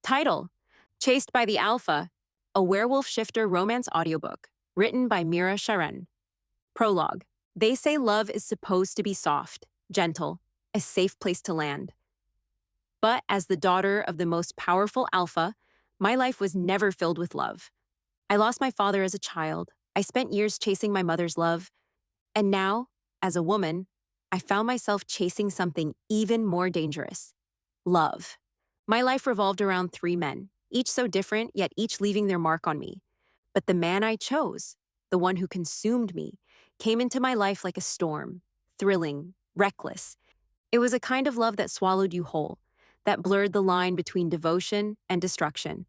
Title: Chased by the Alpha, a werewolf shifter romance audiobook, written by Meera Sharan. Prologue: They say love is supposed to be soft, gentle, a safe place to land. But as the daughter of the most powerful alpha, my life was never filled with love. I lost my father as a child. I spent years chasing my mother's love. And now, as a woman, I found myself chasing something even more dangerous: love. My life revolved around 3 men, each so different, yet each leaving their mark on me. But the man I chose, the one who consumed me, came into my life like a storm, thrilling, reckless. It was a kind of love that swallowed you whole, that blurred the line between devotion and destruction.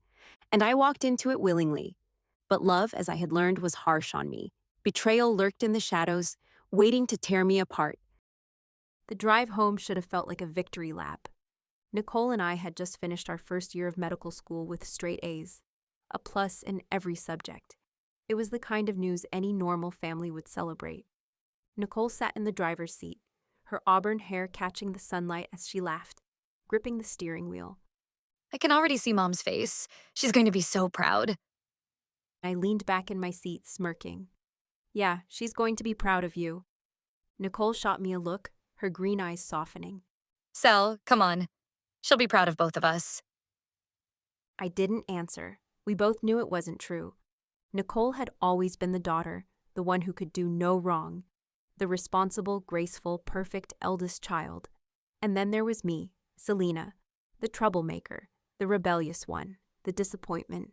And I walked into it willingly. But love, as I had learned, was harsh on me. Betrayal lurked in the shadows, waiting to tear me apart. The drive home should have felt like a victory lap. Nicole and I had just finished our first year of medical school with straight A's, a plus in every subject. It was the kind of news any normal family would celebrate. Nicole sat in the driver's seat, her auburn hair catching the sunlight as she laughed, gripping the steering wheel. I can already see Mom's face. She's going to be so proud. I leaned back in my seat, smirking. Yeah, she's going to be proud of you. Nicole shot me a look, her green eyes softening. Sel, come on. She'll be proud of both of us. I didn't answer. We both knew it wasn't true. Nicole had always been the daughter, the one who could do no wrong, the responsible, graceful, perfect eldest child. And then there was me, Selena, the troublemaker, the rebellious one, the disappointment.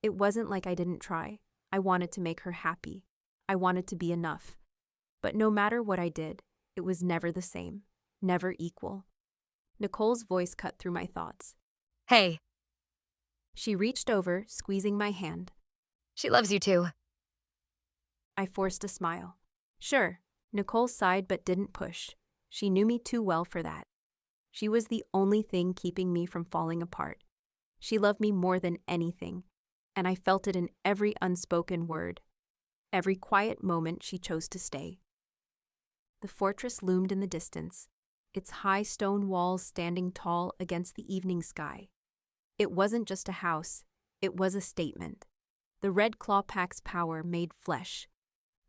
It wasn't like I didn't try. I wanted to make her happy. I wanted to be enough. But no matter what I did, it was never the same, never equal. Nicole's voice cut through my thoughts. Hey. She reached over, squeezing my hand. She loves you too. I forced a smile. Sure. Nicole sighed but didn't push. She knew me too well for that. She was the only thing keeping me from falling apart. She loved me more than anything, and I felt it in every unspoken word, every quiet moment she chose to stay. The fortress loomed in the distance, its high stone walls standing tall against the evening sky. It wasn't just a house, it was a statement. The Red Claw Pack's power made flesh.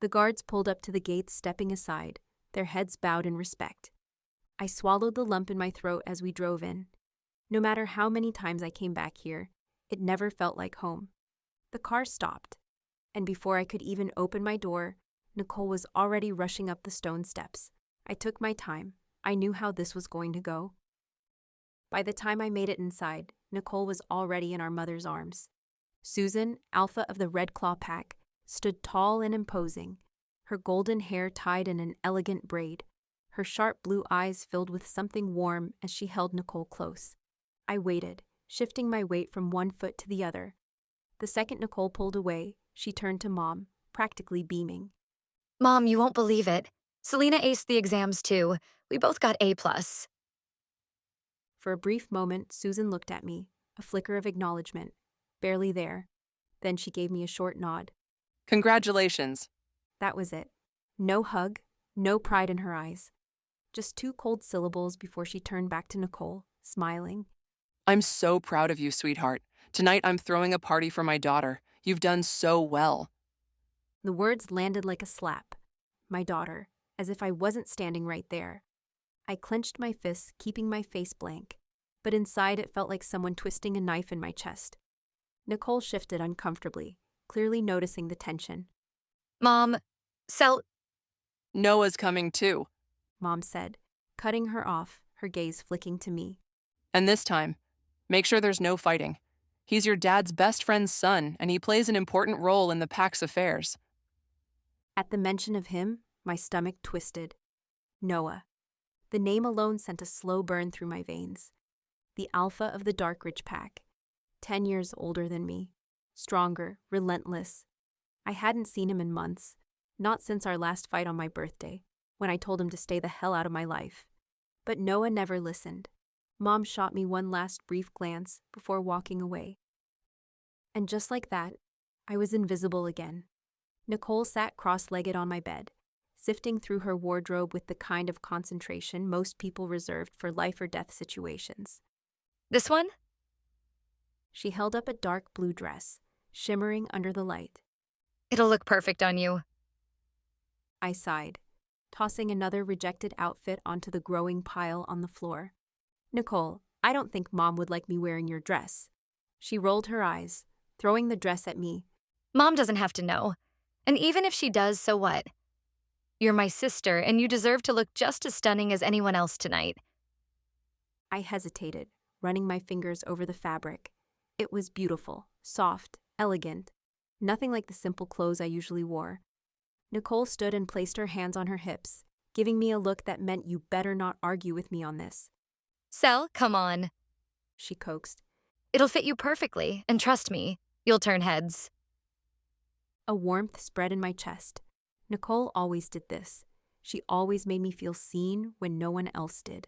The guards pulled up to the gates, stepping aside, their heads bowed in respect. I swallowed the lump in my throat as we drove in. No matter how many times I came back here, it never felt like home. The car stopped, and before I could even open my door, Nicole was already rushing up the stone steps. I took my time. I knew how this was going to go. By the time I made it inside, Nicole was already in our mother's arms. Susan, alpha of the Red Claw Pack, stood tall and imposing, her golden hair tied in an elegant braid, her sharp blue eyes filled with something warm as she held Nicole close. I waited, shifting my weight from one foot to the other. The second Nicole pulled away, she turned to Mom, practically beaming. Mom, you won't believe it. Selena aced the exams too. We both got A+. For a brief moment, Susan looked at me, a flicker of acknowledgement, barely there. Then she gave me a short nod. Congratulations. That was it. No hug, no pride in her eyes. Just 2 cold syllables before she turned back to Nicole, smiling. I'm so proud of you, sweetheart. Tonight I'm throwing a party for my daughter. You've done so well. The words landed like a slap. My daughter, as if I wasn't standing right there. I clenched my fists, keeping my face blank, but inside it felt like someone twisting a knife in my chest. Nicole shifted uncomfortably, clearly noticing the tension. Mom, Sel... Noah's coming too. Mom said, cutting her off, her gaze flicking to me. And this time, make sure there's no fighting. He's your dad's best friend's son, and he plays an important role in the pack's affairs. At the mention of him, my stomach twisted. Noah. The name alone sent a slow burn through my veins. The alpha of the Darkridge Pack. 10 years older than me. Stronger, relentless. I hadn't seen him in months, not since our last fight on my birthday, when I told him to stay the hell out of my life. But Noah never listened. Mom shot me one last brief glance before walking away. And just like that, I was invisible again. Nicole sat cross-legged on my bed, sifting through her wardrobe with the kind of concentration most people reserved for life-or-death situations. This one? She held up a dark blue dress, shimmering under the light. It'll look perfect on you. I sighed, tossing another rejected outfit onto the growing pile on the floor. Nicole, I don't think Mom would like me wearing your dress. She rolled her eyes, throwing the dress at me. Mom doesn't have to know. And even if she does, so what? You're my sister, and you deserve to look just as stunning as anyone else tonight. I hesitated, running my fingers over the fabric. It was beautiful, soft, elegant. Nothing like the simple clothes I usually wore. Nicole stood and placed her hands on her hips, giving me a look that meant you better not argue with me on this. Sel, come on. She coaxed. It'll fit you perfectly, and trust me, you'll turn heads. A warmth spread in my chest. Nicole always did this. She always made me feel seen when no one else did.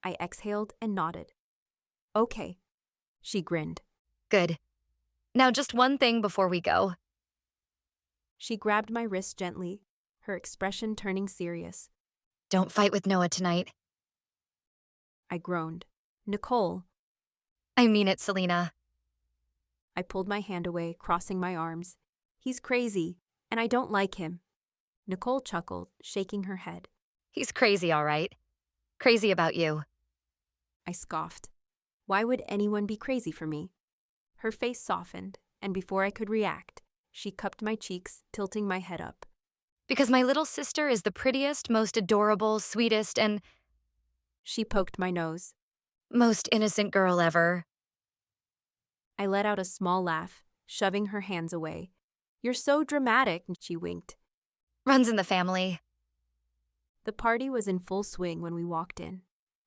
I exhaled and nodded. Okay. She grinned. Good. Now just one thing before we go. She grabbed my wrist gently, her expression turning serious. Don't fight with Noah tonight. I groaned. Nicole. I mean it, Selena. I pulled my hand away, crossing my arms. He's crazy, and I don't like him. Nicole chuckled, shaking her head. He's crazy, all right. Crazy about you. I scoffed. Why would anyone be crazy for me? Her face softened, and before I could react, she cupped my cheeks, tilting my head up. Because my little sister is the prettiest, most adorable, sweetest, and She poked my nose. most innocent girl ever. I let out a small laugh, shoving her hands away. You're so dramatic, she winked. Runs in the family. The party was in full swing when we walked in.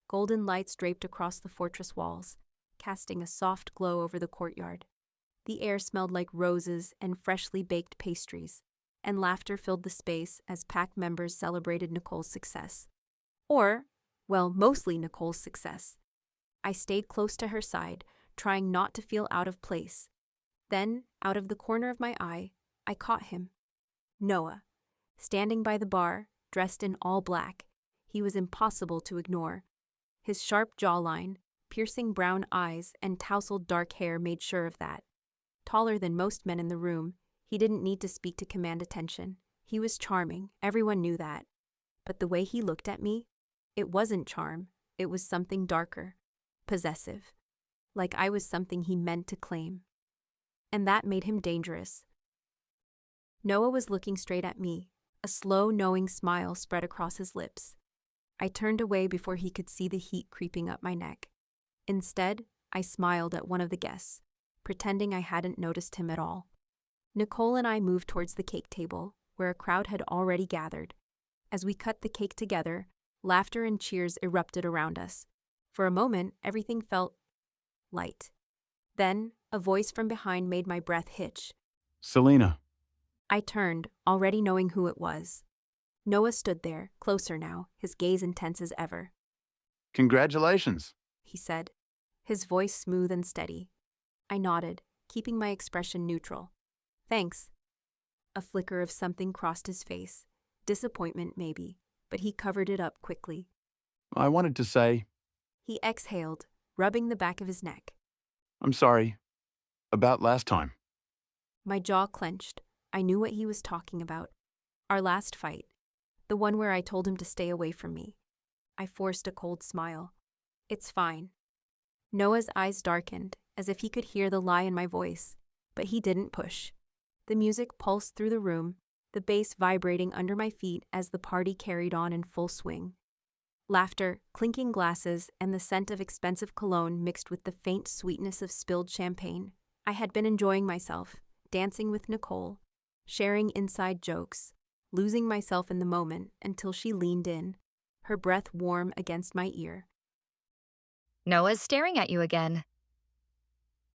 Golden lights draped across the fortress walls, casting a soft glow over the courtyard. The air smelled like roses and freshly baked pastries, and laughter filled the space as pack members celebrated Nicole's success. Or, well, mostly Nicole's success. I stayed close to her side, trying not to feel out of place. Then, out of the corner of my eye, I caught him. Noah, standing by the bar, dressed in all black. He was impossible to ignore. His sharp jawline, piercing brown eyes, and tousled dark hair made sure of that. Taller than most men in the room, he didn't need to speak to command attention. He was charming, everyone knew that. But the way he looked at me, it wasn't charm, it was something darker, possessive. Like I was something he meant to claim. And that made him dangerous. Noah was looking straight at me. A slow, knowing smile spread across his lips. I turned away before he could see the heat creeping up my neck. Instead, I smiled at one of the guests, pretending I hadn't noticed him at all. Nicole and I moved towards the cake table, where a crowd had already gathered. As we cut the cake together, laughter and cheers erupted around us. For a moment, everything felt light. Then, a voice from behind made my breath hitch. Selena. I turned, already knowing who it was. Noah stood there, closer now, his gaze intense as ever. Congratulations. He said, his voice smooth and steady. I nodded, keeping my expression neutral. Thanks. A flicker of something crossed his face. Disappointment, maybe, but he covered it up quickly. I wanted to say, He exhaled, rubbing the back of his neck. I'm sorry. About last time. My jaw clenched. I knew what he was talking about. Our last fight. The one where I told him to stay away from me. I forced a cold smile. It's fine. Noah's eyes darkened, as if he could hear the lie in my voice, but he didn't push. The music pulsed through the room, the bass vibrating under my feet as the party carried on in full swing. Laughter, clinking glasses, and the scent of expensive cologne mixed with the faint sweetness of spilled champagne. I had been enjoying myself, dancing with Nicole, sharing inside jokes, losing myself in the moment until she leaned in, her breath warm against my ear. Noah's staring at you again.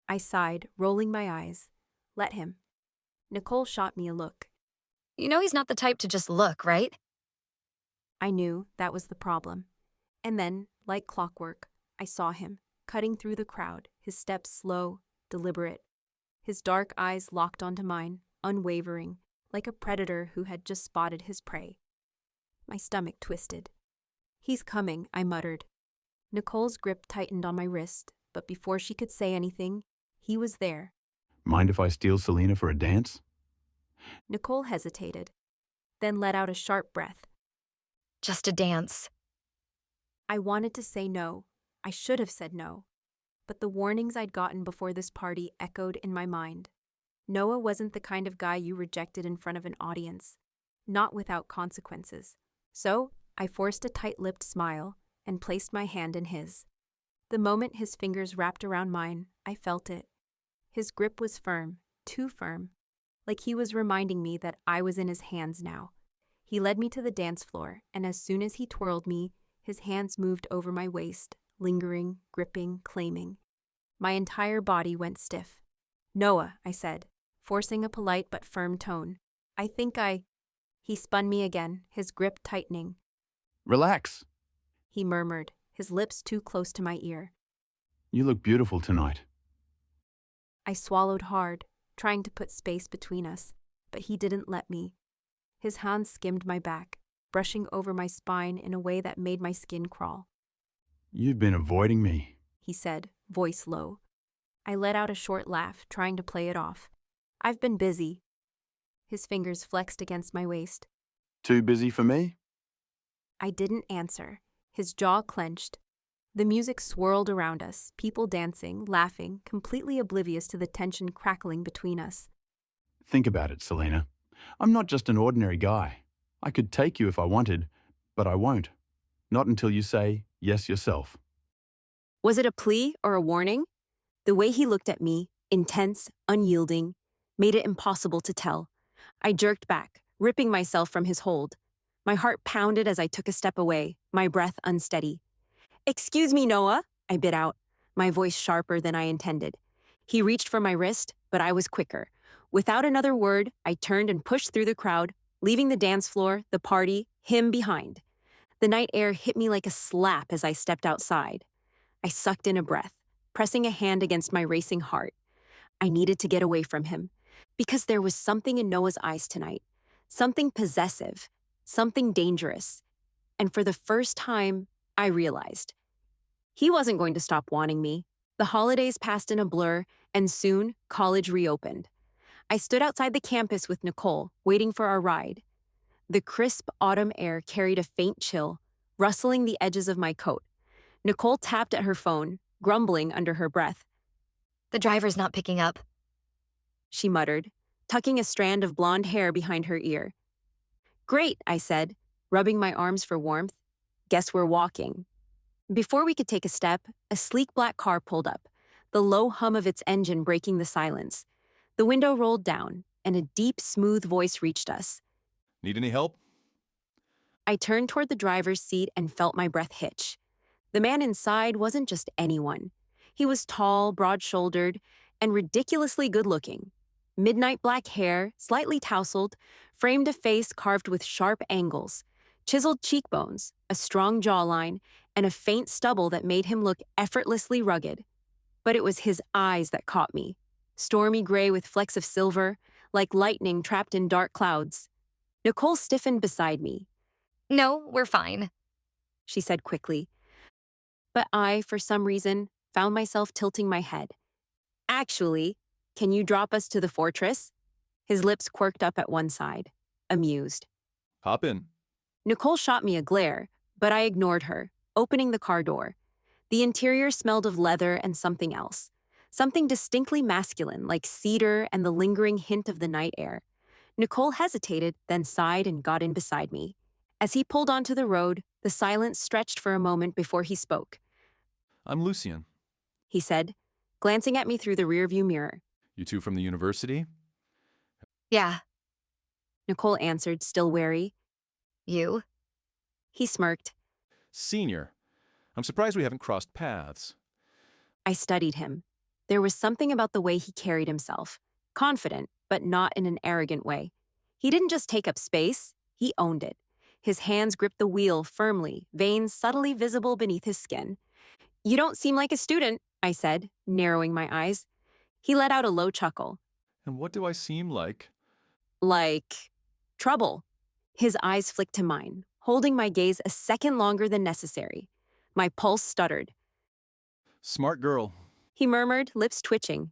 I sighed, rolling my eyes. Let him. Nicole shot me a look. You know he's not the type to just look, right? I knew that was the problem. And then, like clockwork, I saw him, cutting through the crowd, his steps slow, deliberate. His dark eyes locked onto mine, unwavering, like a predator who had just spotted his prey. My stomach twisted. He's coming, I muttered. Nicole's grip tightened on my wrist, but before she could say anything, He was there. Mind if I steal Selena for a dance? Nicole hesitated, then let out a sharp breath. Just a dance. I wanted to say no. I should have said no. But the warnings I'd gotten before this party echoed in my mind. Noah wasn't the kind of guy you rejected in front of an audience, not without consequences. So, I forced a tight-lipped smile and placed my hand in his. The moment his fingers wrapped around mine, I felt it. His grip was firm, too firm, like he was reminding me that I was in his hands now. He led me to the dance floor, and as soon as he twirled me, his hands moved over my waist, lingering, gripping, claiming. My entire body went stiff. "Noah," I said, forcing a polite but firm tone. He spun me again, his grip tightening. Relax. He murmured, his lips too close to my ear. You look beautiful tonight. I swallowed hard, trying to put space between us, but he didn't let me. His hands skimmed my back, brushing over my spine in a way that made my skin crawl. You've been avoiding me, He said, voice low. I let out a short laugh, trying to play it off. I've been busy. His fingers flexed against my waist. Too busy for me? I didn't answer. His jaw clenched. The music swirled around us, people dancing, laughing, completely oblivious to the tension crackling between us. Think about it, Selena. I'm not just an ordinary guy. I could take you if I wanted, but I won't. Not until you say yes yourself. Was it a plea or a warning? The way he looked at me, intense, unyielding, made it impossible to tell. I jerked back, ripping myself from his hold. My heart pounded as I took a step away, my breath unsteady. "Excuse me, Noah," I bit out, my voice sharper than I intended. He reached for my wrist, but I was quicker. Without another word, I turned and pushed through the crowd, leaving the dance floor, the party, him behind. The night air hit me like a slap as I stepped outside. I sucked in a breath, pressing a hand against my racing heart. I needed to get away from him, because there was something in Noah's eyes tonight, something possessive, something dangerous. And for the first time, I realized. He wasn't going to stop wanting me. The holidays passed in a blur, and soon, college reopened. I stood outside the campus with Nicole, waiting for our ride. The crisp autumn air carried a faint chill, rustling the edges of my coat. Nicole tapped at her phone, grumbling under her breath. The driver's not picking up. She muttered, tucking a strand of blonde hair behind her ear. "Great," I said, rubbing my arms for warmth. "Guess we're walking." Before we could take a step, a sleek black car pulled up, the low hum of its engine breaking the silence. The window rolled down, and a deep, smooth voice reached us. Need any help? I turned toward the driver's seat and felt my breath hitch. The man inside wasn't just anyone. He was tall, broad-shouldered, and ridiculously good-looking. Midnight black hair, slightly tousled, framed a face carved with sharp angles, chiseled cheekbones, a strong jawline, and a faint stubble that made him look effortlessly rugged. But it was his eyes that caught me, stormy gray with flecks of silver, like lightning trapped in dark clouds. Nicole stiffened beside me. No, we're fine. She said quickly. But I, for some reason, found myself tilting my head. "Actually, can you drop us to the fortress?" His lips quirked up at one side, amused. Hop in. Nicole shot me a glare, but I ignored her, opening the car door. The interior smelled of leather and something else. Something distinctly masculine, like cedar and the lingering hint of the night air. Nicole hesitated, then sighed and got in beside me. As he pulled onto the road, the silence stretched for a moment before he spoke. I'm Lucian. He said, glancing at me through the rearview mirror. You two from the university? Yeah. Nicole answered, still wary. You? He smirked. Senior. I'm surprised we haven't crossed paths. I studied him. There was something about the way he carried himself. Confident, but not in an arrogant way. He didn't just take up space, he owned it. His hands gripped the wheel firmly, veins subtly visible beneath his skin. "You don't seem like a student," I said, narrowing my eyes. He let out a low chuckle. And what do I seem like? Like trouble. His eyes flicked to mine, holding my gaze a second longer than necessary. My pulse stuttered. Smart girl. He murmured, lips twitching.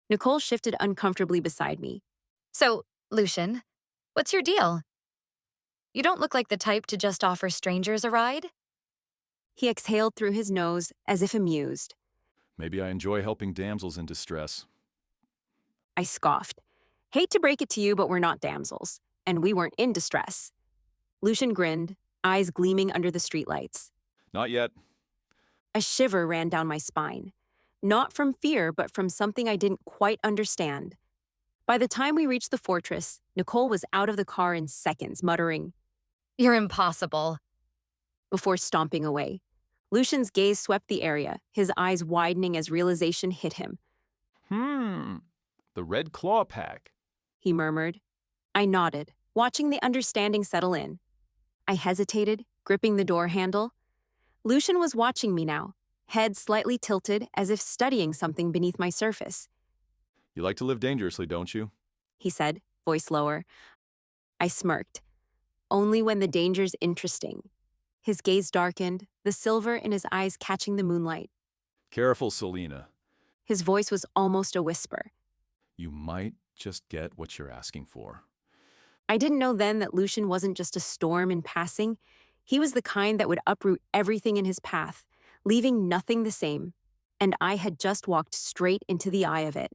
Nicole shifted uncomfortably beside me. So, Lucian, what's your deal? You don't look like the type to just offer strangers a ride. He exhaled through his nose as if amused. Maybe I enjoy helping damsels in distress. I scoffed. Hate to break it to you, but we're not damsels. And we weren't in distress. Lucian grinned, eyes gleaming under the streetlights. Not yet. A shiver ran down my spine. Not from fear, but from something I didn't quite understand. By the time we reached the fortress, Nicole was out of the car in seconds, muttering, You're impossible. before stomping away. Lucian's gaze swept the area, his eyes widening as realization hit him. The Red Claw Pack. He murmured. I nodded, watching the understanding settle in. I hesitated, gripping the door handle. Lucian was watching me now, head slightly tilted as if studying something beneath my surface. You like to live dangerously, don't you? He said, voice lower. I smirked. Only when the danger's interesting. His gaze darkened, the silver in his eyes catching the moonlight. Careful, Selena. His voice was almost a whisper. You might just get what you're asking for. I didn't know then that Lucian wasn't just a storm in passing. He was the kind that would uproot everything in his path, leaving nothing the same. And I had just walked straight into the eye of it.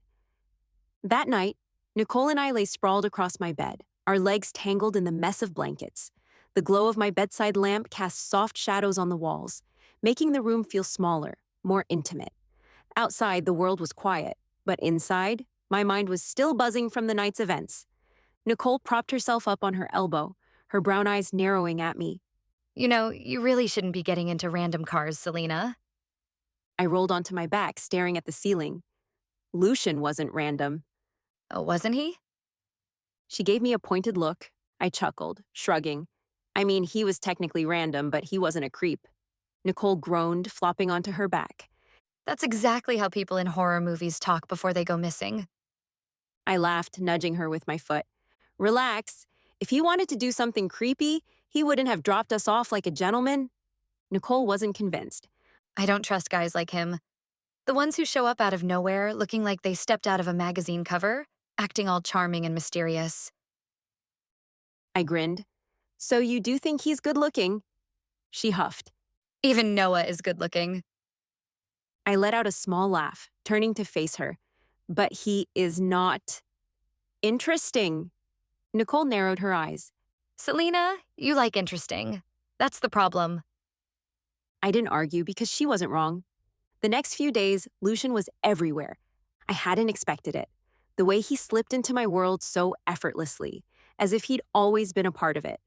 That night, Nicole and I lay sprawled across my bed, our legs tangled in the mess of blankets. The glow of my bedside lamp cast soft shadows on the walls, making the room feel smaller, more intimate. Outside, the world was quiet, but inside, my mind was still buzzing from the night's events. Nicole propped herself up on her elbow, her brown eyes narrowing at me. You know, you really shouldn't be getting into random cars, Selena. I rolled onto my back, staring at the ceiling. Lucian wasn't random. Oh, wasn't he? She gave me a pointed look. I chuckled, shrugging. I mean, he was technically random, but he wasn't a creep. Nicole groaned, flopping onto her back. That's exactly how people in horror movies talk before they go missing. I laughed, nudging her with my foot. Relax. If he wanted to do something creepy, he wouldn't have dropped us off like a gentleman. Nicole wasn't convinced. I don't trust guys like him. The ones who show up out of nowhere, looking like they stepped out of a magazine cover, acting all charming and mysterious. I grinned. So you do think he's good looking? She huffed. Even Noah is good looking. I let out a small laugh, turning to face her. But he is not interesting. Nicole narrowed her eyes. Selena, you like interesting. That's the problem. I didn't argue because she wasn't wrong. The next few days, Lucian was everywhere. I hadn't expected it. The way he slipped into my world so effortlessly, as if he'd always been a part of it.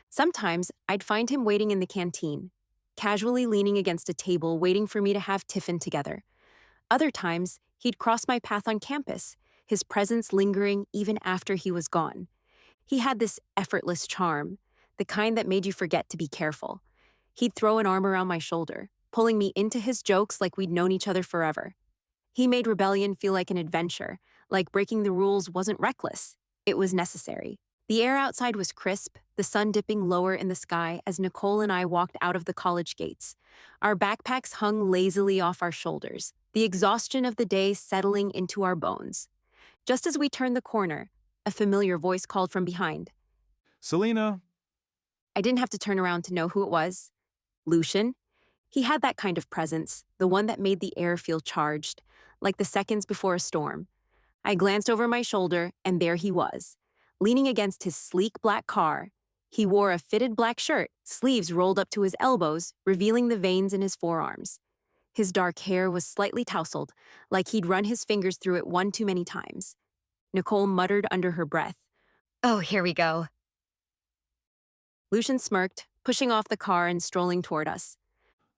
Sometimes I'd find him waiting in the canteen, casually leaning against a table waiting for me to have tiffin together. Other times, he'd cross my path on campus, his presence lingering even after he was gone. He had this effortless charm, the kind that made you forget to be careful. He'd throw an arm around my shoulder, pulling me into his jokes like we'd known each other forever. He made rebellion feel like an adventure, like breaking the rules wasn't reckless. It was necessary. The air outside was crisp, the sun dipping lower in the sky as Nicole and I walked out of the college gates. Our backpacks hung lazily off our shoulders, the exhaustion of the day settling into our bones. Just as we turned the corner, a familiar voice called from behind. Selena. I didn't have to turn around to know who it was. Lucian. He had that kind of presence, the one that made the air feel charged, like the seconds before a storm. I glanced over my shoulder, and there he was, leaning against his sleek black car. He wore a fitted black shirt, sleeves rolled up to his elbows, revealing the veins in his forearms. His dark hair was slightly tousled, like he'd run his fingers through it one too many times. Nicole muttered under her breath. Oh, here we go. Lucian smirked, pushing off the car and strolling toward us.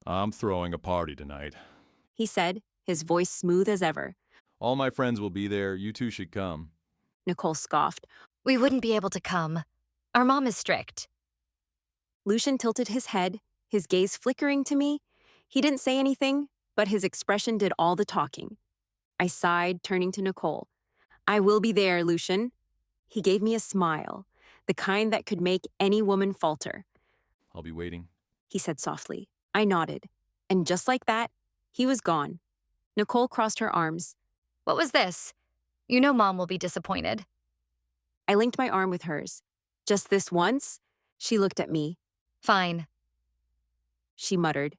I'm throwing a party tonight. He said, his voice smooth as ever. All my friends will be there. You two should come. Nicole scoffed. We wouldn't be able to come. Our mom is strict. Lucian tilted his head, his gaze flickering to me. He didn't say anything, but his expression did all the talking. I sighed, turning to Nicole. I will be there, Lucian. He gave me a smile, the kind that could make any woman falter. I'll be waiting. He said softly. I nodded, and just like that, he was gone. Nicole crossed her arms. What was this? You know Mom will be disappointed. I linked my arm with hers. Just this once? She looked at me. Fine. She muttered.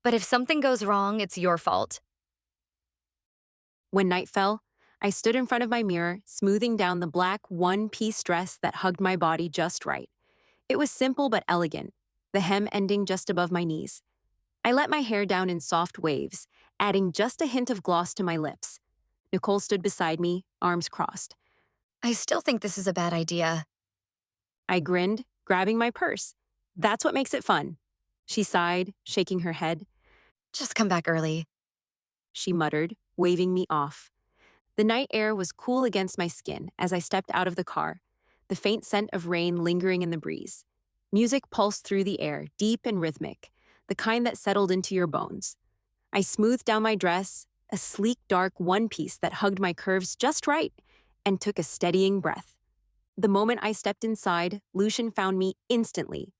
But if something goes wrong, it's your fault. When night fell, I stood in front of my mirror, smoothing down the black one-piece dress that hugged my body just right. It was simple but elegant, the hem ending just above my knees. I let my hair down in soft waves, adding just a hint of gloss to my lips. Nicole stood beside me, arms crossed. I still think this is a bad idea. I grinned, grabbing my purse. That's what makes it fun. She sighed, shaking her head. Just come back early. She muttered, waving me off. The night air was cool against my skin as I stepped out of the car, the faint scent of rain lingering in the breeze. Music pulsed through the air, deep and rhythmic, the kind that settled into your bones. I smoothed down my dress, a sleek dark one-piece that hugged my curves just right, and took a steadying breath. The moment I stepped inside, Lucian found me instantly.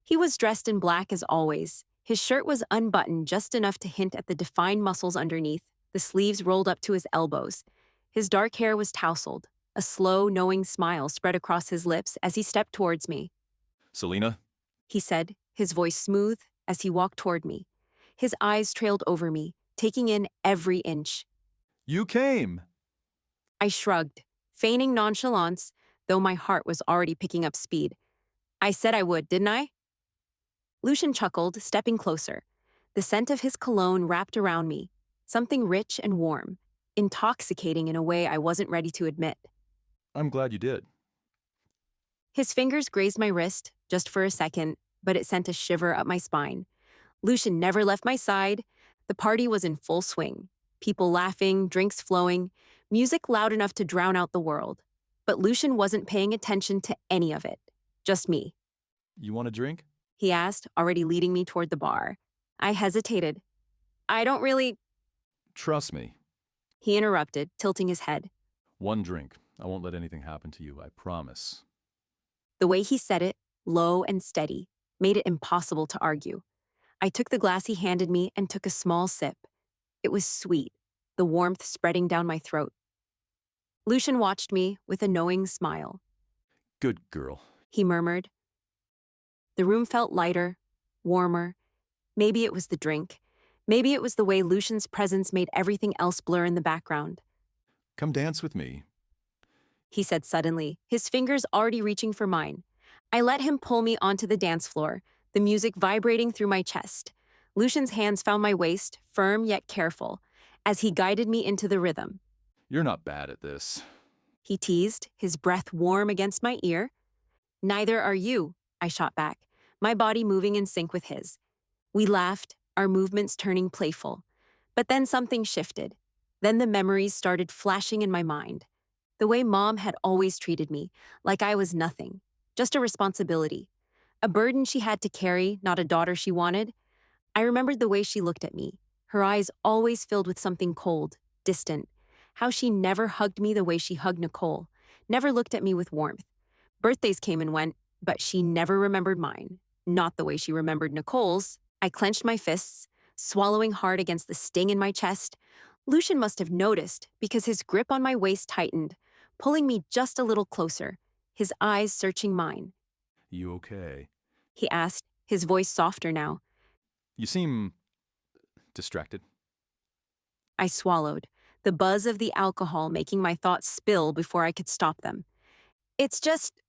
He was dressed in black as always. His shirt was unbuttoned just enough to hint at the defined muscles underneath, the sleeves rolled up to his elbows. His dark hair was tousled. A slow, knowing smile spread across his lips as he stepped towards me. Selena? He said, his voice smooth, as he walked toward me. His eyes trailed over me, taking in every inch. You came! I shrugged, feigning nonchalance, though my heart was already picking up speed. I said I would, didn't I? Lucian chuckled, stepping closer. The scent of his cologne wrapped around me, something rich and warm, intoxicating in a way I wasn't ready to admit. I'm glad you did. His fingers grazed my wrist, just for a second, but it sent a shiver up my spine. Lucian never left my side. The party was in full swing. People laughing, drinks flowing, music loud enough to drown out the world. But Lucian wasn't paying attention to any of it. Just me. You want a drink? He asked, already leading me toward the bar. I hesitated. I don't really... Trust me. He interrupted, tilting his head. One drink. I won't let anything happen to you, I promise. The way he said it, low and steady, made it impossible to argue. I took the glass he handed me and took a small sip. It was sweet, the warmth spreading down my throat. Lucian watched me with a knowing smile. Good girl. He murmured. The room felt lighter, warmer. Maybe it was the drink. Maybe it was the way Lucian's presence made everything else blur in the background. Come dance with me. He said suddenly, his fingers already reaching for mine. I let him pull me onto the dance floor, the music vibrating through my chest. Lucian's hands found my waist, firm yet careful, as he guided me into the rhythm. You're not bad at this. He teased, his breath warm against my ear. Neither are you, I shot back, my body moving in sync with his. We laughed, our movements turning playful. But then something shifted. Then the memories started flashing in my mind. The way Mom had always treated me, like I was nothing, just a responsibility. A burden she had to carry, not a daughter she wanted. I remembered the way she looked at me, her eyes always filled with something cold, distant. How she never hugged me the way she hugged Nicole, never looked at me with warmth. Birthdays came and went, but she never remembered mine. Not the way she remembered Nicole's. I clenched my fists, swallowing hard against the sting in my chest. Lucian must have noticed because his grip on my waist tightened, pulling me just a little closer, his eyes searching mine. You okay? He asked, his voice softer now. You seem... distracted. I swallowed, the buzz of the alcohol making my thoughts spill before I could stop them. It's just...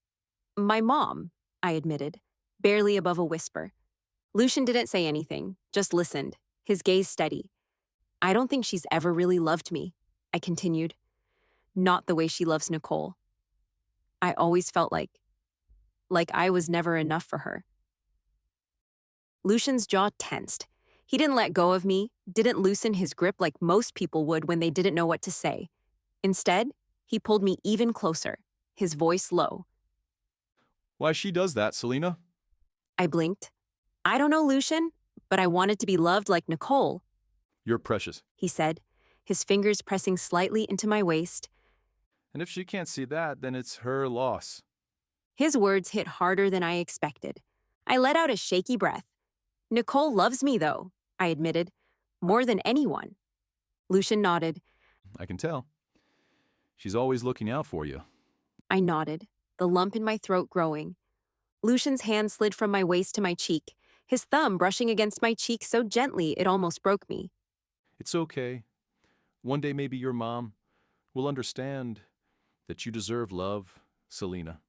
my mom, I admitted, barely above a whisper. Lucian didn't say anything, just listened, his gaze steady. I don't think she's ever really loved me, I continued. Not the way she loves Nicole. I always felt like I was never enough for her. Lucian's jaw tensed. He didn't let go of me, didn't loosen his grip like most people would when they didn't know what to say. Instead, he pulled me even closer, his voice low. Why she does that, Selena? I blinked. I don't know, Lucian, but I wanted to be loved like Nicole, You're precious. he said, his fingers pressing slightly into my waist. And if she can't see that, then it's her loss. His words hit harder than I expected. I let out a shaky breath. Nicole loves me, though, I admitted, more than anyone. Lucian nodded. I can tell. She's always looking out for you. I nodded, the lump in my throat growing. Lucian's hand slid from my waist to my cheek, his thumb brushing against my cheek so gently it almost broke me. It's okay. One day maybe your mom will understand that you deserve love, Selena.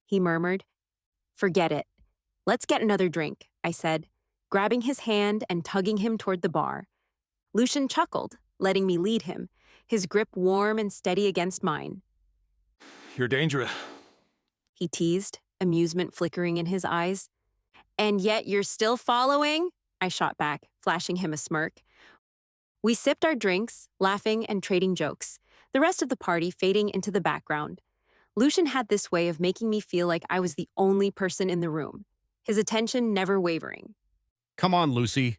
He murmured. Forget it. Let's get another drink, I said, grabbing his hand and tugging him toward the bar. Lucian chuckled, letting me lead him, his grip warm and steady against mine. You're dangerous. He teased, amusement flickering in his eyes. And yet you're still following? I shot back, flashing him a smirk. We sipped our drinks, laughing and trading jokes, the rest of the party fading into the background. Lucian had this way of making me feel like I was the only person in the room, his attention never wavering. Come on, Lucy.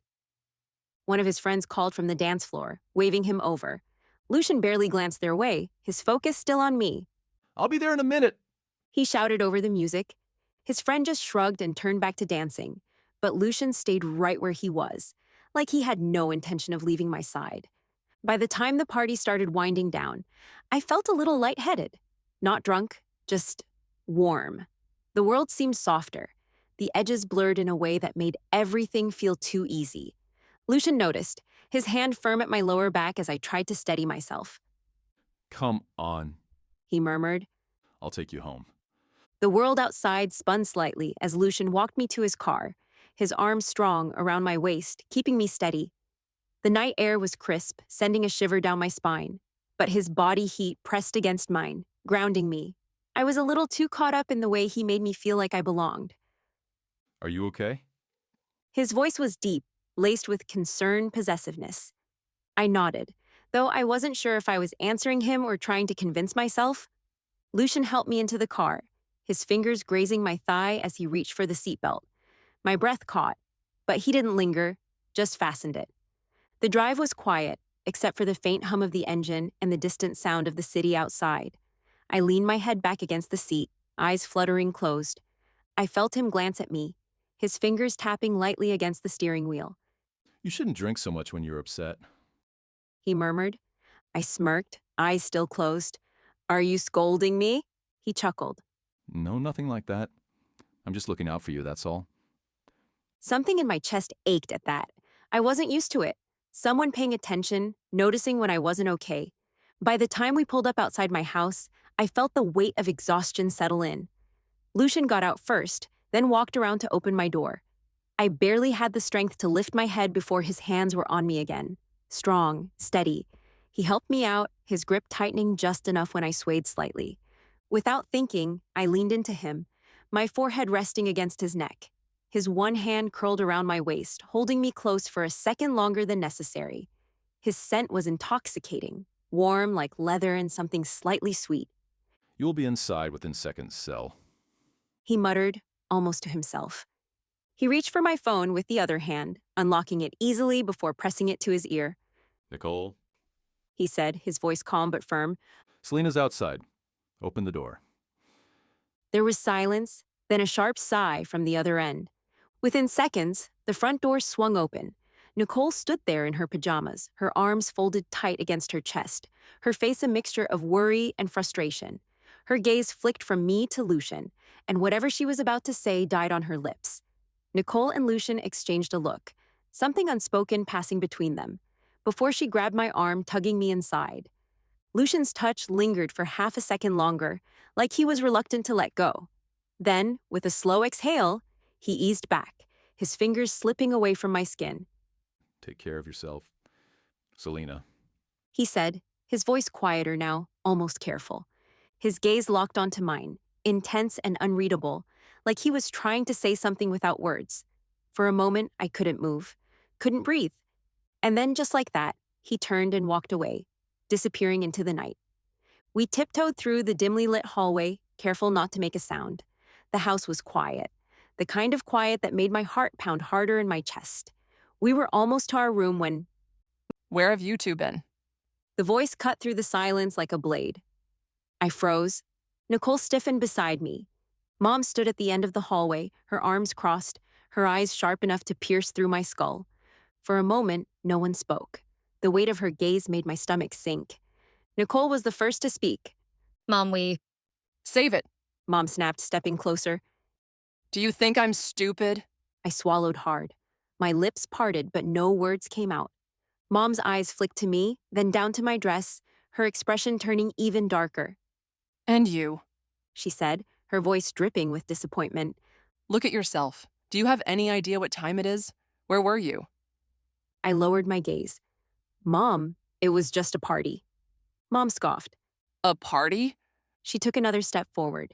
One of his friends called from the dance floor, waving him over. Lucian barely glanced their way, his focus still on me. I'll be there in a minute. He shouted over the music. His friend just shrugged and turned back to dancing, but Lucian stayed right where he was, like he had no intention of leaving my side. By the time the party started winding down, I felt a little lightheaded. Not drunk, just warm. The world seemed softer. The edges blurred in a way that made everything feel too easy. Lucian noticed, his hand firm at my lower back as I tried to steady myself. Come on. He murmured. I'll take you home. The world outside spun slightly as Lucian walked me to his car, his arms strong around my waist, keeping me steady. The night air was crisp, sending a shiver down my spine, but his body heat pressed against mine, grounding me. I was a little too caught up in the way he made me feel like I belonged. Are you okay? His voice was deep, laced with concerned possessiveness. I nodded, though I wasn't sure if I was answering him or trying to convince myself. Lucian helped me into the car, his fingers grazing my thigh as he reached for the seatbelt. My breath caught, but he didn't linger, just fastened it. The drive was quiet, except for the faint hum of the engine and the distant sound of the city outside. I leaned my head back against the seat, eyes fluttering closed. I felt him glance at me, his fingers tapping lightly against the steering wheel. You shouldn't drink so much when you're upset. He murmured. I smirked, eyes still closed. Are you scolding me? He chuckled. No, nothing like that. I'm just looking out for you, that's all. Something in my chest ached at that. I wasn't used to it. Someone paying attention, noticing when I wasn't okay. By the time we pulled up outside my house, I felt the weight of exhaustion settle in. Lucian got out first, then walked around to open my door. I barely had the strength to lift my head before his hands were on me again. Strong, steady. He helped me out, his grip tightening just enough when I swayed slightly. Without thinking, I leaned into him, my forehead resting against his neck. His one hand curled around my waist, holding me close for a second longer than necessary. His scent was intoxicating, warm like leather and something slightly sweet. You'll be inside within seconds, Sel. He muttered, almost to himself. He reached for my phone with the other hand, unlocking it easily before pressing it to his ear. Nicole? He said, his voice calm but firm. Selena's outside. Open the door. There was silence, then a sharp sigh from the other end. Within seconds, the front door swung open. Nicole stood there in her pajamas, her arms folded tight against her chest, her face a mixture of worry and frustration. Her gaze flicked from me to Lucian, and whatever she was about to say died on her lips. Nicole and Lucian exchanged a look, something unspoken passing between them, before she grabbed my arm, tugging me inside. Lucian's touch lingered for half a second longer, like he was reluctant to let go. Then, with a slow exhale, he eased back, his fingers slipping away from my skin. Take care of yourself. Selena. He said, his voice quieter now, almost careful. His gaze locked onto mine, intense and unreadable, like he was trying to say something without words. For a moment, I couldn't move, couldn't breathe. And then, just like that, he turned and walked away, disappearing into the night. We tiptoed through the dimly lit hallway, careful not to make a sound. The house was quiet, the kind of quiet that made my heart pound harder in my chest. We were almost to our room when Where have you two been? the voice cut through the silence like a blade. I froze. Nicole stiffened beside me. Mom stood at the end of the hallway, her arms crossed, her eyes sharp enough to pierce through my skull. For a moment, no one spoke. The weight of her gaze made my stomach sink. Nicole was the first to speak. Mom, Save it. Mom snapped, stepping closer. Do you think I'm stupid? I swallowed hard. My lips parted, but no words came out. Mom's eyes flicked to me, then down to my dress, her expression turning even darker. And you. She said, her voice dripping with disappointment. Look at yourself. Do you have any idea what time it is? Where were you? I lowered my gaze. Mom, it was just a party. Mom scoffed. A party? She took another step forward.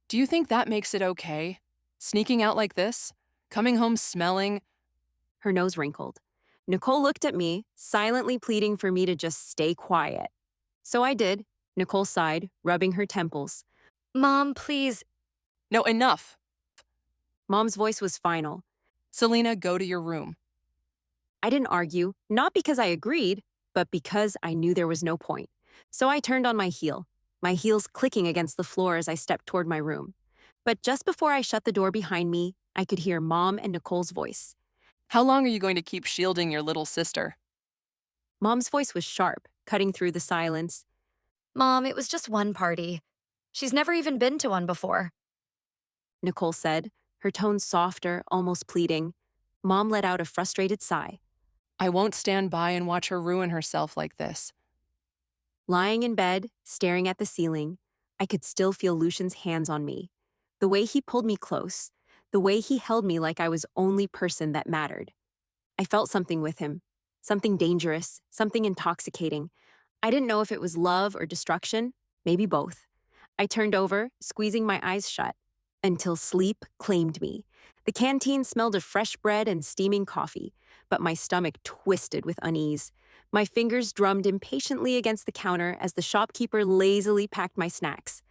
Do you think that makes it okay? Sneaking out like this? Coming home smelling? Her nose wrinkled. Nicole looked at me, silently pleading for me to just stay quiet. So I did. Nicole sighed, rubbing her temples. Mom, please. No, enough. Mom's voice was final. Selena, go to your room. I didn't argue, not because I agreed, but because I knew there was no point. So I turned on my heel, my heels clicking against the floor as I stepped toward my room. But just before I shut the door behind me, I could hear Mom and Nicole's voice. How long are you going to keep shielding your little sister? Mom's voice was sharp, cutting through the silence. Mom, it was just one party. She's never even been to one before. Nicole said, her tone softer, almost pleading. Mom let out a frustrated sigh. I won't stand by and watch her ruin herself like this. Lying in bed, staring at the ceiling, I could still feel Lucian's hands on me. The way he pulled me close, the way he held me like I was only person that mattered. I felt something with him, something dangerous, something intoxicating. I didn't know if it was love or destruction, maybe both. I turned over, squeezing my eyes shut, until sleep claimed me. The canteen smelled of fresh bread and steaming coffee, but my stomach twisted with unease. My fingers drummed impatiently against the counter as the shopkeeper lazily packed my snacks.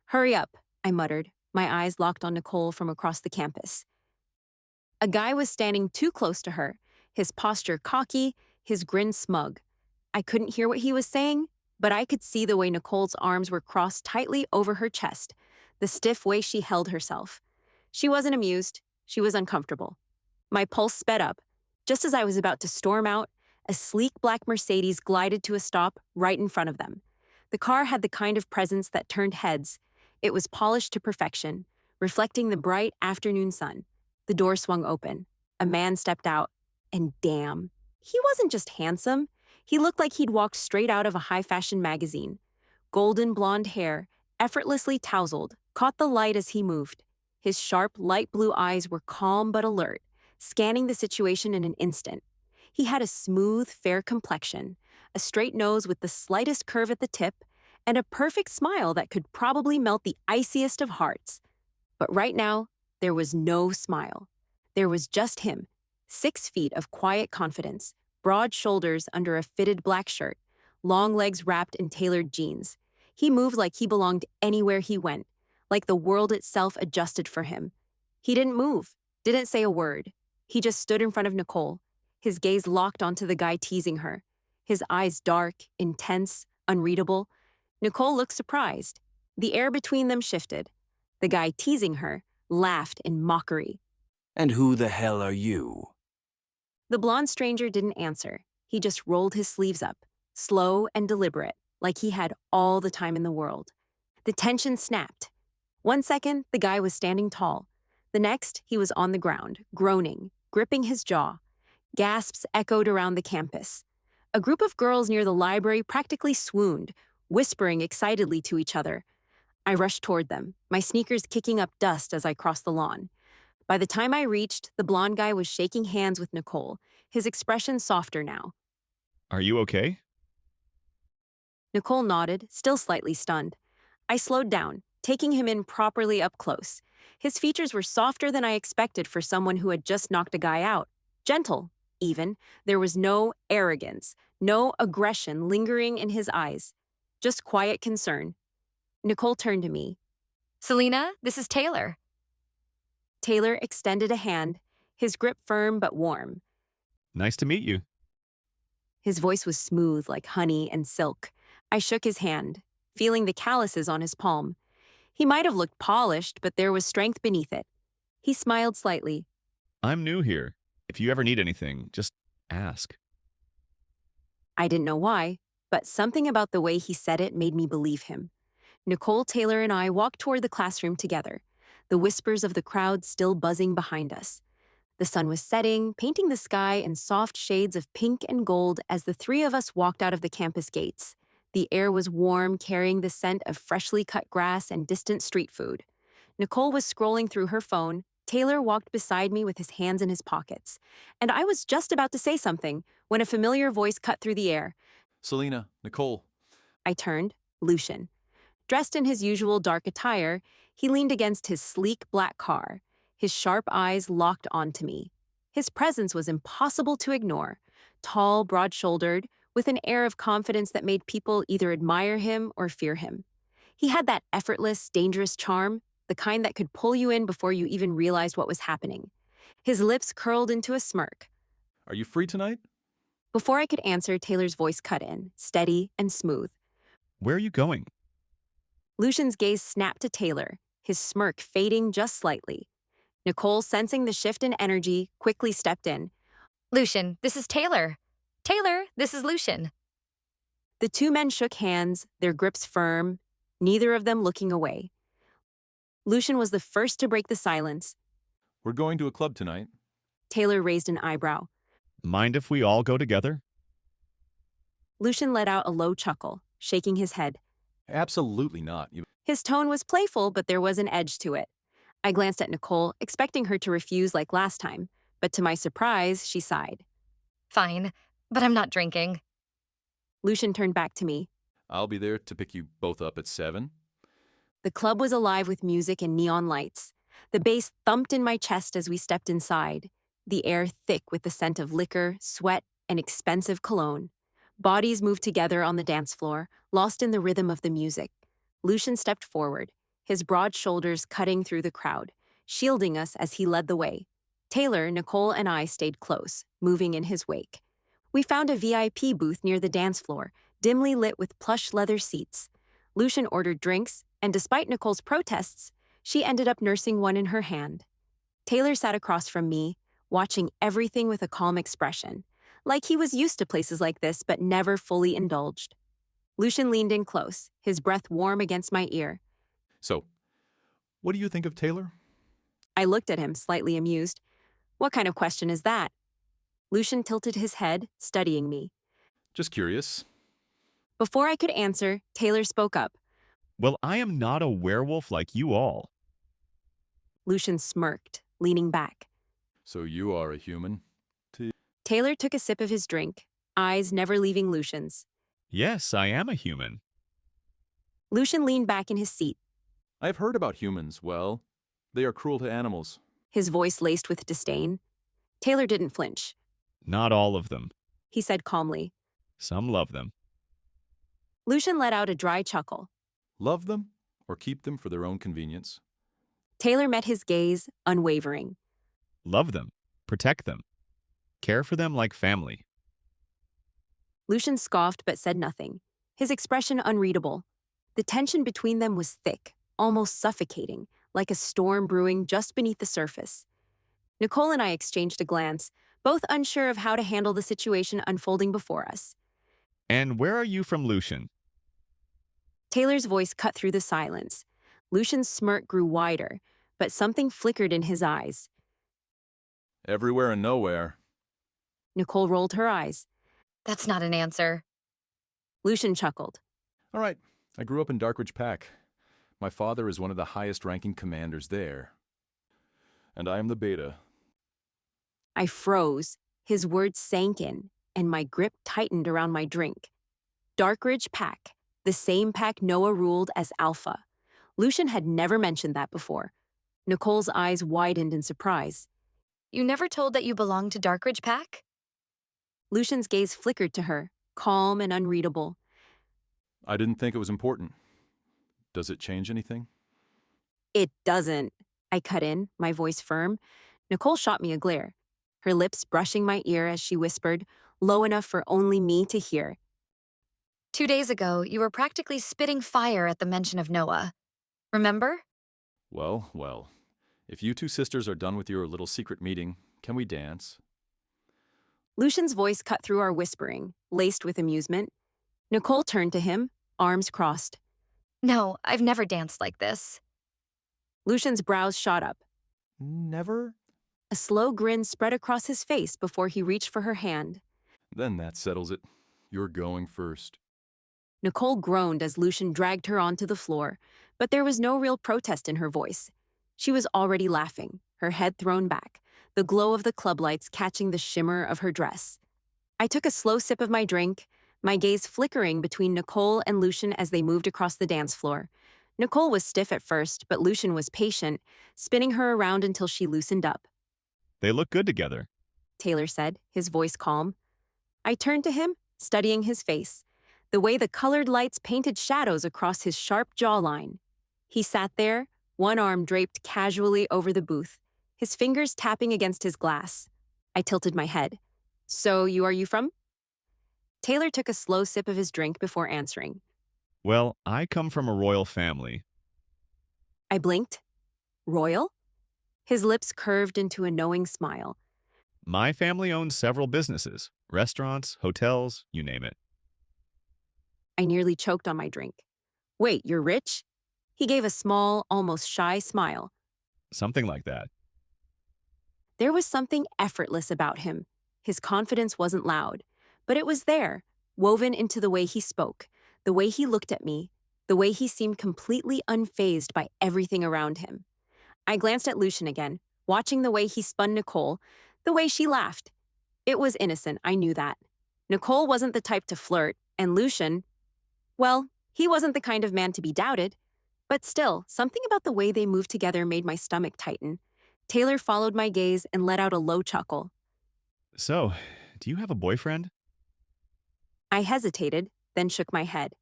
Hurry up, I muttered, my eyes locked on Nicole from across the campus. A guy was standing too close to her, his posture cocky, his grin smug. I couldn't hear what he was saying, but I could see the way Nicole's arms were crossed tightly over her chest, the stiff way she held herself. She wasn't amused. She was uncomfortable. My pulse sped up. Just as I was about to storm out, a sleek black Mercedes glided to a stop right in front of them. The car had the kind of presence that turned heads. It was polished to perfection, reflecting the bright afternoon sun. The door swung open. A man stepped out, and damn, he wasn't just handsome. He looked like he'd walked straight out of a high-fashion magazine. Golden blonde hair, effortlessly tousled, caught the light as he moved. His sharp, light blue eyes were calm but alert, scanning the situation in an instant. He had a smooth, fair complexion, a straight nose with the slightest curve at the tip, and a perfect smile that could probably melt the iciest of hearts. But right now, there was no smile. There was just him, 6 feet of quiet confidence, broad shoulders under a fitted black shirt, long legs wrapped in tailored jeans. He moved like he belonged anywhere he went, like the world itself adjusted for him. He didn't move, didn't say a word. He just stood in front of Nicole, his gaze locked onto the guy teasing her, his eyes dark, intense, unreadable. Nicole looked surprised. The air between them shifted. The guy teasing her laughed in mockery. And who the hell are you? The blonde stranger didn't answer. He just rolled his sleeves up, slow and deliberate, like he had all the time in the world. The tension snapped. 1 second, the guy was standing tall. The next, he was on the ground, groaning, gripping his jaw. Gasps echoed around the campus. A group of girls near the library practically swooned, whispering excitedly to each other. I rushed toward them, my sneakers kicking up dust as I crossed the lawn. By the time I reached, the blonde guy was shaking hands with Nicole, his expression softer now. Are you okay? Nicole nodded, still slightly stunned. I slowed down, taking him in properly up close. His features were softer than I expected for someone who had just knocked a guy out. Gentle, even. There was no arrogance, no aggression lingering in his eyes. Just quiet concern. Nicole turned to me. Selena, this is Taylor. Taylor extended a hand, his grip firm but warm. Nice to meet you. His voice was smooth like honey and silk. I shook his hand, feeling the calluses on his palm. He might have looked polished, but there was strength beneath it. He smiled slightly. I'm new here. If you ever need anything, just ask. I didn't know why, but something about the way he said it made me believe him. Nicole, Taylor, and I walked toward the classroom together, the whispers of the crowd still buzzing behind us. The sun was setting, painting the sky in soft shades of pink and gold as the three of us walked out of the campus gates. The air was warm, carrying the scent of freshly cut grass and distant street food. Nicole was scrolling through her phone. Taylor walked beside me with his hands in his pockets. And I was just about to say something when a familiar voice cut through the air. Selena, Nicole. I turned. Lucian. Dressed in his usual dark attire, he leaned against his sleek black car, his sharp eyes locked onto me. His presence was impossible to ignore. Tall, broad-shouldered, with an air of confidence that made people either admire him or fear him. He had that effortless, dangerous charm, the kind that could pull you in before you even realized what was happening. His lips curled into a smirk. Are you free tonight? Before I could answer, Taylor's voice cut in, steady and smooth. Where are you going? Lucian's gaze snapped to Taylor, his smirk fading just slightly. Nicole, sensing the shift in energy, quickly stepped in. Lucian, this is Taylor. Taylor, this is Lucian. The two men shook hands, their grips firm, neither of them looking away. Lucian was the first to break the silence. We're going to a club tonight. Taylor raised an eyebrow. Mind if we all go together? Lucian let out a low chuckle, shaking his head. Absolutely not. His tone was playful, but there was an edge to it. I glanced at Nicole, expecting her to refuse like last time, but to my surprise, she sighed. Fine, but I'm not drinking. Lucian turned back to me. I'll be there to pick you both up at 7. The club was alive with music and neon lights. The bass thumped in my chest as we stepped inside, the air thick with the scent of liquor, sweat, and expensive cologne. Bodies moved together on the dance floor, lost in the rhythm of the music. Lucian stepped forward, his broad shoulders cutting through the crowd, shielding us as he led the way. Taylor, Nicole, and I stayed close, moving in his wake. We found a VIP booth near the dance floor, dimly lit with plush leather seats. Lucian ordered drinks, and despite Nicole's protests, she ended up nursing one in her hand. Taylor sat across from me, watching everything with a calm expression, like he was used to places like this but never fully indulged. Lucian leaned in close, his breath warm against my ear. So, what do you think of Taylor? I looked at him, slightly amused. What kind of question is that? Lucian tilted his head, studying me. Just curious. Before I could answer, Taylor spoke up. Well, I am not a werewolf like you all. Lucian smirked, leaning back. So you are a human? Taylor took a sip of his drink, eyes never leaving Lucian's. Yes, I am a human. Lucian leaned back in his seat, I've heard about humans. Well, they are cruel to animals. his voice laced with disdain. Taylor didn't flinch. Not all of them. He said calmly. Some love them. Lucian let out a dry chuckle. Love them or keep them for their own convenience? Taylor met his gaze, unwavering. Love them. Protect them. Care for them like family. Lucian scoffed but said nothing, his expression unreadable. The tension between them was thick, almost suffocating, like a storm brewing just beneath the surface. Nicole and I exchanged a glance, both unsure of how to handle the situation unfolding before us. And where are you from, Lucian? Taylor's voice cut through the silence. Lucian's smirk grew wider, but something flickered in his eyes. Everywhere and nowhere. Nicole rolled her eyes. That's not an answer. Lucian chuckled. All right, I grew up in Darkridge Pack. My father is one of the highest-ranking commanders there. And I am the beta. I froze. His words sank in, and my grip tightened around my drink. Darkridge Pack, the same pack Noah ruled as Alpha. Lucian had never mentioned that before. Nicole's eyes widened in surprise. You never told that you belonged to Darkridge Pack? Lucian's gaze flickered to her, calm and unreadable. I didn't think it was important. Does it change anything? It doesn't. I cut in, my voice firm. Nicole shot me a glare, her lips brushing my ear as she whispered, low enough for only me to hear. 2 days ago, you were practically spitting fire at the mention of Noah. Remember? Well. If you two sisters are done with your little secret meeting, can we dance? Lucian's voice cut through our whispering, laced with amusement. Nicole turned to him, arms crossed. No, I've never danced like this. Lucian's brows shot up. Never? A slow grin spread across his face before he reached for her hand. Then that settles it. You're going first. Nicole groaned as Lucian dragged her onto the floor, but there was no real protest in her voice. She was already laughing, her head thrown back, the glow of the club lights catching the shimmer of her dress. I took a slow sip of my drink, my gaze flickering between Nicole and Lucian as they moved across the dance floor. Nicole was stiff at first, but Lucian was patient, spinning her around until she loosened up. They look good together. Taylor said, his voice calm. I turned to him, studying his face, the way the colored lights painted shadows across his sharp jawline. He sat there, one arm draped casually over the booth, his fingers tapping against his glass. I tilted my head. So, are you from? Taylor took a slow sip of his drink before answering. Well, I come from a royal family. I blinked. Royal? His lips curved into a knowing smile. My family owns several businesses, restaurants, hotels, you name it. I nearly choked on my drink. Wait, you're rich? He gave a small, almost shy smile. Something like that. There was something effortless about him. His confidence wasn't loud, but it was there, woven into the way he spoke, the way he looked at me, the way he seemed completely unfazed by everything around him. I glanced at Lucian again, watching the way he spun Nicole, the way she laughed. It was innocent, I knew that. Nicole wasn't the type to flirt, and Lucian, well, he wasn't the kind of man to be doubted. But still, something about the way they moved together made my stomach tighten. Taylor followed my gaze and let out a low chuckle. So, do you have a boyfriend? I hesitated, then shook my head.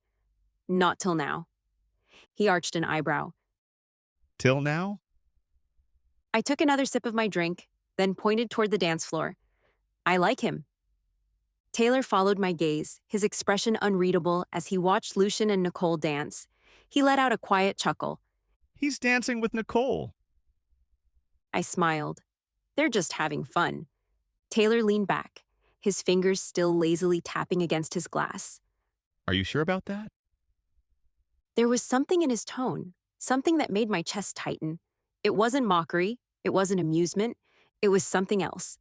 Not till now. He arched an eyebrow. Till now? I took another sip of my drink, then pointed toward the dance floor. I like him. Taylor followed my gaze, his expression unreadable as he watched Lucian and Nicole dance. He let out a quiet chuckle. He's dancing with Nicole. I smiled. They're just having fun. Taylor leaned back, his fingers still lazily tapping against his glass. Are you sure about that? There was something in his tone, something that made my chest tighten. It wasn't mockery, it wasn't amusement, it was something else.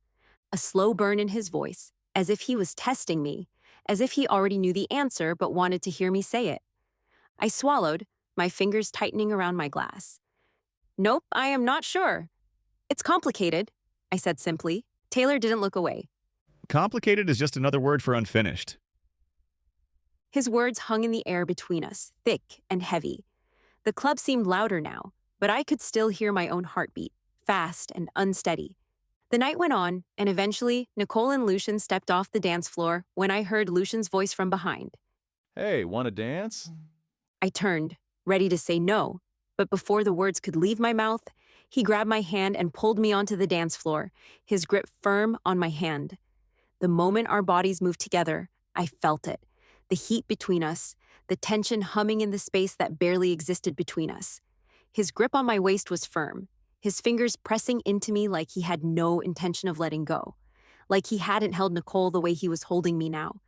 A slow burn in his voice, as if he was testing me, as if he already knew the answer but wanted to hear me say it. I swallowed, my fingers tightening around my glass. Nope, I am not sure. It's complicated, I said simply. Taylor didn't look away. Complicated is just another word for unfinished. His words hung in the air between us, thick and heavy. The club seemed louder now, but I could still hear my own heartbeat, fast and unsteady. The night went on, and eventually, Nicole and Lucian stepped off the dance floor when I heard Lucian's voice from behind. Hey, wanna dance? I turned, ready to say no, but before the words could leave my mouth, he grabbed my hand and pulled me onto the dance floor, his grip firm on my hand. The moment our bodies moved together, I felt it. The heat between us, the tension humming in the space that barely existed between us. His grip on my waist was firm, his fingers pressing into me like he had no intention of letting go, like he hadn't held Nicole the way he was holding me now.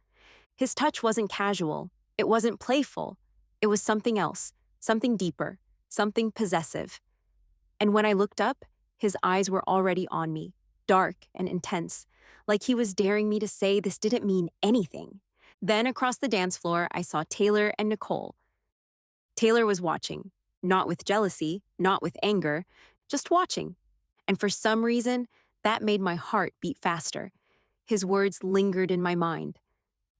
His touch wasn't casual, it wasn't playful, it was something else, something deeper, something possessive. And when I looked up, his eyes were already on me, dark and intense, like he was daring me to say this didn't mean anything. Then across the dance floor, I saw Taylor and Nicole. Taylor was watching, not with jealousy, not with anger, just watching. And for some reason, that made my heart beat faster. His words lingered in my mind.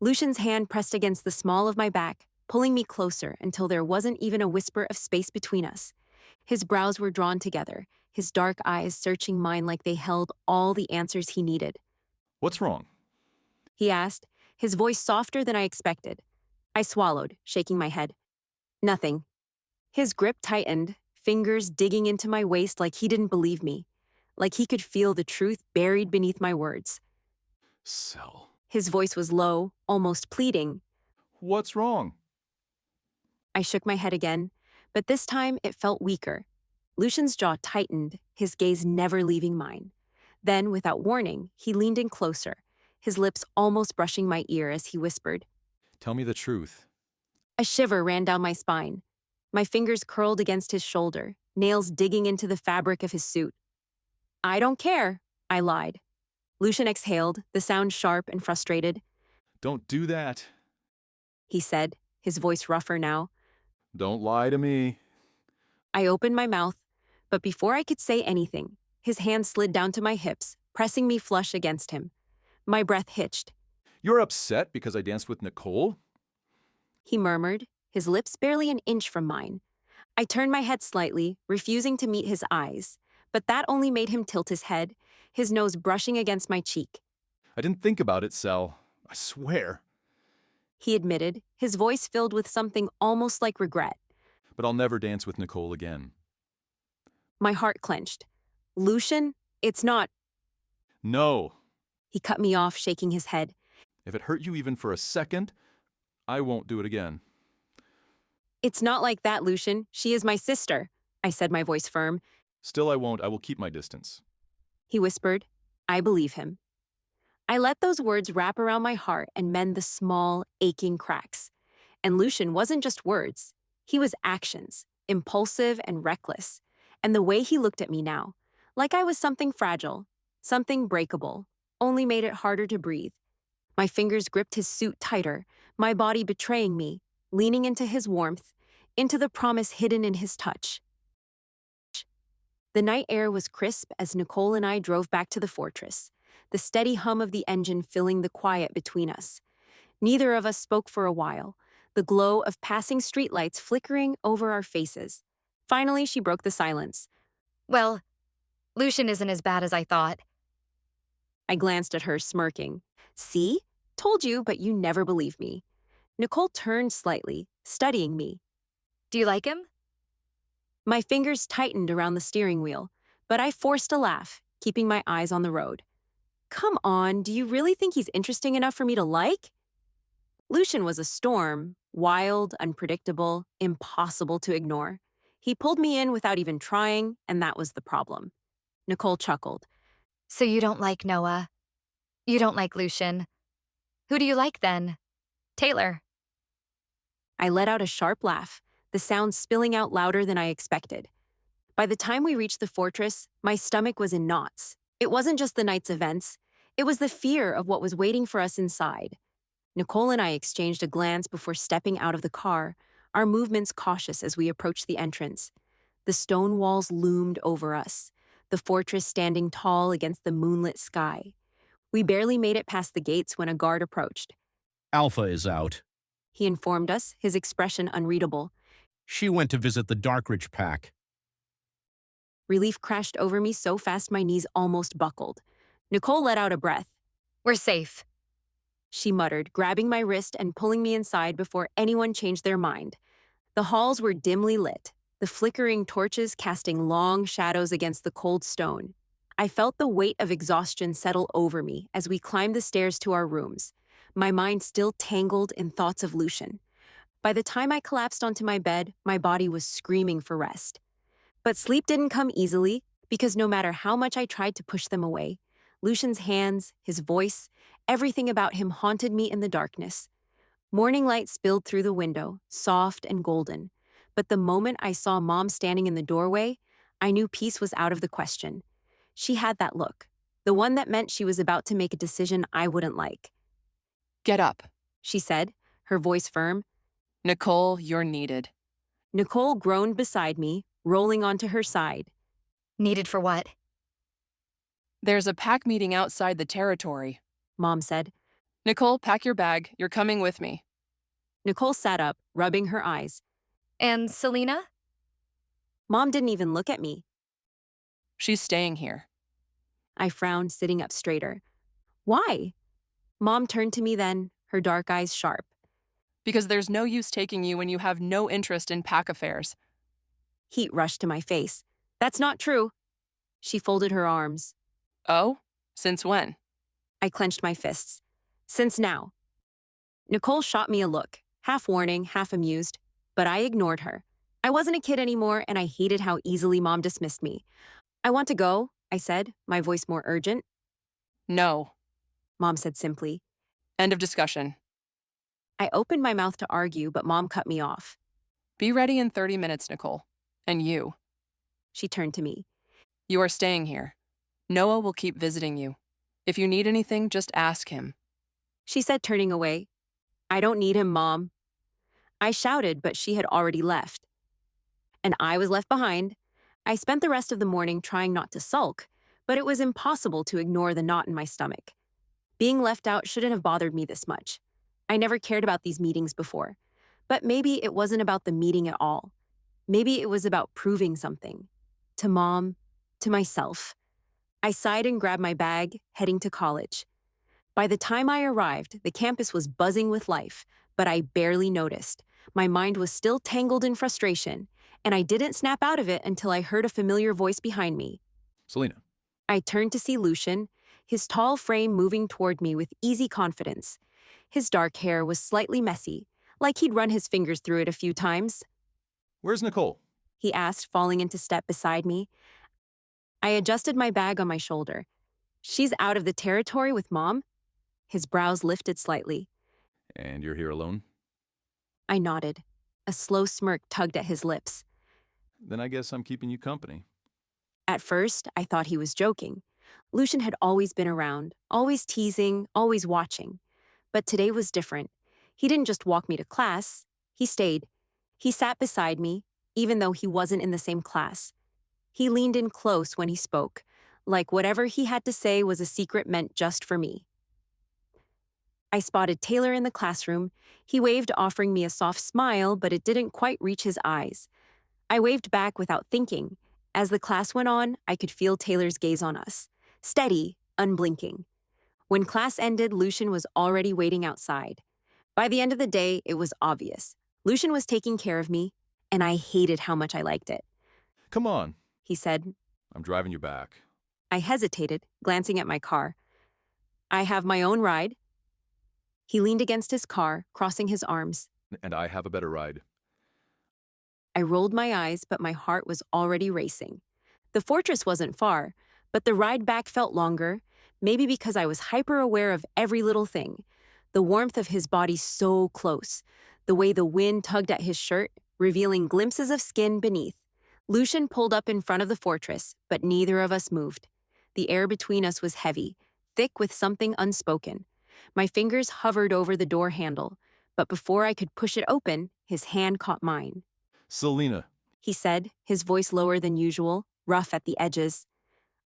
Lucian's hand pressed against the small of my back, pulling me closer until there wasn't even a whisper of space between us. His brows were drawn together, his dark eyes searching mine like they held all the answers he needed. What's wrong? He asked, his voice softer than I expected. I swallowed, shaking my head. Nothing. His grip tightened, fingers digging into my waist like he didn't believe me, like he could feel the truth buried beneath my words. Sel. His voice was low, almost pleading. What's wrong? I shook my head again, but this time it felt weaker. Lucian's jaw tightened, his gaze never leaving mine. Then, without warning, he leaned in closer, his lips almost brushing my ear as he whispered, Tell me the truth. A shiver ran down my spine. My fingers curled against his shoulder, nails digging into the fabric of his suit. I don't care, I lied. Lucian exhaled, the sound sharp and frustrated. Don't do that. He said, his voice rougher now. Don't lie to me. I opened my mouth, but before I could say anything, his hand slid down to my hips, pressing me flush against him. My breath hitched. You're upset because I danced with Nicole? He murmured, his lips barely an inch from mine. I turned my head slightly, refusing to meet his eyes, but that only made him tilt his head, his nose brushing against my cheek. I didn't think about it, Sel. I swear. He admitted, his voice filled with something almost like regret. But I'll never dance with Nicole again. My heart clenched. Lucian, it's not. No. He cut me off, shaking his head. If it hurt you even for a second, I won't do it again. It's not like that, Lucian. She is my sister, I said, my voice firm. Still, I won't. I will keep my distance. He whispered. I believe him. I let those words wrap around my heart and mend the small, aching cracks. And Lucian wasn't just words. He was actions, impulsive and reckless. And the way he looked at me now, like I was something fragile, something breakable, only made it harder to breathe. My fingers gripped his suit tighter, my body betraying me, leaning into his warmth, into the promise hidden in his touch. The night air was crisp as Nicole and I drove back to the fortress, the steady hum of the engine filling the quiet between us. Neither of us spoke for a while, the glow of passing streetlights flickering over our faces. Finally, she broke the silence. Well, Lucian isn't as bad as I thought. I glanced at her, smirking. See? Told you, but you never believe me. Nicole turned slightly, studying me. Do you like him? My fingers tightened around the steering wheel, but I forced a laugh, keeping my eyes on the road. Come on, do you really think he's interesting enough for me to like? Lucian was a storm, wild, unpredictable, impossible to ignore. He pulled me in without even trying, and that was the problem. Nicole chuckled. So you don't like Noah? You don't like Lucian? Who do you like then? Taylor. I let out a sharp laugh, the sound spilling out louder than I expected. By the time we reached the fortress, my stomach was in knots. It wasn't just the night's events. It was the fear of what was waiting for us inside. Nicole and I exchanged a glance before stepping out of the car, our movements cautious as we approached the entrance. The stone walls loomed over us, the fortress standing tall against the moonlit sky. We barely made it past the gates when a guard approached. Alpha is out. He informed us, his expression unreadable. She went to visit the Darkridge Pack. Relief crashed over me so fast my knees almost buckled. Nicole let out a breath. We're safe. She muttered, grabbing my wrist and pulling me inside before anyone changed their mind. The halls were dimly lit, the flickering torches casting long shadows against the cold stone. I felt the weight of exhaustion settle over me as we climbed the stairs to our rooms, my mind still tangled in thoughts of Lucian. By the time I collapsed onto my bed, my body was screaming for rest. But sleep didn't come easily, because no matter how much I tried to push them away, Lucian's hands, his voice, everything about him haunted me in the darkness. Morning light spilled through the window, soft and golden. But the moment I saw Mom standing in the doorway, I knew peace was out of the question. She had that look, the one that meant she was about to make a decision I wouldn't like. Get up. She said, her voice firm. Nicole, you're needed. Nicole groaned beside me, rolling onto her side. Needed for what? There's a pack meeting outside the territory. Mom said. Nicole, pack your bag. You're coming with me. Nicole sat up, rubbing her eyes. And Selena? Mom didn't even look at me. She's staying here. I frowned, sitting up straighter. Why? Mom turned to me then, her dark eyes sharp. Because there's no use taking you when you have no interest in pack affairs. Heat rushed to my face. That's not true. She folded her arms. Oh? Since when? I clenched my fists. Since now. Nicole shot me a look, half warning, half amused, but I ignored her. I wasn't a kid anymore, and I hated how easily Mom dismissed me. I want to go, I said, my voice more urgent. No. Mom said simply. End of discussion. I opened my mouth to argue, but Mom cut me off. Be ready in 30 minutes, Nicole. And you. She turned to me. You are staying here. Noah will keep visiting you. If you need anything, just ask him. She said, turning away. I don't need him, Mom. I shouted, but she had already left. And I was left behind. I spent the rest of the morning trying not to sulk, but it was impossible to ignore the knot in my stomach. Being left out shouldn't have bothered me this much. I never cared about these meetings before. But maybe it wasn't about the meeting at all. Maybe it was about proving something. To Mom, to myself. I sighed and grabbed my bag, heading to college. By the time I arrived, the campus was buzzing with life, but I barely noticed. My mind was still tangled in frustration, and I didn't snap out of it until I heard a familiar voice behind me. Selena. I turned to see Lucian, his tall frame moving toward me with easy confidence. His dark hair was slightly messy, like he'd run his fingers through it a few times. Where's Nicole? He asked, falling into step beside me. I adjusted my bag on my shoulder. She's out of the territory with Mom? His brows lifted slightly. And you're here alone? I nodded. A slow smirk tugged at his lips. Then I guess I'm keeping you company. At first, I thought he was joking. Lucian had always been around, always teasing, always watching. But today was different. He didn't just walk me to class. He stayed. He sat beside me, even though he wasn't in the same class. He leaned in close when he spoke, like whatever he had to say was a secret meant just for me. I spotted Taylor in the classroom. He waved, offering me a soft smile, but it didn't quite reach his eyes. I waved back without thinking. As the class went on, I could feel Taylor's gaze on us. Steady, unblinking. When class ended, Lucian was already waiting outside. By the end of the day, it was obvious. Lucian was taking care of me, and I hated how much I liked it. Come on. He said. I'm driving you back. I hesitated, glancing at my car. I have my own ride. He leaned against his car, crossing his arms. And I have a better ride. I rolled my eyes, but my heart was already racing. The fortress wasn't far, but the ride back felt longer, maybe because I was hyper-aware of every little thing. The warmth of his body so close, the way the wind tugged at his shirt, revealing glimpses of skin beneath. Lucian pulled up in front of the fortress, but neither of us moved. The air between us was heavy, thick with something unspoken. My fingers hovered over the door handle, but before I could push it open, his hand caught mine. Selena. He said, his voice lower than usual, rough at the edges.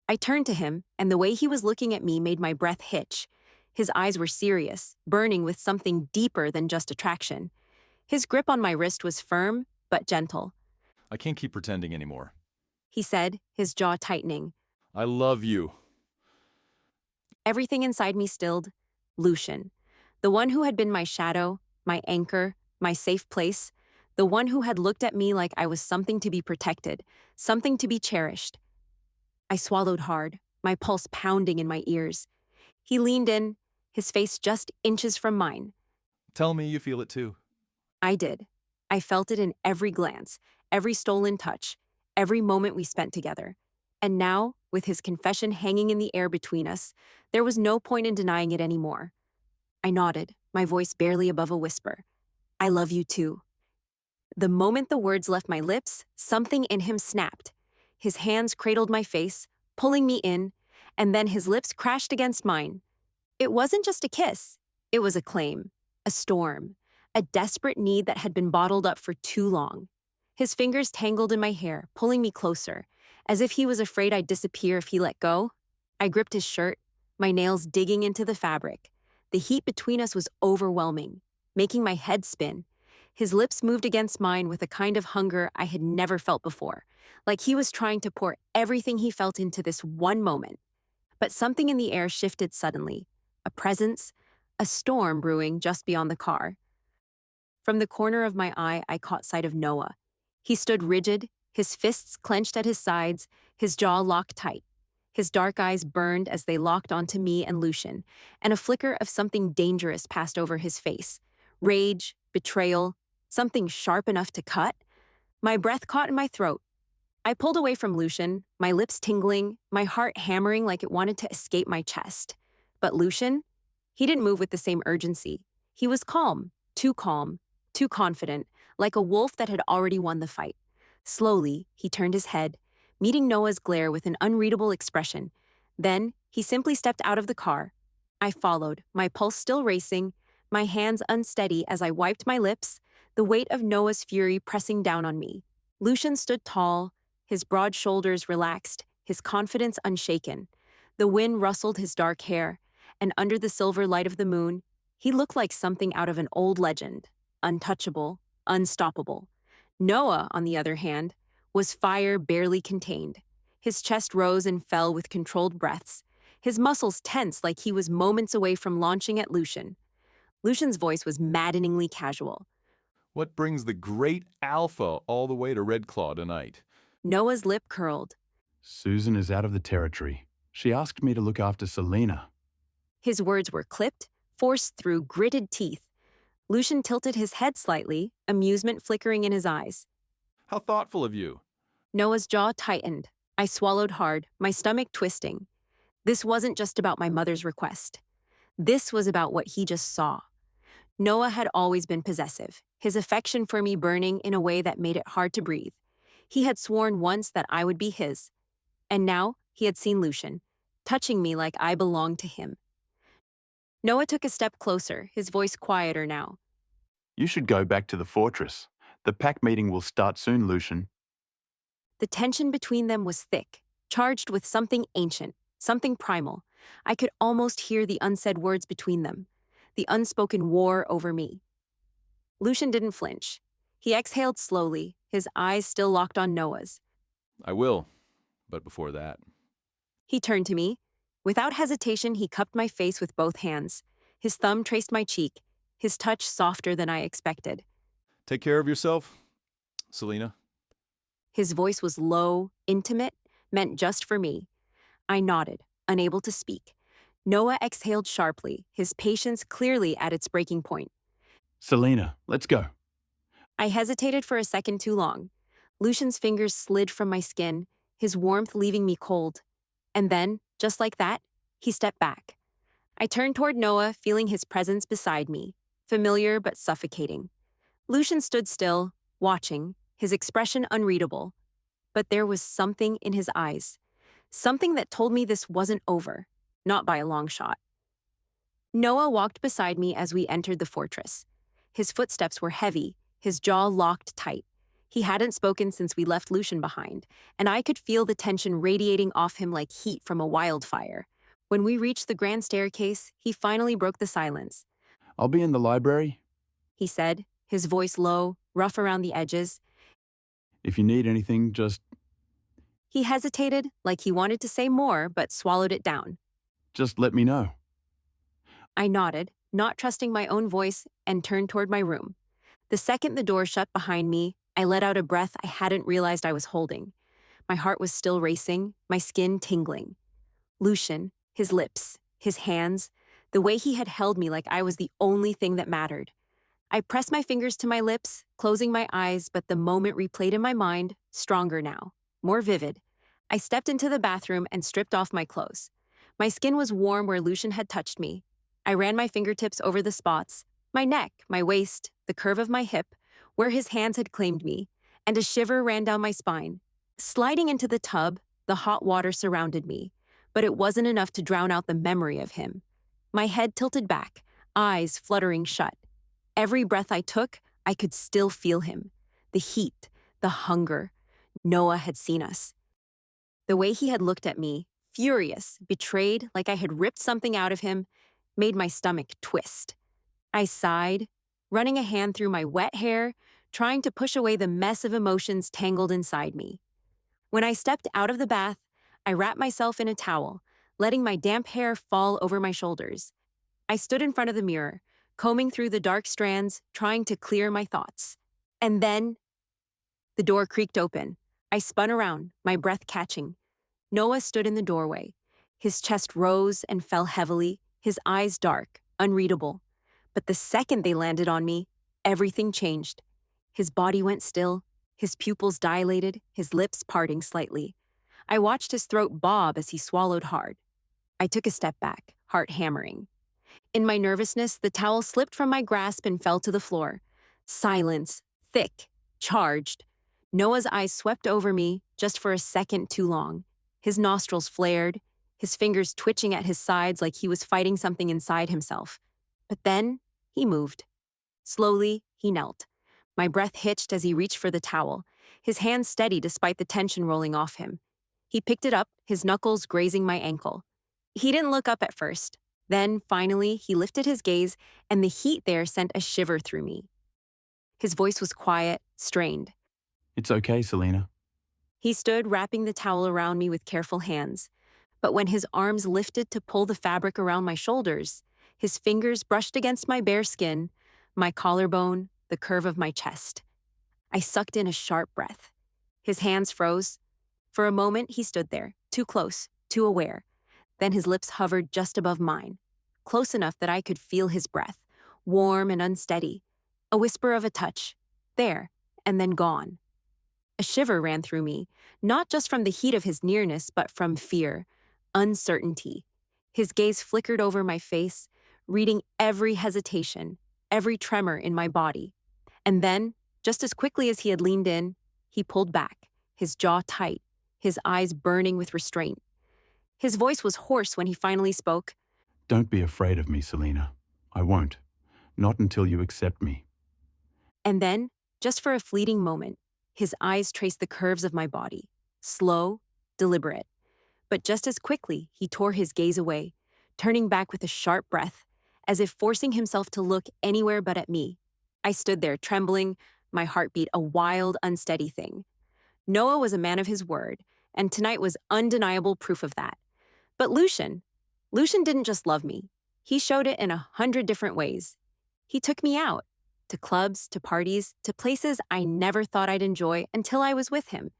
I turned to him, and the way he was looking at me made my breath hitch. His eyes were serious, burning with something deeper than just attraction. His grip on my wrist was firm, but gentle. I can't keep pretending anymore. He said, his jaw tightening. I love you. Everything inside me stilled. Lucian, the one who had been my shadow, my anchor, my safe place, the one who had looked at me like I was something to be protected, something to be cherished. I swallowed hard, my pulse pounding in my ears. He leaned in, his face just inches from mine. Tell me you feel it too. I did. I felt it in every glance, every stolen touch, every moment we spent together. And now, with his confession hanging in the air between us, there was no point in denying it anymore. I nodded, my voice barely above a whisper. I love you too. The moment the words left my lips, something in him snapped. His hands cradled my face, pulling me in, and then his lips crashed against mine. It wasn't just a kiss. It was a claim, a storm, a desperate need that had been bottled up for too long. His fingers tangled in my hair, pulling me closer, as if he was afraid I'd disappear if he let go. I gripped his shirt, my nails digging into the fabric. The heat between us was overwhelming, making my head spin. His lips moved against mine with a kind of hunger I had never felt before, like he was trying to pour everything he felt into this one moment. But something in the air shifted suddenly, a presence, a storm brewing just beyond the car. From the corner of my eye, I caught sight of Noah. He stood rigid, his fists clenched at his sides, his jaw locked tight. His dark eyes burned as they locked onto me and Lucian, and a flicker of something dangerous passed over his face. Rage, betrayal, something sharp enough to cut. My breath caught in my throat. I pulled away from Lucian, my lips tingling, my heart hammering like it wanted to escape my chest. But Lucian? He didn't move with the same urgency. He was calm, Too calm, too confident, like a wolf that had already won the fight. Slowly, he turned his head, meeting Noah's glare with an unreadable expression. Then, he simply stepped out of the car. I followed, my pulse still racing, my hands unsteady as I wiped my lips, the weight of Noah's fury pressing down on me. Lucian stood tall, his broad shoulders relaxed, his confidence unshaken. The wind rustled his dark hair, and under the silver light of the moon, he looked like something out of an old legend, untouchable, unstoppable. Noah, on the other hand, was fire barely contained. His chest rose and fell with controlled breaths, his muscles tense like he was moments away from launching at Lucian. Lucian's voice was maddeningly casual. What brings the great Alpha all the way to Red Claw tonight? Noah's lip curled. Susan is out of the territory. She asked me to look after Selena. His words were clipped, forced through gritted teeth. Lucian tilted his head slightly, amusement flickering in his eyes. How thoughtful of you. Noah's jaw tightened. I swallowed hard, my stomach twisting. This wasn't just about my mother's request. This was about what he just saw. Noah had always been possessive, his affection for me burning in a way that made it hard to breathe. He had sworn once that I would be his. And now he had seen Lucian, touching me like I belonged to him. Noah took a step closer, his voice quieter now. You should go back to the fortress. The pack meeting will start soon, Lucian. The tension between them was thick, charged with something ancient, something primal. I could almost hear the unsaid words between them, the unspoken war over me. Lucian didn't flinch. He exhaled slowly, his eyes still locked on Noah's. I will, but before that. He turned to me. Without hesitation, he cupped my face with both hands. His thumb traced my cheek, his touch softer than I expected. Take care of yourself, Selena. His voice was low, intimate, meant just for me. I nodded, unable to speak. Noah exhaled sharply, his patience clearly at its breaking point. Selena, let's go. I hesitated for a second too long. Lucian's fingers slid from my skin, his warmth leaving me cold. And then, just like that, he stepped back. I turned toward Noah, feeling his presence beside me, familiar but suffocating. Lucian stood still, watching, his expression unreadable. But there was something in his eyes, something that told me this wasn't over, not by a long shot. Noah walked beside me as we entered the fortress. His footsteps were heavy, his jaw locked tight. He hadn't spoken since we left Lucian behind, and I could feel the tension radiating off him like heat from a wildfire. When we reached the grand staircase, he finally broke the silence. I'll be in the library. He said, his voice low, rough around the edges. If you need anything, just He hesitated, like he wanted to say more, but swallowed it down. let me know. I nodded, not trusting my own voice, and turned toward my room. The second the door shut behind me, I let out a breath I hadn't realized I was holding. My heart was still racing, my skin tingling. Lucian, his lips, his hands, the way he had held me like I was the only thing that mattered. I pressed my fingers to my lips, closing my eyes, but the moment replayed in my mind, stronger now, more vivid. I stepped into the bathroom and stripped off my clothes. My skin was warm where Lucian had touched me. I ran my fingertips over the spots, my neck, my waist, the curve of my hip, where his hands had claimed me, and a shiver ran down my spine. Sliding into the tub, the hot water surrounded me, but it wasn't enough to drown out the memory of him. My head tilted back, eyes fluttering shut. Every breath I took, I could still feel him. The heat, the hunger. Noah had seen us. The way he had looked at me, furious, betrayed, like I had ripped something out of him, made my stomach twist. I sighed, running a hand through my wet hair, trying to push away the mess of emotions tangled inside me. When I stepped out of the bath, I wrapped myself in a towel, letting my damp hair fall over my shoulders. I stood in front of the mirror, combing through the dark strands, trying to clear my thoughts. And then, the door creaked open. I spun around, my breath catching. Noah stood in the doorway. His chest rose and fell heavily, his eyes dark, unreadable. But the second they landed on me, everything changed. His body went still, his pupils dilated, his lips parting slightly. I watched his throat bob as he swallowed hard. I took a step back, heart hammering. In my nervousness, the towel slipped from my grasp and fell to the floor. Silence, thick, charged. Noah's eyes swept over me just for a second too long. His nostrils flared, his fingers twitching at his sides like he was fighting something inside himself. But then, he moved. Slowly, he knelt. My breath hitched as he reached for the towel, his hand steady despite the tension rolling off him. He picked it up, his knuckles grazing my ankle. He didn't look up at first. Then, finally, he lifted his gaze, and the heat there sent a shiver through me. His voice was quiet, strained. It's okay, Selena. He stood, wrapping the towel around me with careful hands. But when his arms lifted to pull the fabric around my shoulders, his fingers brushed against my bare skin, my collarbone, the curve of my chest. I sucked in a sharp breath. His hands froze. For a moment, he stood there, too close, too aware. Then his lips hovered just above mine, close enough that I could feel his breath, warm and unsteady. A whisper of a touch, there, and then gone. A shiver ran through me, not just from the heat of his nearness, but from fear, uncertainty. His gaze flickered over my face, reading every hesitation, every tremor in my body. And then, just as quickly as he had leaned in, he pulled back, his jaw tight, his eyes burning with restraint. His voice was hoarse when he finally spoke. Don't be afraid of me, Selena. I won't. Not until you accept me. And then, just for a fleeting moment, his eyes traced the curves of my body, slow, deliberate. But just as quickly, he tore his gaze away, turning back with a sharp breath, as if forcing himself to look anywhere but at me. I stood there, trembling, my heartbeat a wild, unsteady thing. Noah was a man of his word, and tonight was undeniable proof of that. But Lucian didn't just love me. He showed it in 100 different ways. He took me out, to clubs, to parties, to places I never thought I'd enjoy until I was with him.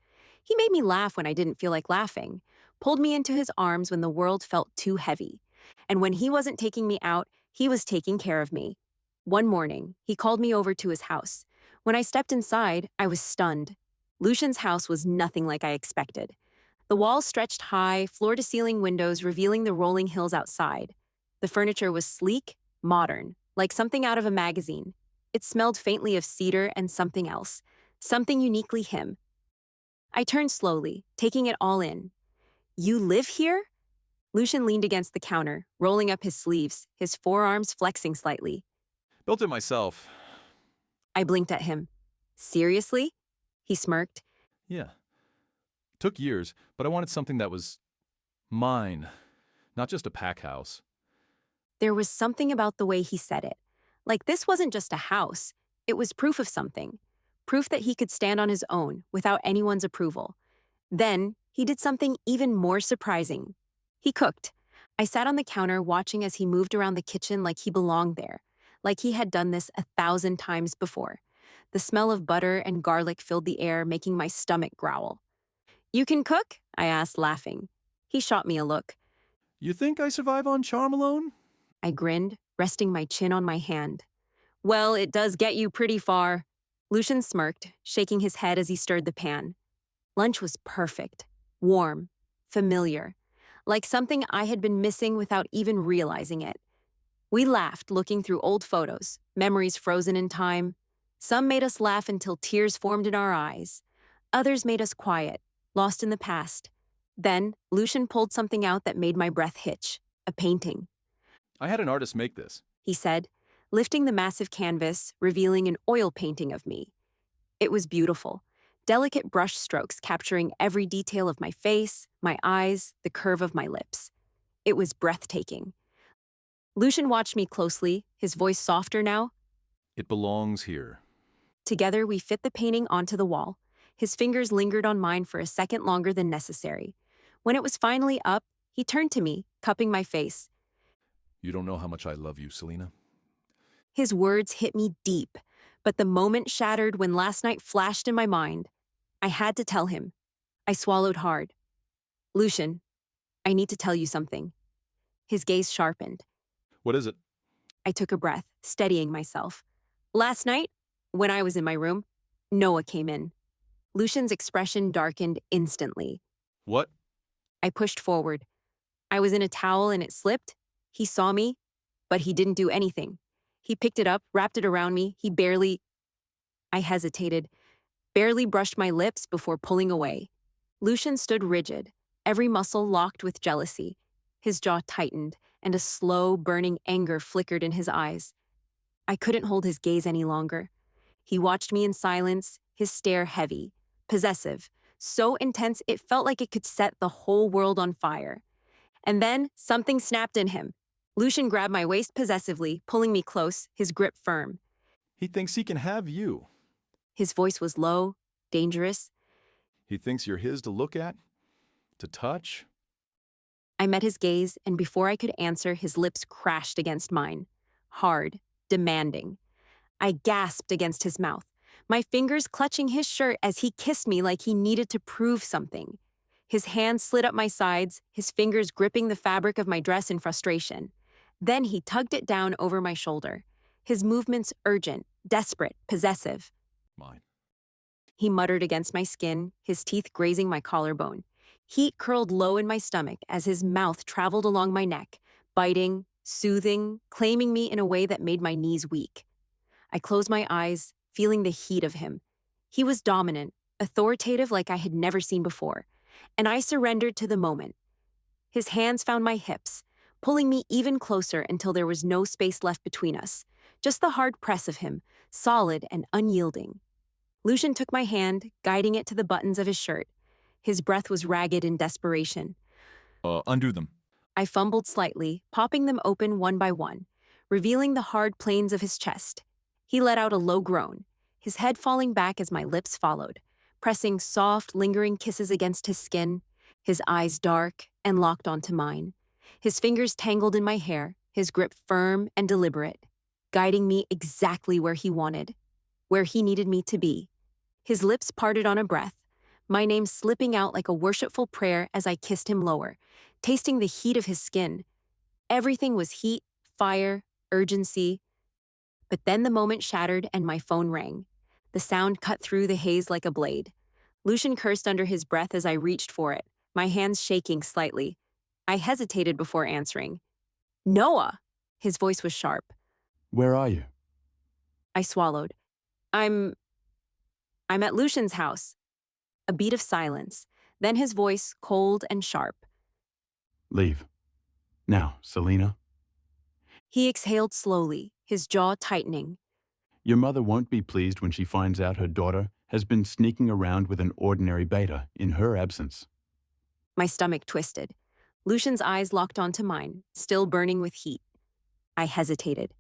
He made me laugh when I didn't feel like laughing, pulled me into his arms when the world felt too heavy. And when he wasn't taking me out, he was taking care of me. One morning, he called me over to his house. When I stepped inside, I was stunned. Lucian's house was nothing like I expected. The walls stretched high, floor-to-ceiling windows revealing the rolling hills outside. The furniture was sleek, modern, like something out of a magazine. It smelled faintly of cedar and something else, something uniquely him. I turned slowly, taking it all in. You live here? Lucian leaned against the counter, rolling up his sleeves, his forearms flexing slightly. Built it myself. I blinked at him. Seriously? He smirked. Yeah. Took years, but I wanted something that was mine, not just a pack house. There was something about the way he said it. Like this wasn't just a house. It was proof of something. Proof that he could stand on his own without anyone's approval. Then, he did something even more surprising. He cooked. I sat on the counter watching as he moved around the kitchen like he belonged there, like he had done this 1,000 times before. The smell of butter and garlic filled the air, making my stomach growl. You can cook? I asked, laughing. He shot me a look. You think I survive on charm alone? I grinned, resting my chin on my hand. Well, it does get you pretty far. Lucian smirked, shaking his head as he stirred the pan. Lunch was perfect, warm, familiar, like something I had been missing without even realizing it. We laughed, looking through old photos, memories frozen in time. Some made us laugh until tears formed in our eyes. Others made us quiet, lost in the past. Then, Lucian pulled something out that made my breath hitch, a painting. I had an artist make this. He said, lifting the massive canvas, revealing an oil painting of me. It was beautiful, delicate brush strokes capturing every detail of my face, my eyes, the curve of my lips. It was breathtaking. Lucian watched me closely, his voice softer now. It belongs here. Together, we fit the painting onto the wall. His fingers lingered on mine for a second longer than necessary. When it was finally up, he turned to me, cupping my face. You don't know how much I love you, Selena. His words hit me deep, but the moment shattered when last night flashed in my mind. I had to tell him. I swallowed hard. Lucian, I need to tell you something. His gaze sharpened. What is it? I took a breath, steadying myself. Last night, when I was in my room, Noah came in. Lucian's expression darkened instantly. What? I pushed forward. I was in a towel and it slipped. He saw me, but he didn't do anything. He picked it up, wrapped it around me. I hesitated, barely brushed my lips before pulling away. Lucian stood rigid, every muscle locked with jealousy. His jaw tightened, and a slow, burning anger flickered in his eyes. I couldn't hold his gaze any longer. He watched me in silence, his stare heavy, possessive, so intense it felt like it could set the whole world on fire. And then something snapped in him. Lucian grabbed my waist possessively, pulling me close, his grip firm. He thinks he can have you. His voice was low, dangerous. He thinks you're his to look at, to touch. I met his gaze, and before I could answer, his lips crashed against mine. Hard, demanding. I gasped against his mouth, my fingers clutching his shirt as he kissed me like he needed to prove something. His hands slid up my sides, his fingers gripping the fabric of my dress in frustration. Then he tugged it down over my shoulder. His movements urgent, desperate, possessive. Mine. He muttered against my skin, his teeth grazing my collarbone. Heat curled low in my stomach as his mouth traveled along my neck, biting, soothing, claiming me in a way that made my knees weak. I closed my eyes, feeling the heat of him. He was dominant, authoritative like I had never seen before, and I surrendered to the moment. His hands found my hips, pulling me even closer until there was no space left between us, just the hard press of him, solid and unyielding. Lucian took my hand, guiding it to the buttons of his shirt. His breath was ragged in desperation. Undo them. I fumbled slightly, popping them open one by one, revealing the hard planes of his chest. He let out a low groan, his head falling back as my lips followed, pressing soft, lingering kisses against his skin, his eyes dark and locked onto mine. His fingers tangled in my hair, his grip firm and deliberate, guiding me exactly where he wanted, where he needed me to be. His lips parted on a breath, my name slipping out like a worshipful prayer as I kissed him lower, tasting the heat of his skin. Everything was heat, fire, urgency. But then the moment shattered and my phone rang. The sound cut through the haze like a blade. Lucian cursed under his breath as I reached for it, my hands shaking slightly. I hesitated before answering. Noah! His voice was sharp. Where are you? I swallowed. I'm at Lucian's house. A beat of silence, then his voice cold and sharp. Leave. Now, Selena. He exhaled slowly, his jaw tightening. Your mother won't be pleased when she finds out her daughter has been sneaking around with an ordinary beta in her absence. My stomach twisted. Lucian's eyes locked onto mine, still burning with heat. I hesitated.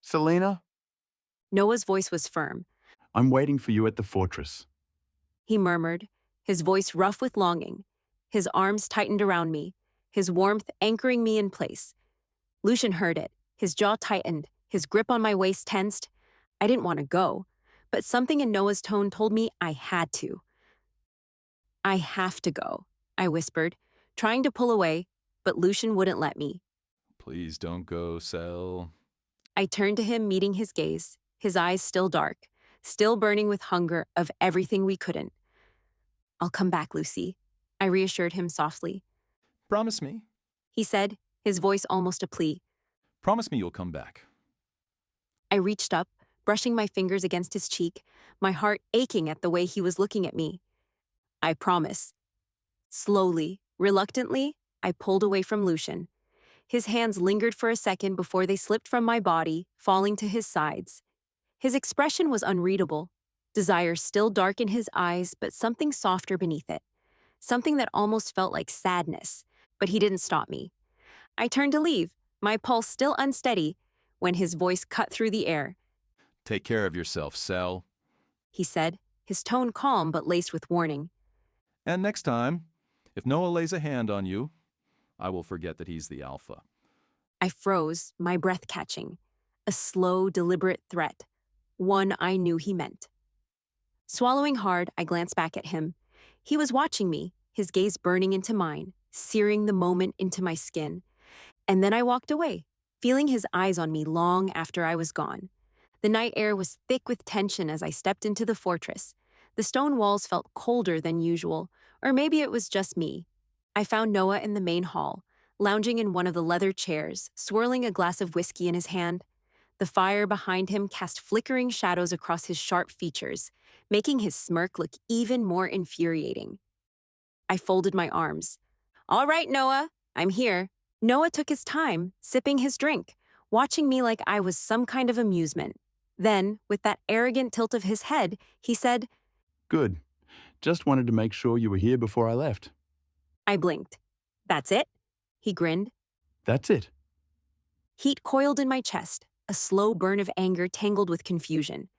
Selena? Noah's voice was firm. I'm waiting for you at the fortress. He murmured, his voice rough with longing. His arms tightened around me, his warmth anchoring me in place. Lucian heard it, his jaw tightened, his grip on my waist tensed. I didn't want to go, but something in Noah's tone told me I had to. I have to go, I whispered, trying to pull away, but Lucian wouldn't let me. Please don't go, Sel. I turned to him, meeting his gaze, his eyes still dark, still burning with hunger of everything we couldn't. I'll come back, Lucy, I reassured him softly. Promise me. He said, his voice almost a plea. Promise me you'll come back. I reached up, brushing my fingers against his cheek, my heart aching at the way he was looking at me. I promise. Slowly, reluctantly, I pulled away from Lucian. His hands lingered for a second before they slipped from my body, falling to his sides. His expression was unreadable, desire still dark in his eyes, but something softer beneath it. Something that almost felt like sadness, but he didn't stop me. I turned to leave, my pulse still unsteady, when his voice cut through the air. Take care of yourself, Sel. He said, his tone calm but laced with warning. And next time, if Noah lays a hand on you, I will forget that he's the alpha. I froze, my breath catching. A slow, deliberate threat. One I knew he meant. Swallowing hard, I glanced back at him. He was watching me, his gaze burning into mine, searing the moment into my skin. And then I walked away, feeling his eyes on me long after I was gone. The night air was thick with tension as I stepped into the fortress. The stone walls felt colder than usual, or maybe it was just me. I found Noah in the main hall, lounging in one of the leather chairs, swirling a glass of whiskey in his hand. The fire behind him cast flickering shadows across his sharp features, making his smirk look even more infuriating. I folded my arms. "All right, Noah, I'm here." Noah took his time, sipping his drink, watching me like I was some kind of amusement. Then, with that arrogant tilt of his head, he said, Good. Just wanted to make sure you were here before I left. I blinked. "That's it?" He grinned. That's it. Heat coiled in my chest, a slow burn of anger tangled with confusion.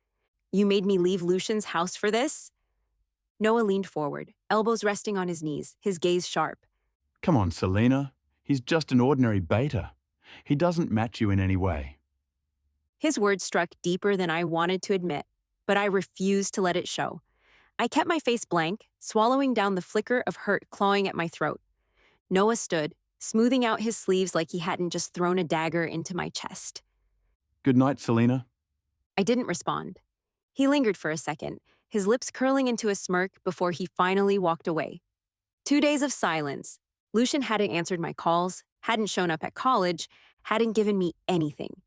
"You made me leave Lucian's house for this?" Noah leaned forward, elbows resting on his knees, his gaze sharp. Come on, Selena. He's just an ordinary beta. He doesn't match you in any way. His words struck deeper than I wanted to admit, but I refused to let it show. I kept my face blank, swallowing down the flicker of hurt clawing at my throat. Noah stood, smoothing out his sleeves like he hadn't just thrown a dagger into my chest. Good night, Selena. I didn't respond. He lingered for a second, his lips curling into a smirk before he finally walked away. 2 days of silence. Lucian hadn't answered my calls, hadn't shown up at college, hadn't given me anything.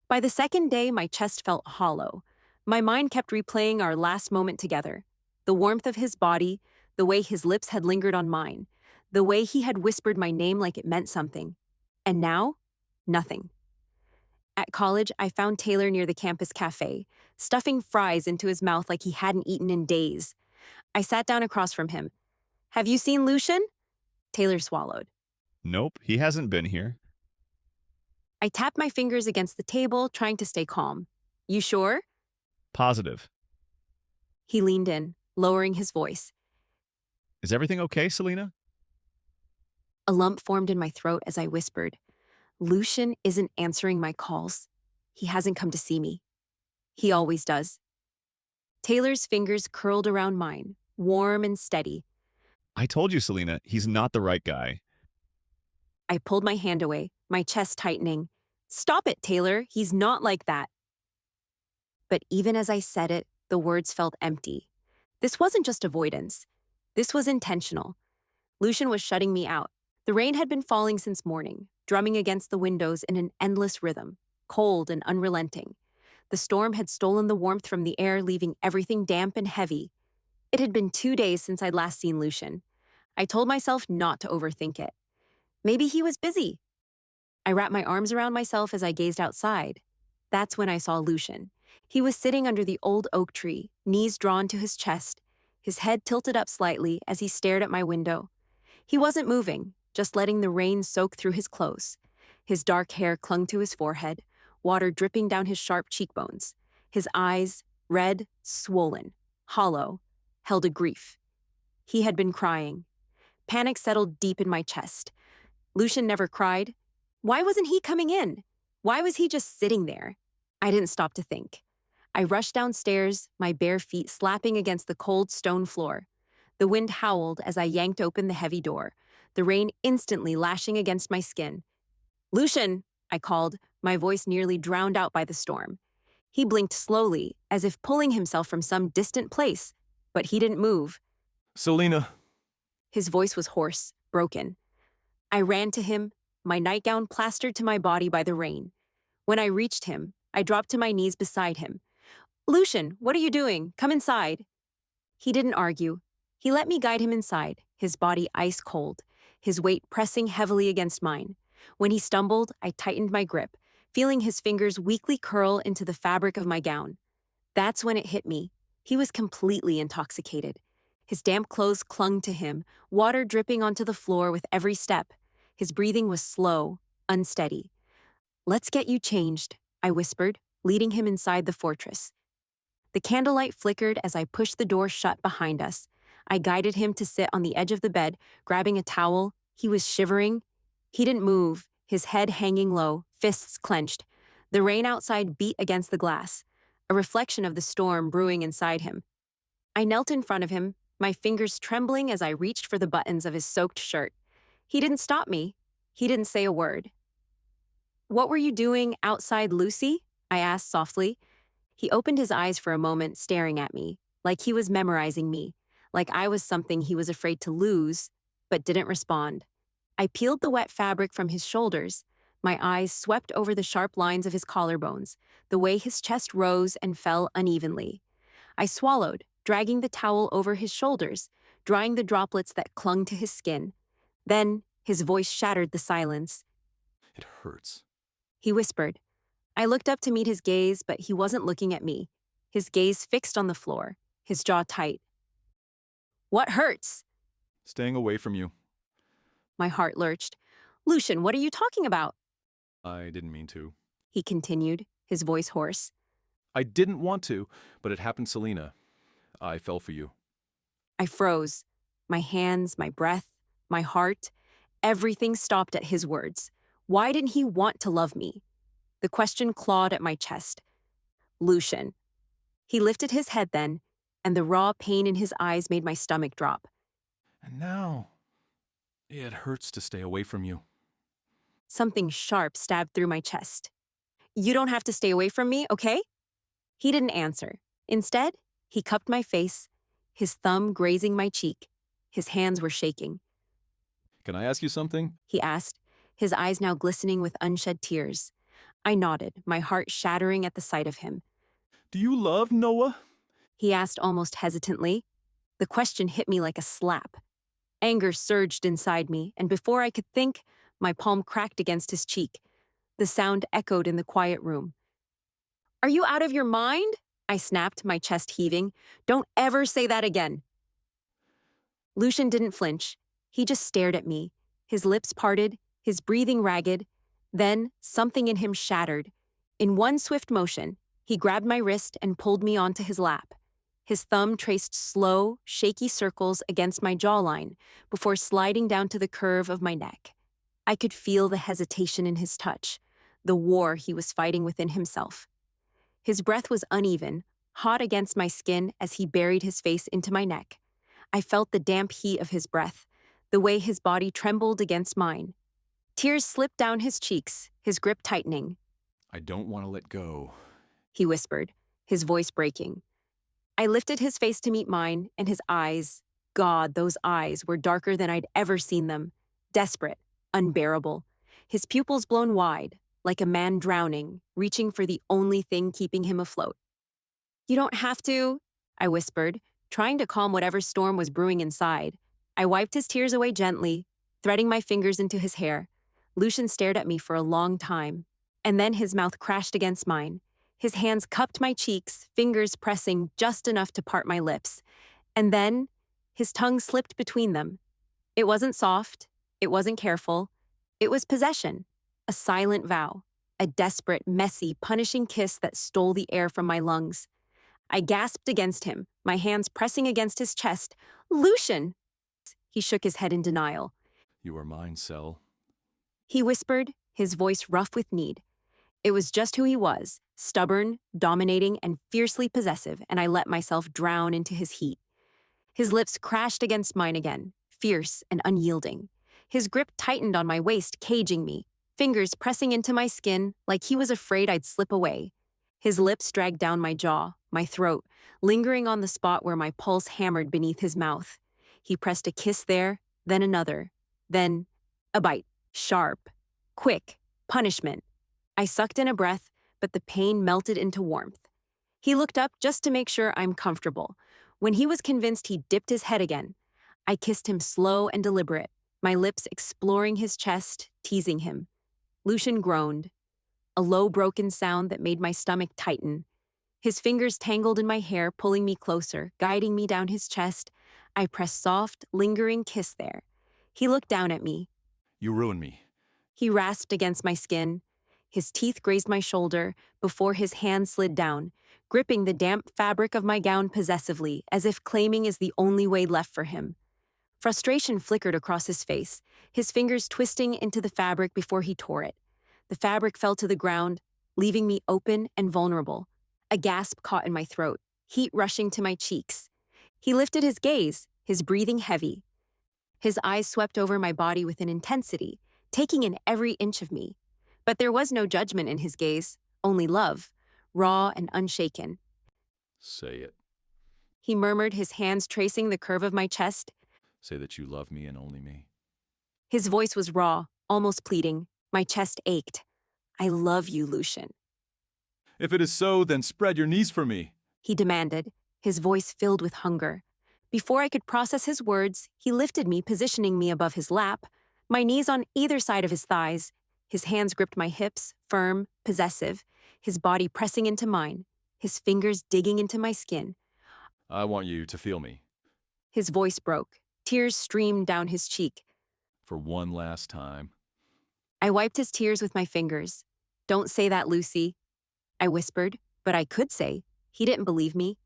By the second day, my chest felt hollow. My mind kept replaying our last moment together. The warmth of his body, the way his lips had lingered on mine, the way he had whispered my name like it meant something. And now, nothing. At college, I found Taylor near the campus cafe, stuffing fries into his mouth like he hadn't eaten in days. I sat down across from him. "Have you seen Lucian?" Taylor swallowed. Nope, he hasn't been here. I tapped my fingers against the table, trying to stay calm. "You sure?" Positive. He leaned in, lowering his voice. Is everything okay, Selena? A lump formed in my throat as I whispered, "Lucian isn't answering my calls. He hasn't come to see me. He always does." Taylor's fingers curled around mine, warm and steady. I told you, Selena, he's not the right guy. I pulled my hand away, my chest tightening. "Stop it, Taylor. He's not like that." But even as I said it, the words felt empty. This wasn't just avoidance. This was intentional. Lucian was shutting me out. The rain had been falling since morning, drumming against the windows in an endless rhythm, cold and unrelenting. The storm had stolen the warmth from the air, leaving everything damp and heavy. It had been 2 days since I'd last seen Lucian. I told myself not to overthink it. Maybe he was busy. I wrapped my arms around myself as I gazed outside. That's when I saw Lucian. He was sitting under the old oak tree, knees drawn to his chest, his head tilted up slightly as he stared at my window. He wasn't moving, just letting the rain soak through his clothes. His dark hair clung to his forehead, water dripping down his sharp cheekbones. His eyes, red, swollen, hollow, held a grief. He had been crying. Panic settled deep in my chest. Lucian never cried. Why wasn't he coming in? Why was he just sitting there? I didn't stop to think. I rushed downstairs, my bare feet slapping against the cold stone floor. The wind howled as I yanked open the heavy door, the rain instantly lashing against my skin. "Lucian," I called, my voice nearly drowned out by the storm. He blinked slowly, as if pulling himself from some distant place, but he didn't move. Selena. His voice was hoarse, broken. I ran to him, my nightgown plastered to my body by the rain. When I reached him, I dropped to my knees beside him. "Lucian, what are you doing? Come inside." He didn't argue. He let me guide him inside, his body ice cold, his weight pressing heavily against mine. When he stumbled, I tightened my grip, feeling his fingers weakly curl into the fabric of my gown. That's when it hit me. He was completely intoxicated. His damp clothes clung to him, water dripping onto the floor with every step. His breathing was slow, unsteady. "Let's get you changed," I whispered, leading him inside the fortress. The candlelight flickered as I pushed the door shut behind us. I guided him to sit on the edge of the bed, grabbing a towel. He was shivering. He didn't move, his head hanging low, fists clenched. The rain outside beat against the glass, a reflection of the storm brewing inside him. I knelt in front of him, my fingers trembling as I reached for the buttons of his soaked shirt. He didn't stop me. He didn't say a word. "What were you doing outside Lucy?" I asked softly. He opened his eyes for a moment, staring at me, like he was memorizing me, like I was something he was afraid to lose, but didn't respond. I peeled the wet fabric from his shoulders. My eyes swept over the sharp lines of his collarbones, the way his chest rose and fell unevenly. I swallowed, dragging the towel over his shoulders, drying the droplets that clung to his skin. Then, his voice shattered the silence. It hurts. He whispered. I looked up to meet his gaze, but he wasn't looking at me. His gaze fixed on the floor, his jaw tight. What hurts? Staying away from you. My heart lurched. Lucian, what are you talking about? I didn't mean to. He continued, his voice hoarse. I didn't want to, but it happened, Selena. I fell for you. I froze. My hands, my breath, my heart, everything stopped at his words. Why didn't he want to love me? The question clawed at my chest. Lucian. He lifted his head then, and the raw pain in his eyes made my stomach drop. And now, it hurts to stay away from you. Something sharp stabbed through my chest. You don't have to stay away from me, okay? He didn't answer. Instead, he cupped my face, his thumb grazing my cheek. His hands were shaking. Can I ask you something? He asked, his eyes now glistening with unshed tears. I nodded, my heart shattering at the sight of him. Do you love Noah? He asked almost hesitantly. The question hit me like a slap. Anger surged inside me, and before I could think, my palm cracked against his cheek. The sound echoed in the quiet room. Are you out of your mind? I snapped, my chest heaving. Don't ever say that again. Lucian didn't flinch. He just stared at me, his lips parted, his breathing ragged. Then, something in him shattered. In one swift motion, he grabbed my wrist and pulled me onto his lap. His thumb traced slow, shaky circles against my jawline before sliding down to the curve of my neck. I could feel the hesitation in his touch, the war he was fighting within himself. His breath was uneven, hot against my skin as he buried his face into my neck. I felt the damp heat of his breath, the way his body trembled against mine. Tears slipped down his cheeks, his grip tightening. I don't want to let go. He whispered, his voice breaking. I lifted his face to meet mine, and his eyes, God, those eyes were darker than I'd ever seen them. Desperate, unbearable. His pupils blown wide, like a man drowning, reaching for the only thing keeping him afloat. You don't have to, I whispered, trying to calm whatever storm was brewing inside. I wiped his tears away gently, threading my fingers into his hair. Lucian stared at me for a long time, and then his mouth crashed against mine. His hands cupped my cheeks, fingers pressing just enough to part my lips. And then, his tongue slipped between them. It wasn't soft, it wasn't careful. It was possession, a silent vow, a desperate, messy, punishing kiss that stole the air from my lungs. I gasped against him, my hands pressing against his chest. Lucian! He shook his head in denial. You are mine, Sel. He whispered, his voice rough with need. It was just who he was, stubborn, dominating, and fiercely possessive, and I let myself drown into his heat. His lips crashed against mine again, fierce and unyielding. His grip tightened on my waist, caging me, fingers pressing into my skin like he was afraid I'd slip away. His lips dragged down my jaw, my throat, lingering on the spot where my pulse hammered beneath his mouth. He pressed a kiss there, then another, then a bite, sharp, quick, punishment. I sucked in a breath, but the pain melted into warmth. He looked up just to make sure I'm comfortable. When he was convinced, he dipped his head again. I kissed him slow and deliberate, my lips exploring his chest, teasing him. Lucian groaned, a low, broken sound that made my stomach tighten. His fingers tangled in my hair, pulling me closer, guiding me down his chest. I pressed soft, lingering kiss there. He looked down at me. You ruined me. He rasped against my skin. His teeth grazed my shoulder before his hand slid down, gripping the damp fabric of my gown possessively, as if claiming is the only way left for him. Frustration flickered across his face, his fingers twisting into the fabric before he tore it. The fabric fell to the ground, leaving me open and vulnerable. A gasp caught in my throat, heat rushing to my cheeks. He lifted his gaze, his breathing heavy. His eyes swept over my body with an intensity, taking in every inch of me. But there was no judgment in his gaze, only love, raw and unshaken. Say it. He murmured, his hands tracing the curve of my chest. Say that you love me and only me. His voice was raw, almost pleading. My chest ached. I love you, Lucian, If it is so, then spread your knees for me. he demanded, his voice filled with hunger. Before I could process his words, he lifted me, positioning me above his lap, my knees on either side of his thighs. His hands gripped my hips, firm, possessive, his body pressing into mine, his fingers digging into my skin. I want you to feel me. His voice broke. Tears streamed down his cheek. For one last time. I wiped his tears with my fingers. Don't say that, Lucy, I whispered, but I could say. He didn't believe me.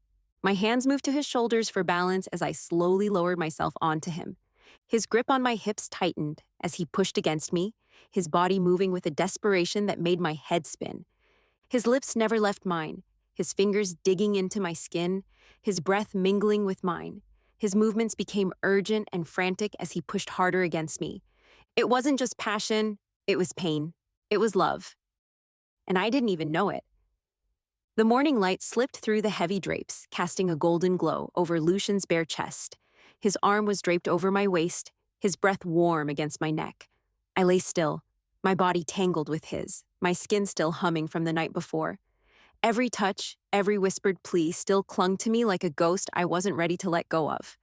My hands moved to his shoulders for balance as I slowly lowered myself onto him. His grip on my hips tightened as he pushed against me, his body moving with a desperation that made my head spin. His lips never left mine, his fingers digging into my skin, his breath mingling with mine. His movements became urgent and frantic as he pushed harder against me. It wasn't just passion, it was pain. It was love. And I didn't even know it. The morning light slipped through the heavy drapes, casting a golden glow over Lucian's bare chest. His arm was draped over my waist, his breath warm against my neck. I lay still, my body tangled with his, my skin still humming from the night before. Every touch, every whispered plea still clung to me like a ghost I wasn't ready to let go of.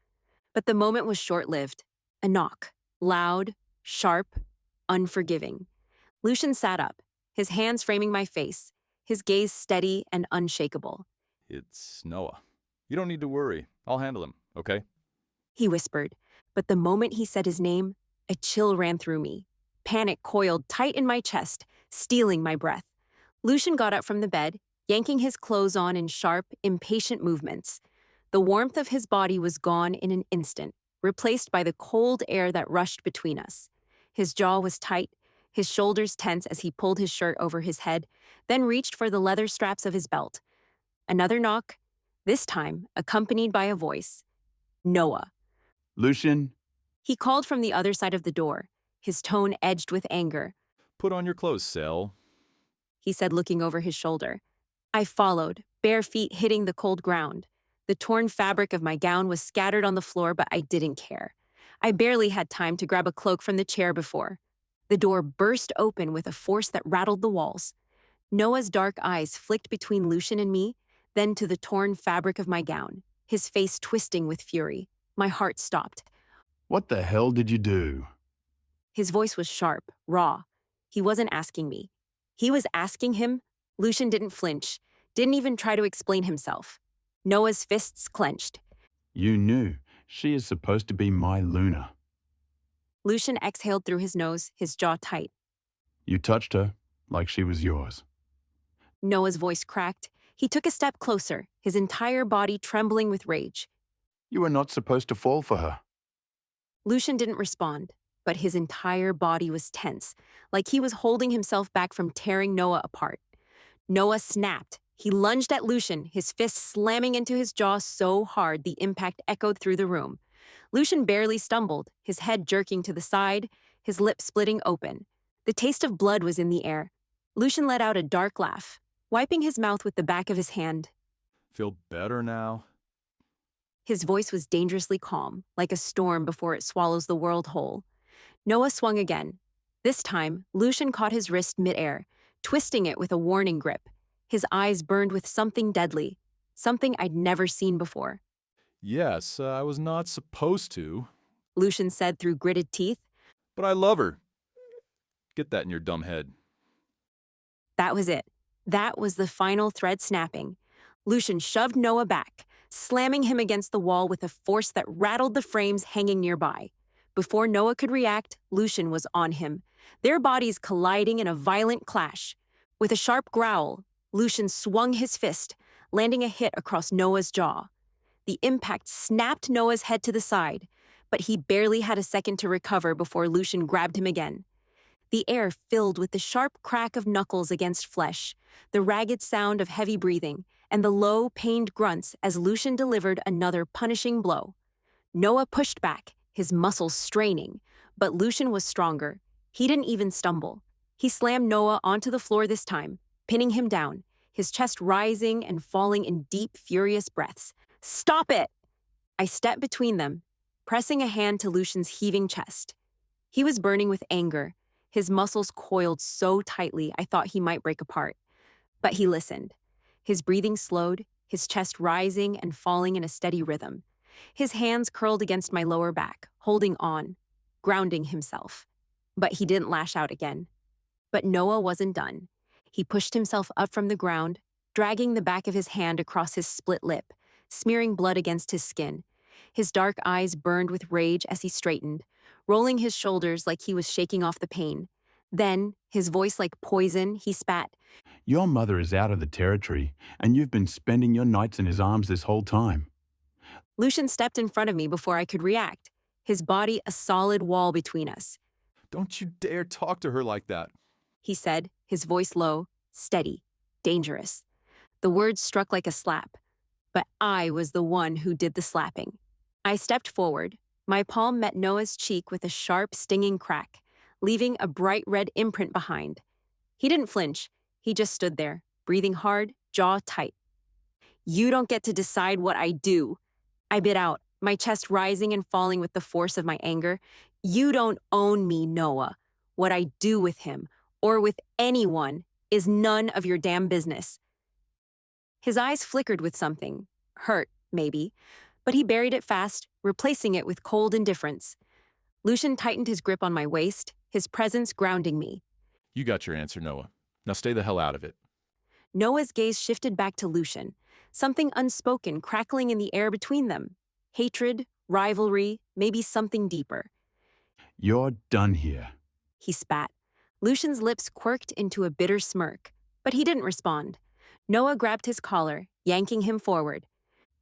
But the moment was short-lived. A knock, loud, sharp, unforgiving. Lucian sat up, his hands framing my face, his gaze steady and unshakable. It's Noah. You don't need to worry. I'll handle him, okay? He whispered, but the moment he said his name, a chill ran through me. Panic coiled tight in my chest, stealing my breath. Lucian got up from the bed, yanking his clothes on in sharp, impatient movements. The warmth of his body was gone in an instant, replaced by the cold air that rushed between us. His jaw was tight, his shoulders tense as he pulled his shirt over his head, then reached for the leather straps of his belt. Another knock, this time accompanied by a voice. Noah. Lucian, He called from the other side of the door, his tone edged with anger. Put on your clothes, Sel. He said, looking over his shoulder. I followed, bare feet hitting the cold ground. The torn fabric of my gown was scattered on the floor, but I didn't care. I barely had time to grab a cloak from the chair before. The door burst open with a force that rattled the walls. Noah's dark eyes flicked between Lucian and me, then to the torn fabric of my gown, his face twisting with fury. My heart stopped. what the hell did you do? His voice was sharp, raw. He wasn't asking me. He was asking him. Lucian didn't flinch, didn't even try to explain himself. Noah's fists clenched. You knew. She is supposed to be my Luna. Lucian exhaled through his nose, his jaw tight. You touched her like she was yours. Noah's voice cracked. He took a step closer, his entire body trembling with rage. You were not supposed to fall for her. Lucian didn't respond, but his entire body was tense, like he was holding himself back from tearing Noah apart. Noah snapped. He lunged at Lucian, his fist slamming into his jaw so hard the impact echoed through the room. Lucian barely stumbled, his head jerking to the side, his lips splitting open. The taste of blood was in the air. Lucian let out a dark laugh, wiping his mouth with the back of his hand. Feel better now? His voice was dangerously calm, like a storm before it swallows the world whole. Noah swung again. This time, Lucian caught his wrist midair, twisting it with a warning grip. His eyes burned with something deadly, something I'd never seen before. Yes, I was not supposed to. Lucian said through gritted teeth. But I love her. Get that in your dumb head. That was it. That was the final thread snapping. Lucian shoved Noah back, slamming him against the wall with a force that rattled the frames hanging nearby. Before Noah could react, Lucian was on him, their bodies colliding in a violent clash. With a sharp growl, Lucian swung his fist, landing a hit across Noah's jaw. The impact snapped Noah's head to the side, but he barely had a second to recover before Lucian grabbed him again. The air filled with the sharp crack of knuckles against flesh, the ragged sound of heavy breathing, and the low, pained grunts as Lucian delivered another punishing blow. Noah pushed back, his muscles straining, but Lucian was stronger. He didn't even stumble. He slammed Noah onto the floor this time, pinning him down, his chest rising and falling in deep, furious breaths. Stop it! I stepped between them, pressing a hand to Lucian's heaving chest. He was burning with anger. His muscles coiled so tightly I thought he might break apart. But he listened. His breathing slowed, his chest rising and falling in a steady rhythm. His hands curled against my lower back, holding on, grounding himself. But he didn't lash out again. But Noah wasn't done. He pushed himself up from the ground, dragging the back of his hand across his split lip, smearing blood against his skin. His dark eyes burned with rage as he straightened, rolling his shoulders like he was shaking off the pain. Then, his voice like poison, he spat. Your mother is out of the territory, and you've been spending your nights in his arms this whole time. Lucian stepped in front of me before I could react, his body a solid wall between us. Don't you dare talk to her like that. He said, his voice low, steady, dangerous. The words struck like a slap, but I was the one who did the slapping. I stepped forward. My palm met Noah's cheek with a sharp, stinging crack, leaving a bright red imprint behind. He didn't flinch. He just stood there, breathing hard, jaw tight. You don't get to decide what I do. I bit out, my chest rising and falling with the force of my anger. You don't own me, Noah. What I do with him, or with anyone, is none of your damn business. His eyes flickered with something, hurt, maybe, but he buried it fast, replacing it with cold indifference. Lucian tightened his grip on my waist, his presence grounding me. You got your answer, Noah. Now stay the hell out of it. Noah's gaze shifted back to Lucian, something unspoken crackling in the air between them. Hatred, rivalry, maybe something deeper. You're done here. He spat. Lucian's lips quirked into a bitter smirk, but he didn't respond. Noah grabbed his collar, yanking him forward.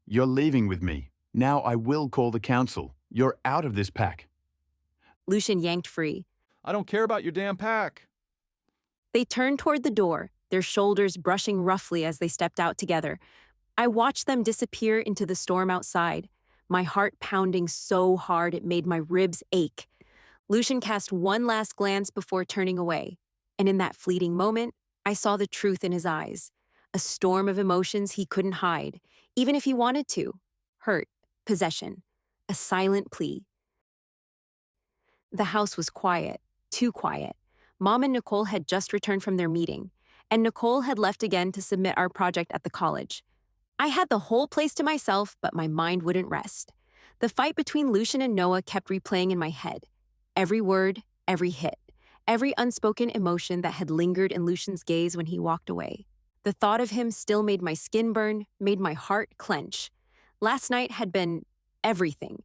You're leaving with me. Now I will call the council. You're out of this pack. Lucian yanked free. I don't care about your damn pack. They turned toward the door, their shoulders brushing roughly as they stepped out together. I watched them disappear into the storm outside, my heart pounding so hard it made my ribs ache. Lucian cast one last glance before turning away, and in that fleeting moment, I saw the truth in his eyes, a storm of emotions he couldn't hide, even if he wanted to. Hurt, possession, a silent plea. The house was quiet, too quiet. Mom and Nicole had just returned from their meeting, and Nicole had left again to submit our project at the college. I had the whole place to myself, but my mind wouldn't rest. The fight between Lucian and Noah kept replaying in my head. Every word, every hit, every unspoken emotion that had lingered in Lucian's gaze when he walked away. The thought of him still made my skin burn, made my heart clench. Last night had been everything.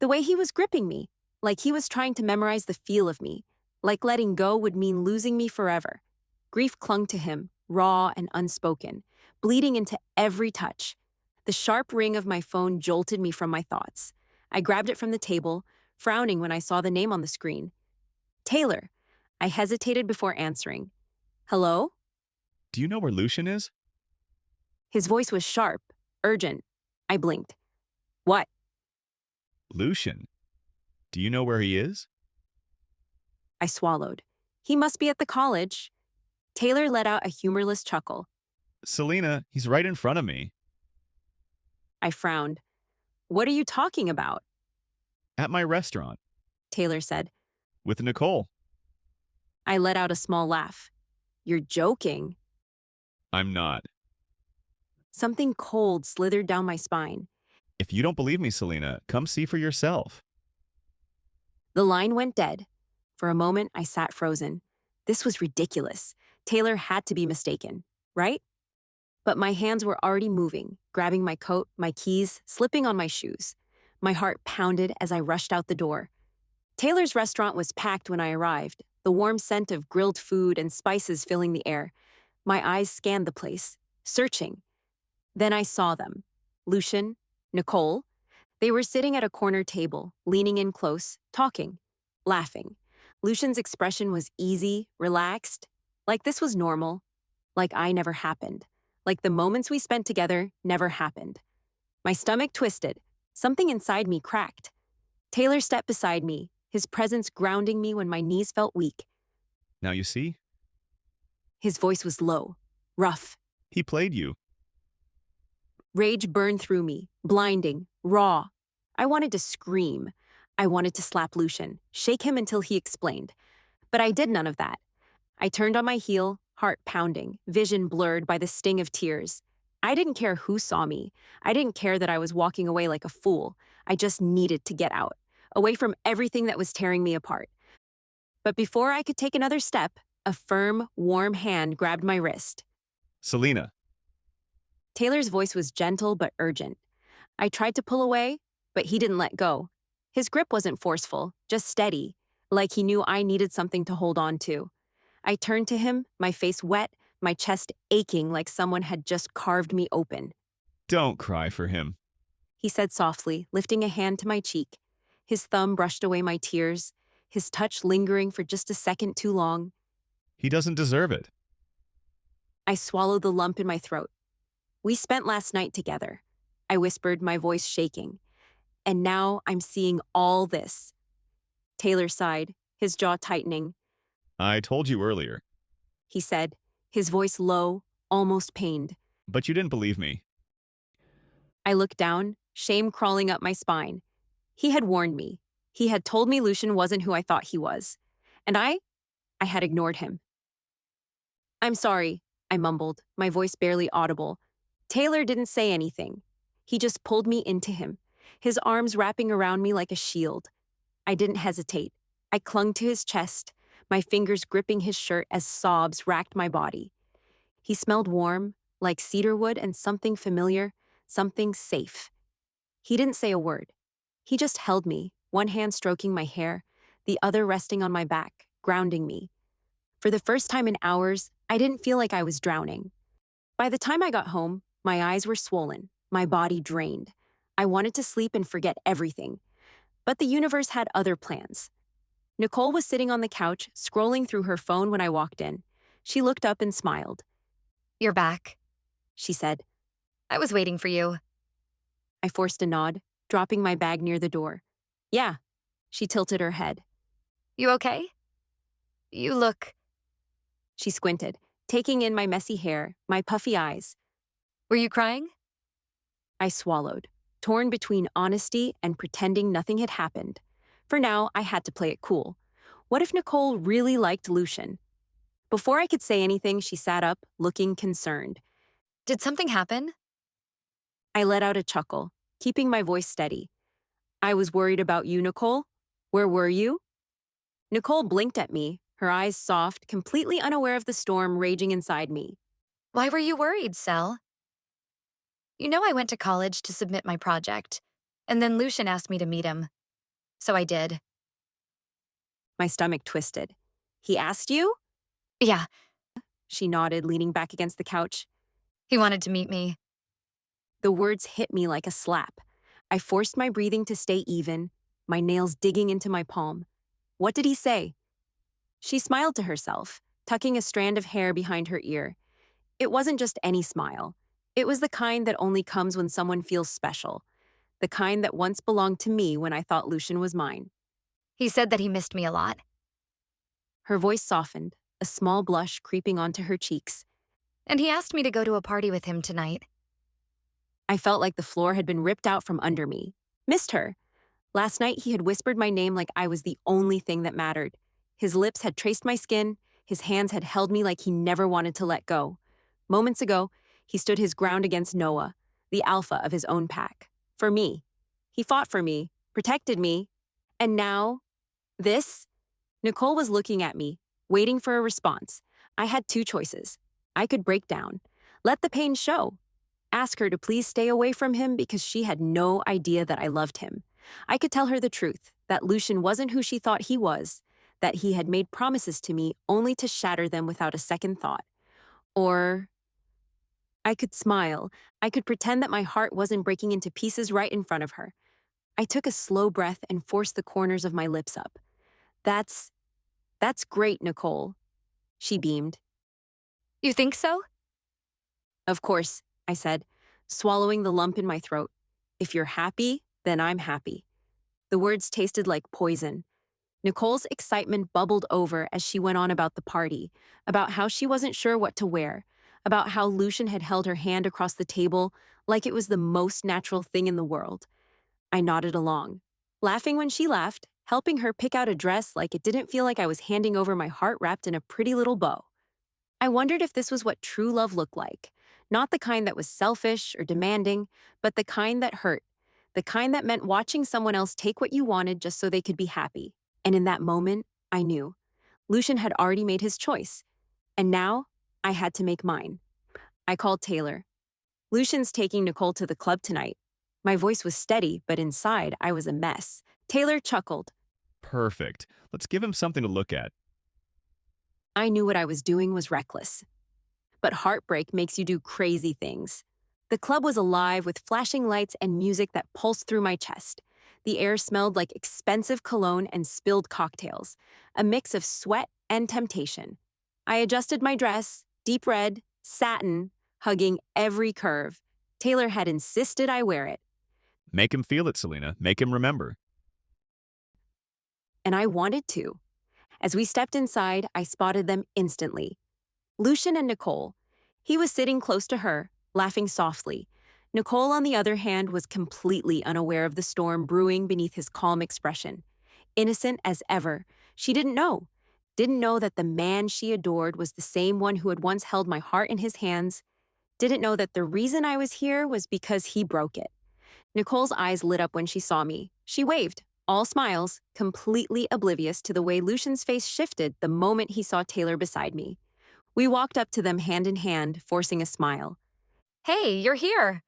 The way he was gripping me, like he was trying to memorize the feel of me, like letting go would mean losing me forever. Grief clung to him, raw and unspoken, bleeding into every touch. The sharp ring of my phone jolted me from my thoughts. I grabbed it from the table, frowning when I saw the name on the screen. Taylor. I hesitated before answering. Hello? Do you know where Lucian is? His voice was sharp, urgent. I blinked. What? Lucian. Do you know where he is? I swallowed. He must be at the college. Taylor let out a humorless chuckle. Selena, he's right in front of me. I frowned. What are you talking about? At my restaurant. Taylor said. With Nicole. I let out a small laugh. You're joking. I'm not. Something cold slithered down my spine. If you don't believe me, Selena, come see for yourself. The line went dead. For a moment, I sat frozen. This was ridiculous. Taylor had to be mistaken, right? But my hands were already moving, grabbing my coat, my keys, slipping on my shoes. My heart pounded as I rushed out the door. Taylor's restaurant was packed when I arrived, the warm scent of grilled food and spices filling the air. My eyes scanned the place, searching. Then I saw them. Lucian, Nicole. They were sitting at a corner table, leaning in close, talking, laughing. Lucian's expression was easy, relaxed, like this was normal, like I never happened, like the moments we spent together never happened. My stomach twisted. Something inside me cracked. Taylor stepped beside me, his presence grounding me when my knees felt weak. Now you see? His voice was low, rough. He played you. Rage burned through me, blinding, raw. I wanted to scream. I wanted to slap Lucian, shake him until he explained. But I did none of that. I turned on my heel, heart pounding, vision blurred by the sting of tears. I didn't care who saw me. I didn't care that I was walking away like a fool. I just needed to get out, away from everything that was tearing me apart. But before I could take another step, a firm, warm hand grabbed my wrist. Selena. Taylor's voice was gentle but urgent. I tried to pull away, but he didn't let go. His grip wasn't forceful, just steady, like he knew I needed something to hold on to. I turned to him, my face wet, my chest aching like someone had just carved me open. Don't cry for him. He said softly, lifting a hand to my cheek. His thumb brushed away my tears, his touch lingering for just a second too long. He doesn't deserve it. I swallowed the lump in my throat. We spent last night together, I whispered, my voice shaking. And now I'm seeing all this. Taylor sighed, his jaw tightening. I told you earlier. He said, his voice low, almost pained. But you didn't believe me. I looked down, shame crawling up my spine. He had warned me. He had told me Lucian wasn't who I thought he was. And I had ignored him. I'm sorry, I mumbled, my voice barely audible. Taylor didn't say anything. He just pulled me into him, his arms wrapping around me like a shield. I didn't hesitate. I clung to his chest, my fingers gripping his shirt as sobs racked my body. He smelled warm, like cedarwood and something familiar, something safe. He didn't say a word. He just held me, one hand stroking my hair, the other resting on my back, grounding me. For the first time in hours, I didn't feel like I was drowning. By the time I got home, my eyes were swollen, my body drained. I wanted to sleep and forget everything. But the universe had other plans. Nicole was sitting on the couch, scrolling through her phone when I walked in. She looked up and smiled. You're back, She said. I was waiting for you. I forced a nod, dropping my bag near the door. Yeah. She tilted her head. You okay? You look... She squinted, taking in my messy hair, my puffy eyes. Were you crying? I swallowed, torn between honesty and pretending nothing had happened. For now, I had to play it cool. What if Nicole really liked Lucian? Before I could say anything, she sat up, looking concerned. Did something happen? I let out a chuckle, keeping my voice steady. I was worried about you, Nicole. Where were you? Nicole blinked at me, her eyes soft, completely unaware of the storm raging inside me. Why were you worried, Sel? You know I went to college to submit my project, and then Lucian asked me to meet him. So I did. My stomach twisted. He asked you? Yeah, She nodded, leaning back against the couch. he wanted to meet me. The words hit me like a slap. I forced my breathing to stay even, my nails digging into my palm. What did he say? She smiled to herself, tucking a strand of hair behind her ear. It wasn't just any smile. It was the kind that only comes when someone feels special. The kind that once belonged to me when I thought Lucian was mine. He said that he missed me a lot. Her voice softened, a small blush creeping onto her cheeks. And he asked me to go to a party with him tonight. I felt like the floor had been ripped out from under me. Missed her. Last night, he had whispered my name like I was the only thing that mattered. His lips had traced my skin, his hands had held me like he never wanted to let go. Moments ago, he stood his ground against Noah, the alpha of his own pack. For me. He fought for me, protected me. And now, this? Nicole was looking at me, waiting for a response. I had two choices. I could break down, let the pain show, ask her to please stay away from him because she had no idea that I loved him. I could tell her the truth, that Lucian wasn't who she thought he was, that he had made promises to me only to shatter them without a second thought. Or I could smile. I could pretend that my heart wasn't breaking into pieces right in front of her. I took a slow breath and forced the corners of my lips up. That's great, Nicole. She beamed. You think so? Of course, I said, swallowing the lump in my throat. If you're happy, then I'm happy. The words tasted like poison. Nicole's excitement bubbled over as she went on about the party, about how she wasn't sure what to wear, about how Lucian had held her hand across the table like it was the most natural thing in the world. I nodded along. laughing when she laughed, helping her pick out a dress like it didn't feel like I was handing over my heart wrapped in a pretty little bow. I wondered if this was what true love looked like, not the kind that was selfish or demanding, but the kind that hurt, the kind that meant watching someone else take what you wanted just so they could be happy. And in that moment, I knew. Lucian had already made his choice, and now I had to make mine. I called Taylor. Lucian's taking Nicole to the club tonight. My voice was steady, but inside I was a mess. Taylor chuckled. Perfect. Let's give him something to look at. I knew what I was doing was reckless. But heartbreak makes you do crazy things. The club was alive with flashing lights and music that pulsed through my chest. The air smelled like expensive cologne and spilled cocktails, a mix of sweat and temptation. I adjusted my dress, deep red, satin, hugging every curve. Taylor had insisted I wear it. Make him feel it, Selena. Make him remember. And I wanted to. As we stepped inside, I spotted them instantly. Lucian and Nicole. He was sitting close to her, laughing softly. Nicole, on the other hand, was completely unaware of the storm brewing beneath his calm expression. Innocent as ever, she didn't know that the man she adored was the same one who had once held my heart in his hands, didn't know that the reason I was here was because he broke it. Nicole's eyes lit up when she saw me. She waved, all smiles, completely oblivious to the way Lucian's face shifted the moment he saw Taylor beside me. We walked up to them hand in hand, forcing a smile. Hey, you're here.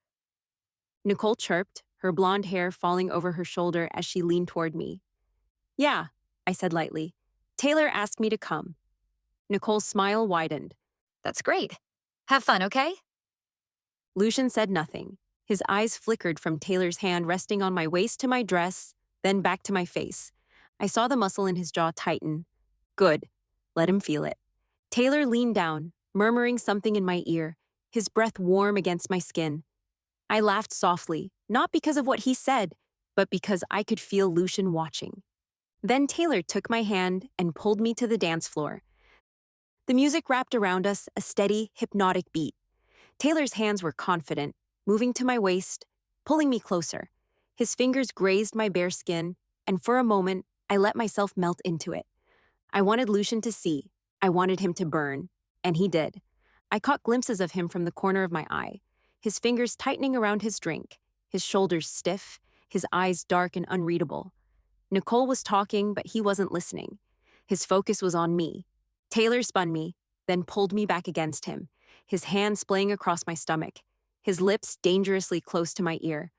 Nicole chirped, her blonde hair falling over her shoulder as she leaned toward me. Yeah, I said lightly. Taylor asked me to come. Nicole's smile widened. That's great. Have fun, okay? Lucian said nothing. His eyes flickered from Taylor's hand resting on my waist to my dress, then back to my face. I saw the muscle in his jaw tighten. Good. Let him feel it. Taylor leaned down, murmuring something in my ear, his breath warm against my skin. I laughed softly, not because of what he said, but because I could feel Lucian watching. Then Taylor took my hand and pulled me to the dance floor. The music wrapped around us, a steady, hypnotic beat. Taylor's hands were confident, moving to my waist, pulling me closer. His fingers grazed my bare skin, and for a moment, I let myself melt into it. I wanted Lucian to see. I wanted him to burn, and he did. I caught glimpses of him from the corner of my eye, his fingers tightening around his drink, his shoulders stiff, his eyes dark and unreadable. Nicole was talking, but he wasn't listening. His focus was on me. Taylor spun me, then pulled me back against him, his hand splaying across my stomach, his lips dangerously close to my ear.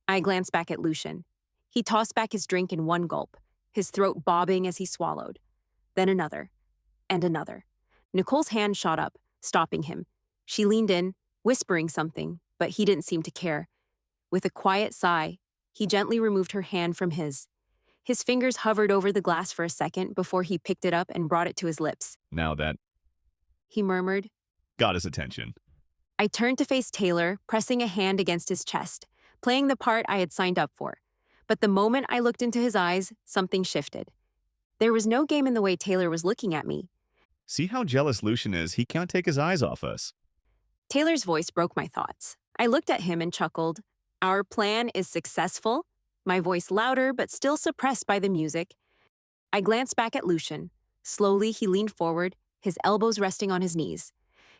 I glanced back at Lucian. He tossed back his drink in one gulp, his throat bobbing as he swallowed. Then another, and another. Nicole's hand shot up, stopping him. She leaned in, whispering something, but he didn't seem to care. With a quiet sigh, he gently removed her hand from his. His fingers hovered over the glass for a second before he picked it up and brought it to his lips. Now that He murmured. got his attention. I turned to face Taylor, pressing a hand against his chest, playing the part I had signed up for. But the moment I looked into his eyes, something shifted. There was no game in the way Taylor was looking at me. See how jealous Lucian is? He can't take his eyes off us. Taylor's voice broke my thoughts. I looked at him and chuckled. Our plan is successful? My voice louder but still suppressed by the music. I glanced back at Lucian. Slowly, he leaned forward, his elbows resting on his knees.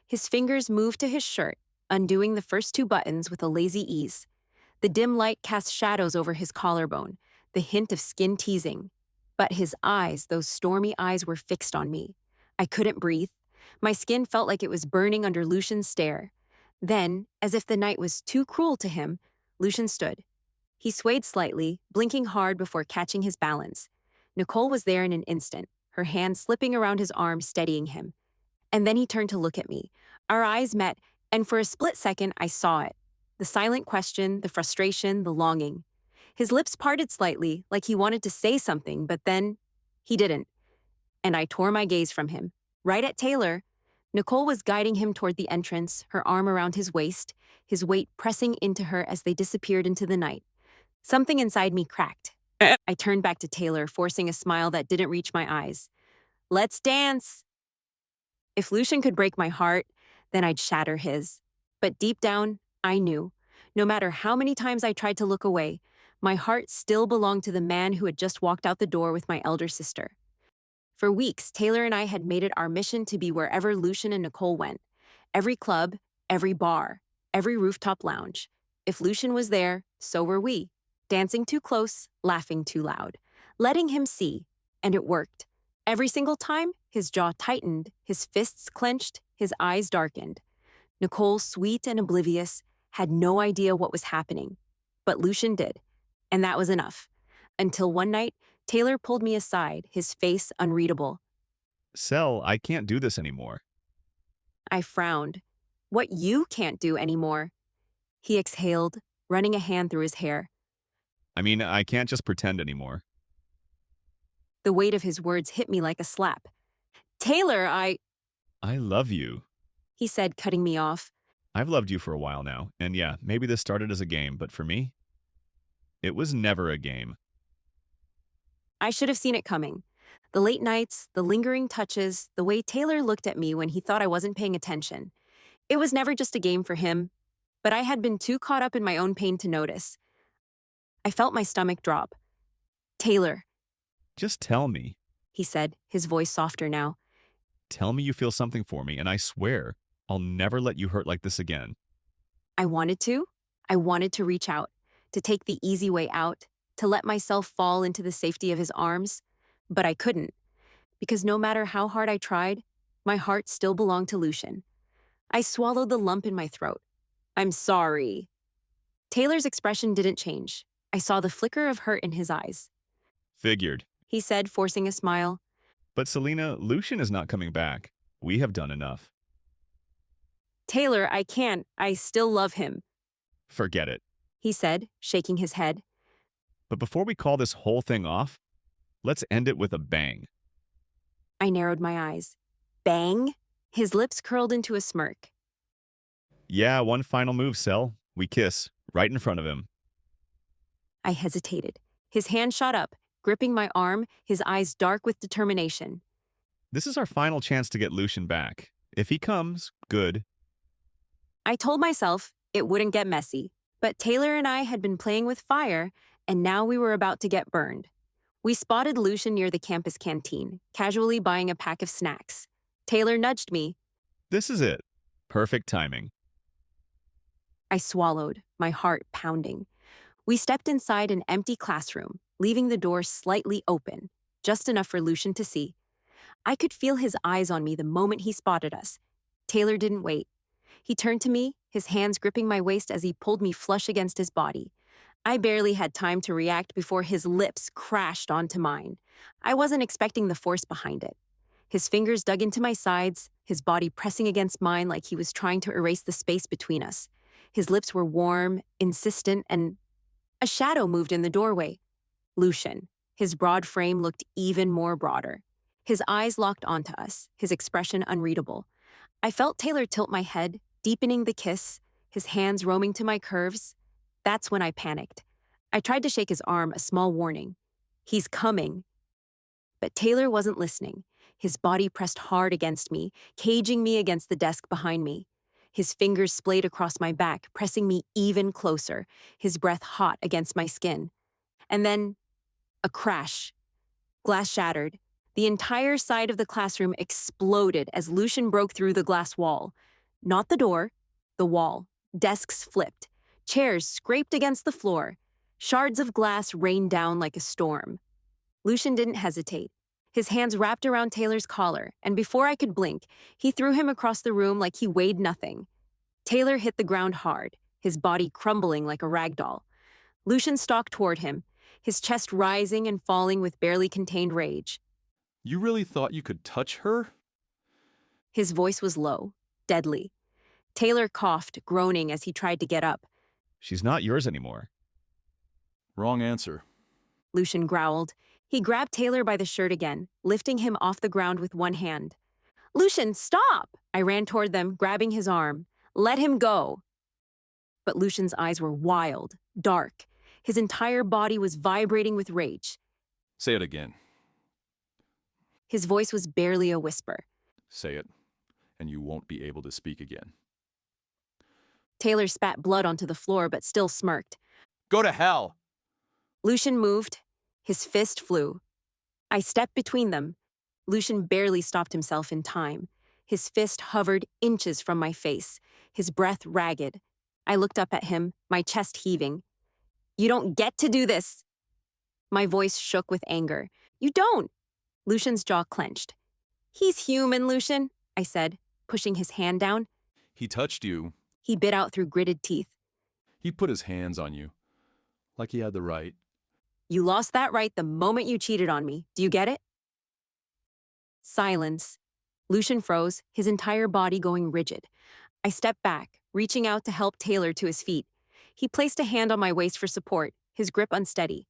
His fingers moved to his shirt, undoing the first two buttons with a lazy ease. The dim light cast shadows over his collarbone, the hint of skin teasing. But his eyes, those stormy eyes, were fixed on me. I couldn't breathe. My skin felt like it was burning under Lucian's stare. Then, as if the night was too cruel to him, Lucian stood. He swayed slightly, blinking hard before catching his balance. Nicole was there in an instant, her hand slipping around his arm, steadying him. And then he turned to look at me. Our eyes met, and for a split second, I saw it. The silent question, the frustration, the longing. His lips parted slightly, like he wanted to say something, but then he didn't. And I tore my gaze from him, right at Taylor. Nicole was guiding him toward the entrance, her arm around his waist, his weight pressing into her as they disappeared into the night. Something inside me cracked. I turned back to Taylor, forcing a smile that didn't reach my eyes. Let's dance. If Lucian could break my heart, then I'd shatter his. But deep down, I knew. No matter how many times I tried to look away, My heart still belonged to the man who had just walked out the door with my elder sister. For weeks, Taylor and I had made it our mission to be wherever Lucian and Nicole went. Every club, every bar, every rooftop lounge. If Lucian was there, so were we. Dancing too close, laughing too loud. Letting him see, and it worked. Every single time, his jaw tightened, his fists clenched, his eyes darkened. Nicole, sweet and oblivious, had no idea what was happening. But Lucian did, and that was enough. Until one night, Taylor pulled me aside, his face unreadable. Sel, I can't do this anymore. I frowned. What you can't do anymore. He exhaled, running a hand through his hair. I mean, I can't just pretend anymore. The weight of his words hit me like a slap. Taylor, I love you. he said, cutting me off. I've loved you for a while now, and yeah, maybe this started as a game, but for me, it was never a game. I should have seen it coming. The late nights, the lingering touches, the way Taylor looked at me when he thought I wasn't paying attention. It was never just a game for him, but I had been too caught up in my own pain to notice. I felt my stomach drop. Taylor, Just tell me. he said, his voice softer now. Tell me you feel something for me, and I swear, I'll never let you hurt like this again. I wanted to. I wanted to reach out, to take the easy way out, to let myself fall into the safety of his arms, but I couldn't, because no matter how hard I tried, my heart still belonged to Lucian. I swallowed the lump in my throat. I'm sorry. Taylor's expression didn't change. I saw the flicker of hurt in his eyes. Figured. He said, forcing a smile. But Selena, Lucian is not coming back. We have done enough. Taylor, I can't. I still love him, Forget it. he said, shaking his head. But before we call this whole thing off, let's end it with a bang. I narrowed my eyes. Bang? His lips curled into a smirk. Yeah, one final move, Sel. We kiss, right in front of him. I hesitated. His hand shot up, gripping my arm, his eyes dark with determination. This is our final chance to get Lucian back. If he comes, good. I told myself it wouldn't get messy, but Taylor and I had been playing with fire, and now we were about to get burned. We spotted Lucian near the campus canteen, casually buying a pack of snacks. Taylor nudged me. This is it. Perfect timing. I swallowed, my heart pounding. We stepped inside an empty classroom, leaving the door slightly open, just enough for Lucian to see. I could feel his eyes on me the moment he spotted us. Taylor didn't wait. He turned to me, his hands gripping my waist as he pulled me flush against his body. I barely had time to react before his lips crashed onto mine. I wasn't expecting the force behind it. His fingers dug into my sides, his body pressing against mine like he was trying to erase the space between us. His lips were warm, insistent, and a shadow moved in the doorway. Lucian. His broad frame looked even more broader. His eyes locked onto us, his expression unreadable. I felt Taylor tilt my head, deepening the kiss, his hands roaming to my curves. That's when I panicked. I tried to shake his arm, a small warning. He's coming. But Taylor wasn't listening. His body pressed hard against me, caging me against the desk behind me. His fingers splayed across my back, pressing me even closer, his breath hot against my skin. And then, a crash. Glass shattered. The entire side of the classroom exploded as Lucian broke through the glass wall. Not the door, the wall. Desks flipped. Chairs scraped against the floor. Shards of glass rained down like a storm. Lucian didn't hesitate. His hands wrapped around Taylor's collar, and before I could blink, he threw him across the room like he weighed nothing. Taylor hit the ground hard, his body crumbling like a rag doll. Lucian stalked toward him, his chest rising and falling with barely contained rage. You really thought you could touch her? His voice was low, deadly. Taylor coughed, groaning as he tried to get up. She's not yours anymore. Wrong answer. Lucian growled. He grabbed Taylor by the shirt again, lifting him off the ground with one hand. Lucian, stop! I ran toward them, grabbing his arm. Let him go. But Lucian's eyes were wild, dark. His entire body was vibrating with rage. Say it again. His voice was barely a whisper. Say it, and you won't be able to speak again. Taylor spat blood onto the floor, but still smirked. Go to hell! Lucian moved. His fist flew. I stepped between them. Lucian barely stopped himself in time. His fist hovered inches from my face, his breath ragged. I looked up at him, my chest heaving. "You don't get to do this!" My voice shook with anger. "You don't!" Lucian's jaw clenched. "He's human, Lucian," I said, pushing his hand down. He touched you. He bit out through gritted teeth. He put his hands on you. Like he had the right. "You lost that right the moment you cheated on me. Do you get it?" Silence. Lucian froze, his entire body going rigid. I stepped back, reaching out to help Taylor to his feet. He placed a hand on my waist for support, his grip unsteady.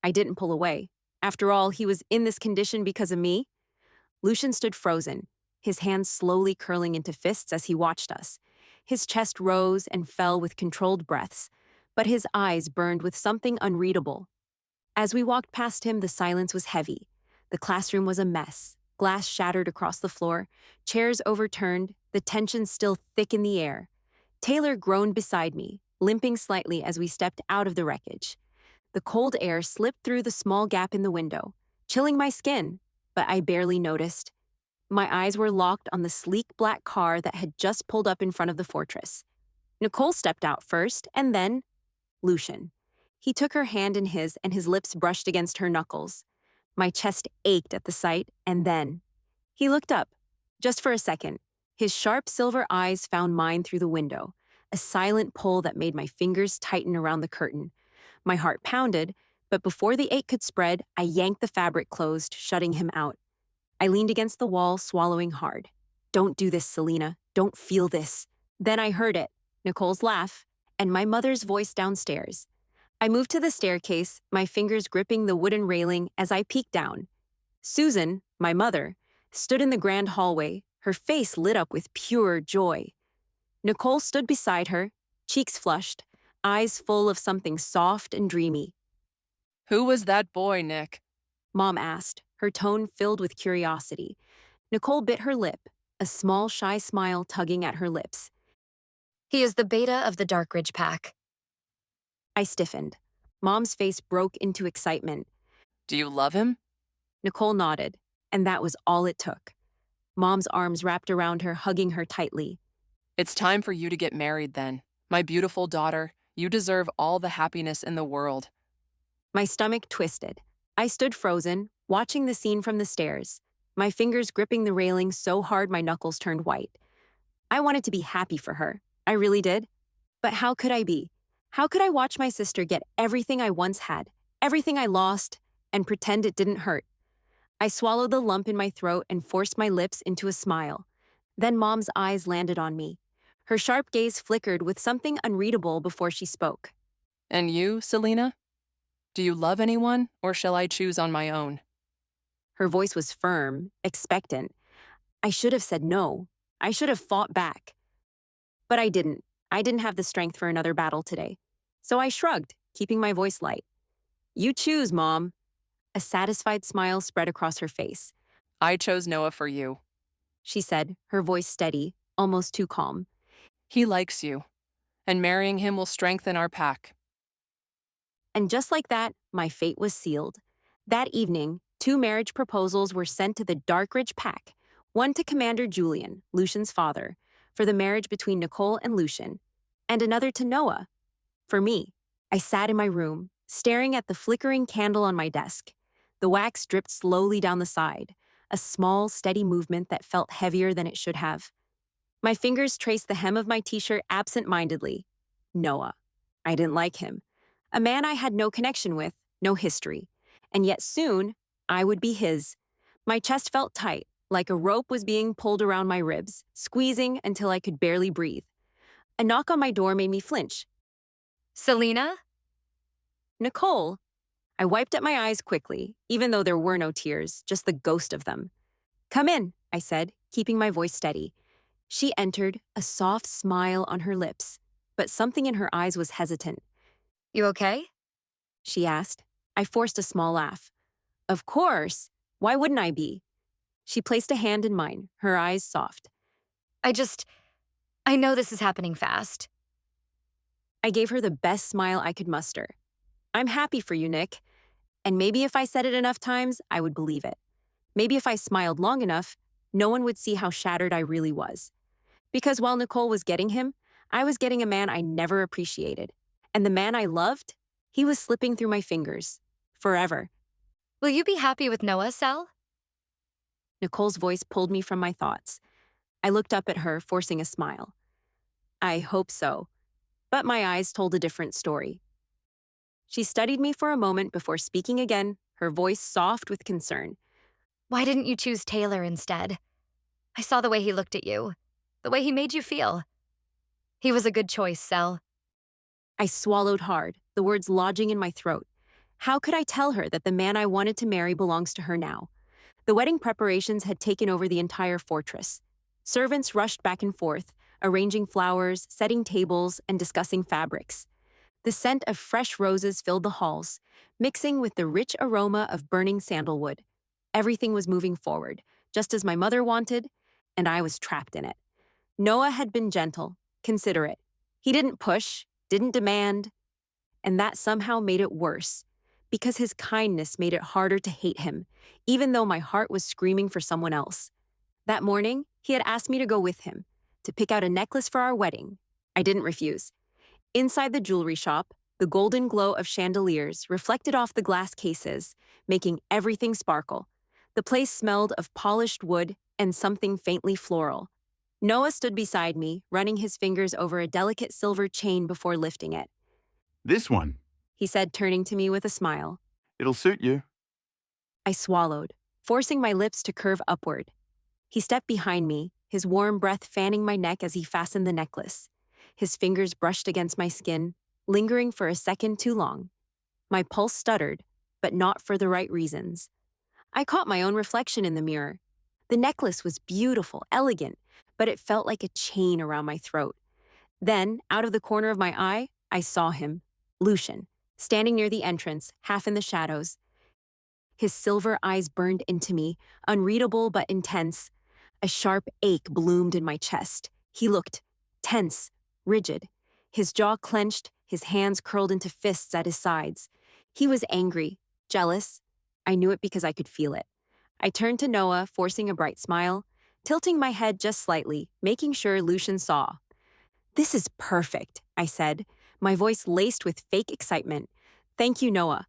I didn't pull away. After all, he was in this condition because of me. Lucian stood frozen, his hands slowly curling into fists as he watched us. His chest rose and fell with controlled breaths, but his eyes burned with something unreadable. As we walked past him, the silence was heavy. The classroom was a mess. Glass shattered across the floor, chairs overturned, the tension still thick in the air. Taylor groaned beside me, limping slightly as we stepped out of the wreckage. The cold air slipped through the small gap in the window, chilling my skin, but I barely noticed. My eyes were locked on the sleek black car that had just pulled up in front of the fortress. Nicole stepped out first, and then Lucian. He took her hand in his, and his lips brushed against her knuckles. My chest ached at the sight, and then he looked up, just for a second. His sharp silver eyes found mine through the window, a silent pull that made my fingers tighten around the curtain. My heart pounded, but before the ache could spread, I yanked the fabric closed, shutting him out. I leaned against the wall, swallowing hard. "Don't do this, Selena. Don't feel this." Then I heard it, Nicole's laugh, and my mother's voice downstairs. I moved to the staircase, my fingers gripping the wooden railing as I peeked down. Susan, my mother, stood in the grand hallway, her face lit up with pure joy. Nicole stood beside her, cheeks flushed, eyes full of something soft and dreamy. Who was that boy, Nick? Mom asked, her tone filled with curiosity. Nicole bit her lip, a small shy smile tugging at her lips. He is the beta of the Darkridge Pack. I stiffened. Mom's face broke into excitement. Do you love him? Nicole nodded, and that was all it took. Mom's arms wrapped around her, hugging her tightly. It's time for you to get married then. My beautiful daughter, you deserve all the happiness in the world. My stomach twisted. I stood frozen, watching the scene from the stairs, my fingers gripping the railing so hard my knuckles turned white. I wanted to be happy for her. I really did. But how could I be? How could I watch my sister get everything I once had, everything I lost, and pretend it didn't hurt? I swallowed the lump in my throat and forced my lips into a smile. Then Mom's eyes landed on me. Her sharp gaze flickered with something unreadable before she spoke. And you, Selena? Do you love anyone, or shall I choose on my own? Her voice was firm, expectant. I should have said no. I should have fought back. But I didn't. I didn't have the strength for another battle today. So I shrugged, keeping my voice light. You choose, Mom. A satisfied smile spread across her face. I chose Noah for you, she said, her voice steady, almost too calm. He likes you, and marrying him will strengthen our pack. And just like that, my fate was sealed. That evening, 2 marriage proposals were sent to the Darkridge Pack, one to Commander Julian, Lucian's father, for the marriage between Nicole and Lucian, and another to Noah. For me, I sat in my room, staring at the flickering candle on my desk. The wax dripped slowly down the side, a small, steady movement that felt heavier than it should have. My fingers traced the hem of my t-shirt absent-mindedly. Noah. I didn't like him. A man I had no connection with, no history. And yet soon, I would be his. My chest felt tight, like a rope was being pulled around my ribs, squeezing until I could barely breathe. A knock on my door made me flinch. Selena? Nicole. I wiped at my eyes quickly, even though there were no tears, just the ghost of them. Come in, I said, keeping my voice steady. She entered, a soft smile on her lips, but something in her eyes was hesitant. You okay? She asked. I forced a small laugh. Of course. Why wouldn't I be? She placed a hand in mine, her eyes soft. I know this is happening fast. I gave her the best smile I could muster. I'm happy for you, Nick. And maybe if I said it enough times, I would believe it. Maybe if I smiled long enough, no one would see how shattered I really was. Because while Nicole was getting him, I was getting a man I never appreciated. And the man I loved, he was slipping through my fingers. Forever. Will you be happy with Noah, Sel? Nicole's voice pulled me from my thoughts. I looked up at her, forcing a smile. I hope so. But my eyes told a different story. She studied me for a moment before speaking again, her voice soft with concern. Why didn't you choose Taylor instead? I saw the way he looked at you, the way he made you feel. He was a good choice, Sel. I swallowed hard, the words lodging in my throat. How could I tell her that the man I wanted to marry belongs to her now? The wedding preparations had taken over the entire fortress. Servants rushed back and forth, arranging flowers, setting tables, and discussing fabrics. The scent of fresh roses filled the halls, mixing with the rich aroma of burning sandalwood. Everything was moving forward, just as my mother wanted, and I was trapped in it. Noah had been gentle, considerate. He didn't push, didn't demand, and that somehow made it worse, because his kindness made it harder to hate him, even though my heart was screaming for someone else. That morning, he had asked me to go with him, to pick out a necklace for our wedding. I didn't refuse. Inside the jewelry shop, the golden glow of chandeliers reflected off the glass cases, making everything sparkle. The place smelled of polished wood and something faintly floral. Noah stood beside me, running his fingers over a delicate silver chain before lifting it. This one. He said, turning to me with a smile. It'll suit you. I swallowed, forcing my lips to curve upward. He stepped behind me, his warm breath fanning my neck as he fastened the necklace. His fingers brushed against my skin, lingering for a second too long. My pulse stuttered, but not for the right reasons. I caught my own reflection in the mirror. The necklace was beautiful, elegant, but it felt like a chain around my throat. Then, out of the corner of my eye, I saw him, Lucian, standing near the entrance, half in the shadows. His silver eyes burned into me, unreadable but intense. A sharp ache bloomed in my chest. He looked tense, rigid. His jaw clenched, his hands curled into fists at his sides. He was angry, jealous. I knew it because I could feel it. I turned to Noah, forcing a bright smile, tilting my head just slightly, making sure Lucian saw. "This is perfect," I said, my voice laced with fake excitement. "Thank you, Noah."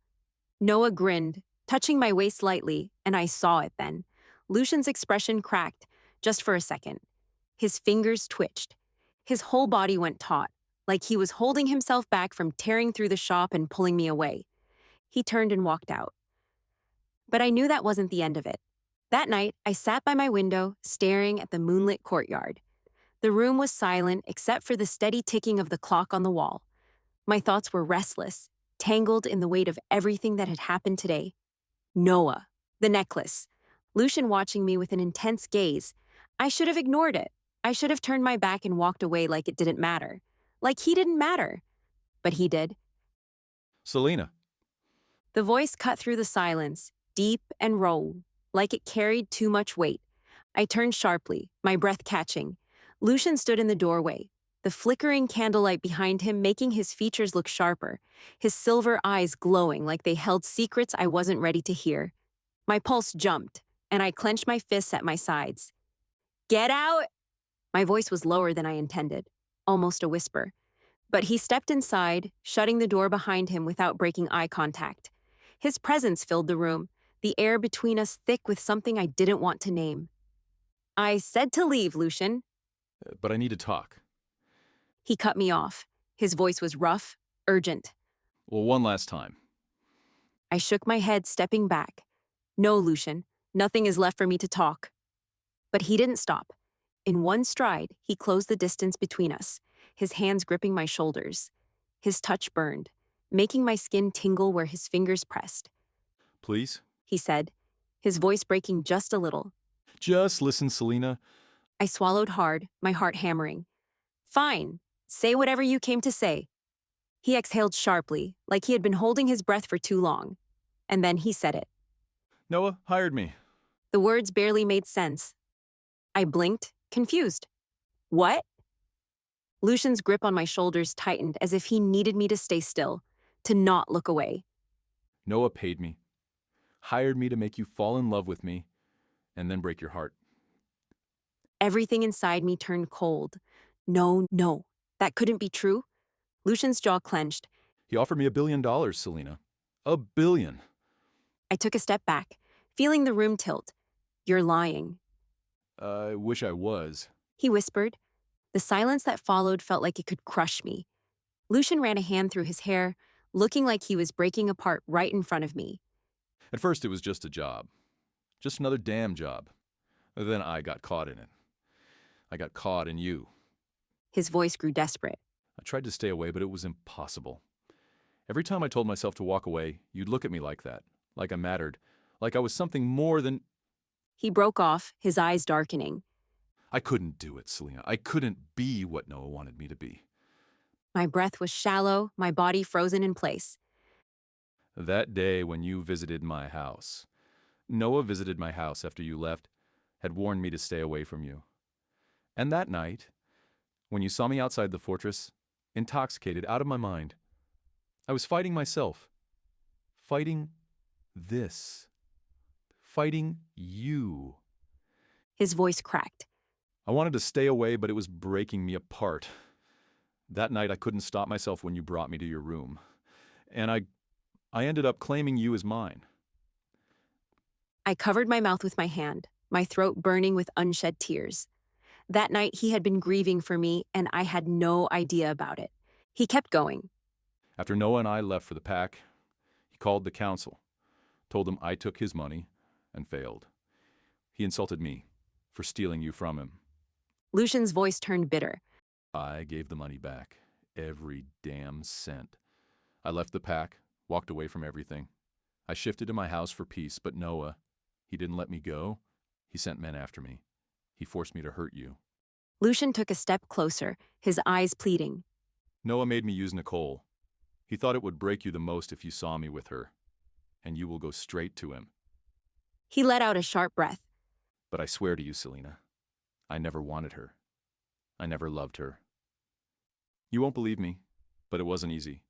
Noah grinned, touching my waist lightly, and I saw it then. Lucian's expression cracked, just for a second. His fingers twitched. His whole body went taut, like he was holding himself back from tearing through the shop and pulling me away. He turned and walked out. But I knew that wasn't the end of it. That night, I sat by my window, staring at the moonlit courtyard. The room was silent except for the steady ticking of the clock on the wall. My thoughts were restless, tangled in the weight of everything that had happened today. Noah, the necklace, Lucian watching me with an intense gaze. I should have ignored it. I should have turned my back and walked away like it didn't matter. Like he didn't matter. But he did. Selena. The voice cut through the silence, deep and raw, like it carried too much weight. I turned sharply, my breath catching. Lucian stood in the doorway, the flickering candlelight behind him making his features look sharper, his silver eyes glowing like they held secrets I wasn't ready to hear. My pulse jumped, and I clenched my fists at my sides. "Get out!" My voice was lower than I intended, almost a whisper. But he stepped inside, shutting the door behind him without breaking eye contact. His presence filled the room, the air between us thick with something I didn't want to name. "I said to leave, Lucian." But I need to talk. He cut me off. His voice was rough, urgent. Well, one last time. I shook my head, stepping back. "No, Lucian, nothing is left for me to talk." But he didn't stop. In one stride, he closed the distance between us, his hands gripping my shoulders. His touch burned, making my skin tingle where his fingers pressed. Please? He said, his voice breaking just a little. Just listen, Selena. I swallowed hard, my heart hammering. "Fine, say whatever you came to say." He exhaled sharply, like he had been holding his breath for too long. And then he said it. Noah hired me. The words barely made sense. I blinked, confused. "What?" Lucian's grip on my shoulders tightened as if he needed me to stay still. to not look away. Noah paid me, hired me to make you fall in love with me, and then break your heart. Everything inside me turned cold. No, that couldn't be true. Lucian's jaw clenched. He offered me $1 billion, Selena. $1 billion. I took a step back, feeling the room tilt. You're lying, I wish I was. he whispered. The silence that followed felt like it could crush me. Lucian ran a hand through his hair, looking like he was breaking apart right in front of me. At first, it was just a job. Just another damn job. Then I got caught in it. I got caught in you. His voice grew desperate. I tried to stay away, but it was impossible. Every time I told myself to walk away, you'd look at me like that, like I mattered, like I was something more than... He broke off, his eyes darkening. I couldn't do it, Selena. I couldn't be what Noah wanted me to be. My breath was shallow, my body frozen in place. That day when you visited my house, Noah visited my house after you left, had warned me to stay away from you. And that night, when you saw me outside the fortress, intoxicated, out of my mind, I was fighting myself. Fighting this. Fighting you. His voice cracked. I wanted to stay away, but it was breaking me apart. That night I couldn't stop myself when you brought me to your room. And I ended up claiming you as mine. I covered my mouth with my hand, my throat burning with unshed tears. That night he had been grieving for me, and I had no idea about it. He kept going. After Noah and I left for the pack, he called the council, told them I took his money, and failed. He insulted me for stealing you from him. Lucian's voice turned bitter. I gave the money back, every damn cent. I left the pack, walked away from everything. I shifted to my house for peace, but Noah, he didn't let me go. He sent men after me. He forced me to hurt you. Lucian took a step closer, his eyes pleading. Noah made me use Nicole. He thought it would break you the most if you saw me with her, and you will go straight to him. He let out a sharp breath. But I swear to you, Selena, I never wanted her. I never loved her. You won't believe me, but it wasn't easy.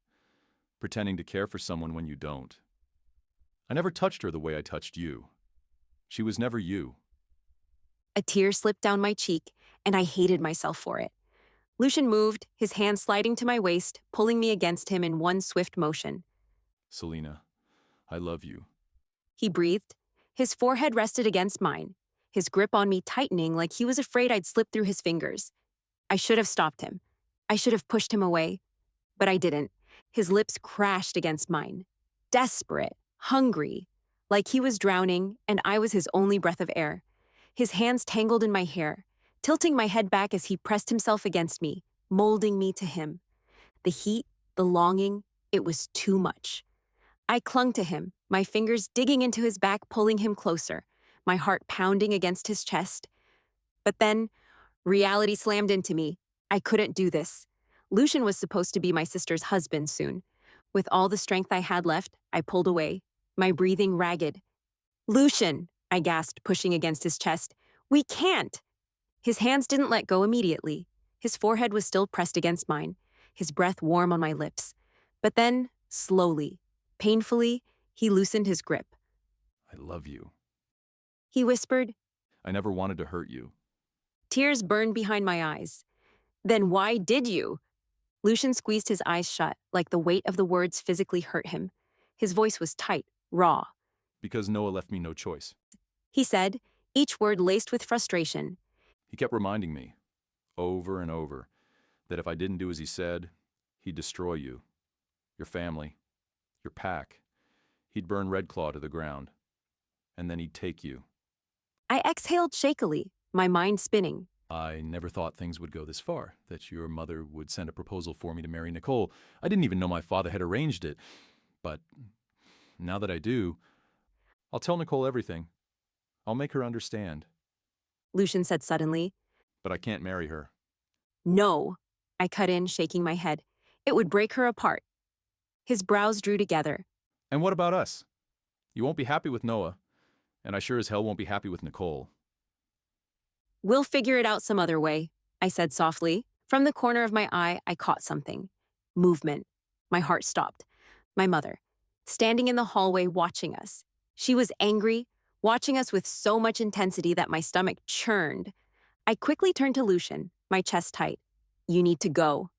Pretending to care for someone when you don't. I never touched her the way I touched you. She was never you. A tear slipped down my cheek, and I hated myself for it. Lucian moved, his hand sliding to my waist, pulling me against him in one swift motion. Selena, I love you. He breathed. His forehead rested against mine, his grip on me tightening like he was afraid I'd slip through his fingers. I should have stopped him. I should have pushed him away. But I didn't. His lips crashed against mine. Desperate, hungry, like he was drowning and I was his only breath of air. His hands tangled in my hair, tilting my head back as he pressed himself against me, molding me to him. The heat, the longing, it was too much. I clung to him, my fingers digging into his back, pulling him closer, my heart pounding against his chest. But then, reality slammed into me. I couldn't do this. Lucian was supposed to be my sister's husband soon. With all the strength I had left, I pulled away, my breathing ragged. "Lucian," I gasped, pushing against his chest. "We can't!" His hands didn't let go immediately. His forehead was still pressed against mine, his breath warm on my lips. But then, slowly, painfully, he loosened his grip. I love you. He whispered. I never wanted to hurt you. Tears burned behind my eyes. "Then why did you?" Lucian squeezed his eyes shut, like the weight of the words physically hurt him. His voice was tight, raw. Because Noah left me no choice. He said, each word laced with frustration. He kept reminding me, over and over, that if I didn't do as he said, he'd destroy you, your family, your pack. He'd burn Red Claw to the ground. And then he'd take you. I exhaled shakily, my mind spinning. I never thought things would go this far, that your mother would send a proposal for me to marry Nicole. I didn't even know my father had arranged it. But now that I do, I'll tell Nicole everything. I'll make her understand. Lucian said suddenly. But I can't marry her. No, I cut in, shaking my head. It would break her apart. His brows drew together. And what about us? You won't be happy with Noah, and I sure as hell won't be happy with Nicole. We'll figure it out some other way, I said softly. From the corner of my eye, I caught something. Movement. My heart stopped. My mother, standing in the hallway watching us. She was angry, watching us with so much intensity that my stomach churned. I quickly turned to Lucian, my chest tight. You need to go.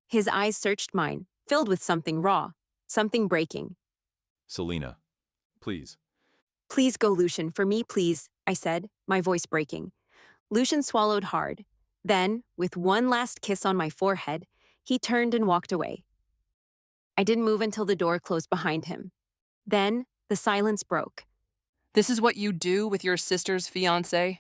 His eyes searched mine, filled with something raw, something breaking. Selena, please. Please go, Lucian, for me, please, I said, my voice breaking. Lucian swallowed hard. Then, with one last kiss on my forehead, he turned and walked away. I didn't move until the door closed behind him. Then, the silence broke. This is what you do with your sister's fiancé?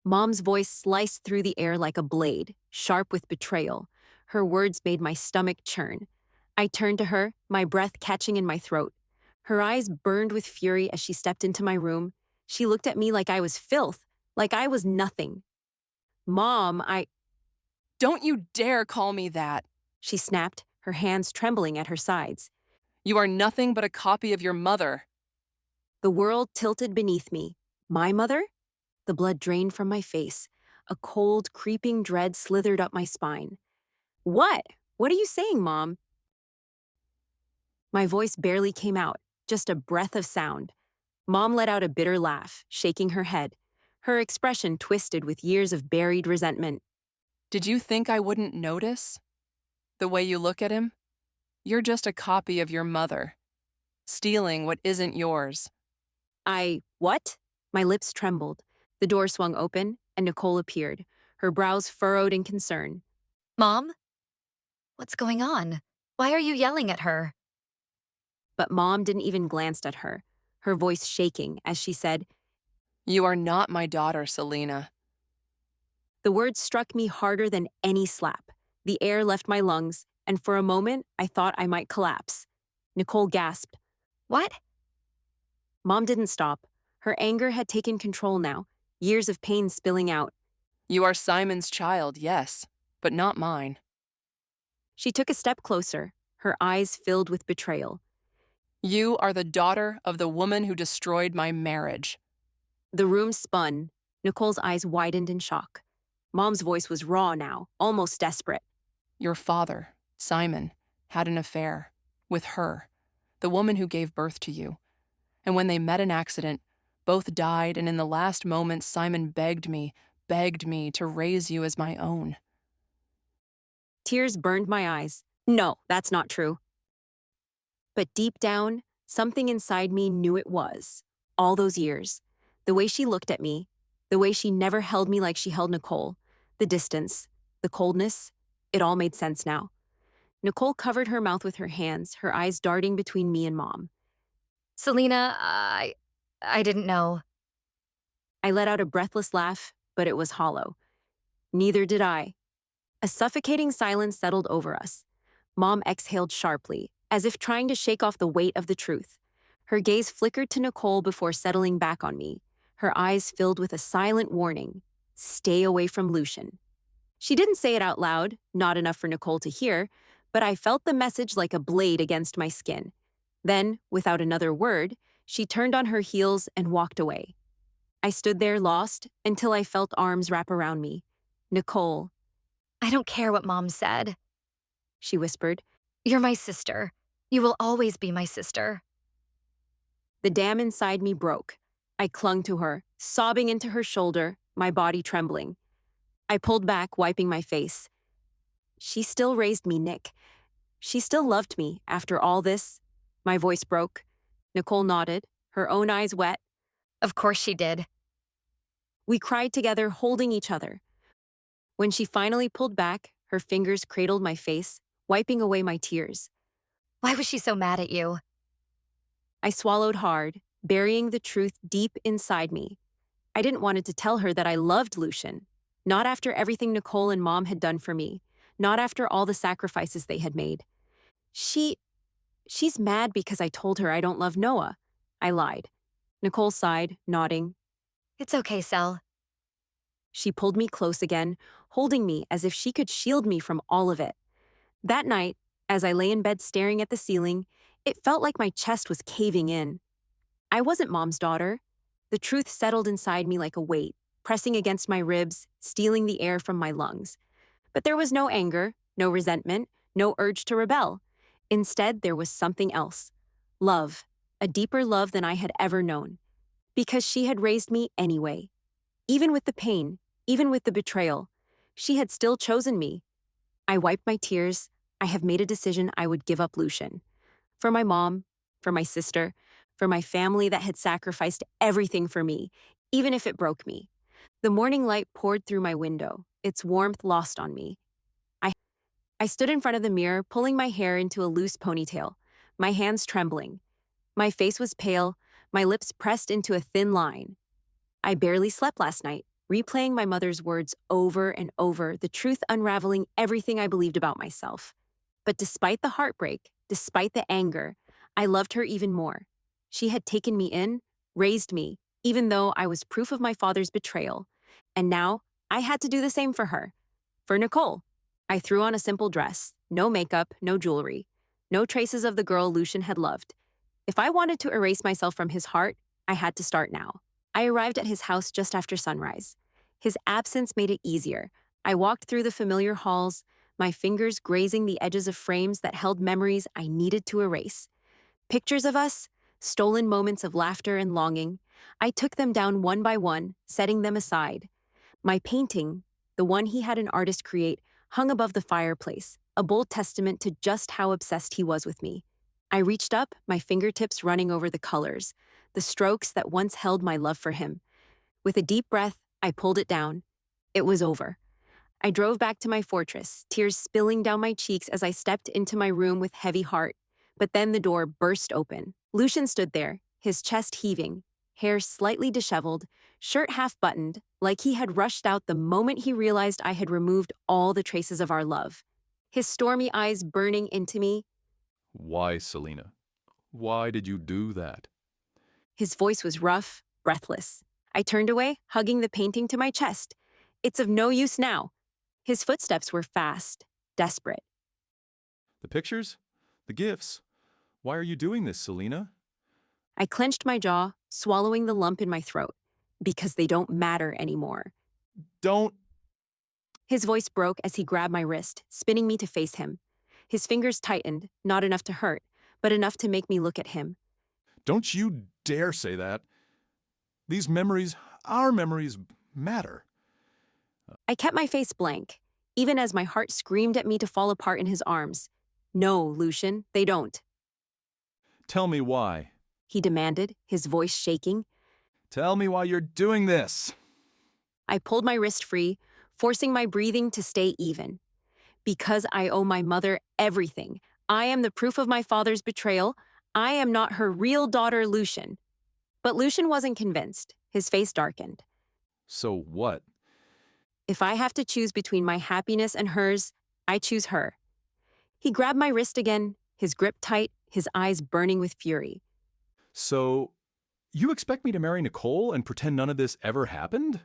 Mom's voice sliced through the air like a blade, sharp with betrayal. Her words made my stomach churn. I turned to her, my breath catching in my throat. Her eyes burned with fury as she stepped into my room. She looked at me like I was filth, like I was nothing. Mom, Don't you dare call me that. she snapped, her hands trembling at her sides. You are nothing but a copy of your mother. The world tilted beneath me. My mother? The blood drained from my face. A cold, creeping dread slithered up my spine. What? What are you saying, Mom? My voice barely came out, just a breath of sound. Mom let out a bitter laugh, shaking her head. Her expression twisted with years of buried resentment. Did you think I wouldn't notice? The way you look at him? You're just a copy of your mother, stealing what isn't yours. What? My lips trembled. The door swung open, and Nicole appeared, her brows furrowed in concern. Mom? What's going on? Why are you yelling at her? But Mom didn't even glance at her, her voice shaking as she said, You are not my daughter, Selena. The words struck me harder than any slap. The air left my lungs, and for a moment, I thought I might collapse. Nicole gasped. What? Mom didn't stop. Her anger had taken control now, years of pain spilling out. You are Simon's child, yes, but not mine. She took a step closer, her eyes filled with betrayal. You are the daughter of the woman who destroyed my marriage. The room spun. Nicole's eyes widened in shock. Mom's voice was raw now, almost desperate. Your father, Simon, had an affair with her, the woman who gave birth to you. And when they met in accident, both died, and in the last moments, Simon begged me to raise you as my own. Tears burned my eyes. No, that's not true. But deep down, something inside me knew it was. All those years. The way she looked at me, the way she never held me like she held Nicole, the distance, the coldness, it all made sense now. Nicole covered her mouth with her hands, her eyes darting between me and Mom. Selena, I didn't know. I let out a breathless laugh, but it was hollow. Neither did I. A suffocating silence settled over us. Mom exhaled sharply, as if trying to shake off the weight of the truth. Her gaze flickered to Nicole before settling back on me, her eyes filled with a silent warning. Stay away from Lucian. She didn't say it out loud, not enough for Nicole to hear, but I felt the message like a blade against my skin. Then, without another word, she turned on her heels and walked away. I stood there lost until I felt arms wrap around me. Nicole, I don't care what Mom said. she whispered. You're my sister. You will always be my sister. The dam inside me broke. I clung to her, sobbing into her shoulder, my body trembling. I pulled back, wiping my face. She still raised me, Nick. She still loved me after all this. My voice broke. Nicole nodded, her own eyes wet. Of course she did. We cried together, holding each other. When she finally pulled back, her fingers cradled my face, wiping away my tears. Why was she so mad at you? I swallowed hard, burying the truth deep inside me. I didn't want to tell her that I loved Lucian. Not after everything Nicole and Mom had done for me. Not after all the sacrifices they had made. She's mad because I told her I don't love Noah. I lied. Nicole sighed, nodding. It's okay, Sel. She pulled me close again, holding me as if she could shield me from all of it. That night, as I lay in bed staring at the ceiling, it felt like my chest was caving in. I wasn't Mom's daughter. The truth settled inside me like a weight, pressing against my ribs, stealing the air from my lungs. But there was no anger, no resentment, no urge to rebel. Instead, there was something else. Love, a deeper love than I had ever known. Because she had raised me anyway. Even with the pain, even with the betrayal, she had still chosen me. I wiped my tears. I have made a decision I would give up Lucian. For my mom, for my sister, for my family that had sacrificed everything for me, even if it broke me. The morning light poured through my window, its warmth lost on me. I stood in front of the mirror, pulling my hair into a loose ponytail, my hands trembling. My face was pale, my lips pressed into a thin line. I barely slept last night, replaying my mother's words over and over, the truth unraveling everything I believed about myself. But despite the heartbreak, despite the anger, I loved her even more. She had taken me in, raised me, even though I was proof of my father's betrayal. And now, I had to do the same for her. For Nicole. I threw on a simple dress, no makeup, no jewelry, no traces of the girl Lucian had loved. If I wanted to erase myself from his heart, I had to start now. I arrived at his house just after sunrise. His absence made it easier. I walked through the familiar halls, my fingers grazing the edges of frames that held memories I needed to erase. Pictures of us, stolen moments of laughter and longing. I took them down one by one, setting them aside. My painting, the one he had an artist create, hung above the fireplace, a bold testament to just how obsessed he was with me. I reached up, my fingertips running over the colors, the strokes that once held my love for him. With a deep breath, I pulled it down. It was over. I drove back to my fortress, tears spilling down my cheeks as I stepped into my room with heavy heart. But then the door burst open. Lucian stood there, his chest heaving, hair slightly disheveled, shirt half-buttoned, like he had rushed out the moment he realized I had removed all the traces of our love. His stormy eyes burning into me. Why, Selena? Why did you do that? His voice was rough, breathless. I turned away, hugging the painting to my chest. It's of no use now. His footsteps were fast, desperate. The pictures? The gifts? Why are you doing this, Selena? I clenched my jaw, swallowing the lump in my throat. Because they don't matter anymore. Don't. His voice broke as he grabbed my wrist, spinning me to face him. His fingers tightened, not enough to hurt, but enough to make me look at him. Don't you dare say that. These memories, our memories, matter. I kept my face blank, even as my heart screamed at me to fall apart in his arms. No, Lucian, they don't. Tell me why. He demanded, his voice shaking. Tell me why you're doing this. I pulled my wrist free, forcing my breathing to stay even. Because I owe my mother everything. I am the proof of my father's betrayal. I am not her real daughter, Lucian. But Lucian wasn't convinced. His face darkened. So what? If I have to choose between my happiness and hers, I choose her. He grabbed my wrist again, his grip tight, his eyes burning with fury. So, you expect me to marry Nicole and pretend none of this ever happened?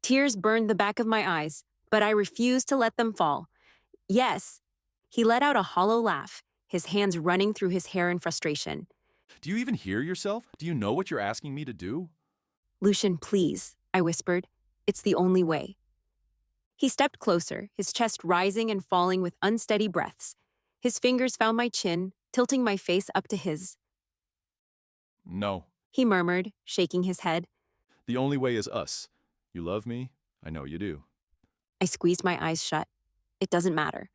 Tears burned the back of my eyes, but I refused to let them fall. Yes. He let out a hollow laugh, his hands running through his hair in frustration. Do you even hear yourself? Do you know what you're asking me to do? Lucian, please, I whispered. It's the only way. He stepped closer, his chest rising and falling with unsteady breaths. His fingers found my chin, tilting my face up to his. No. He murmured, shaking his head. The only way is us. You love me? I know you do. I squeezed my eyes shut. It doesn't matter.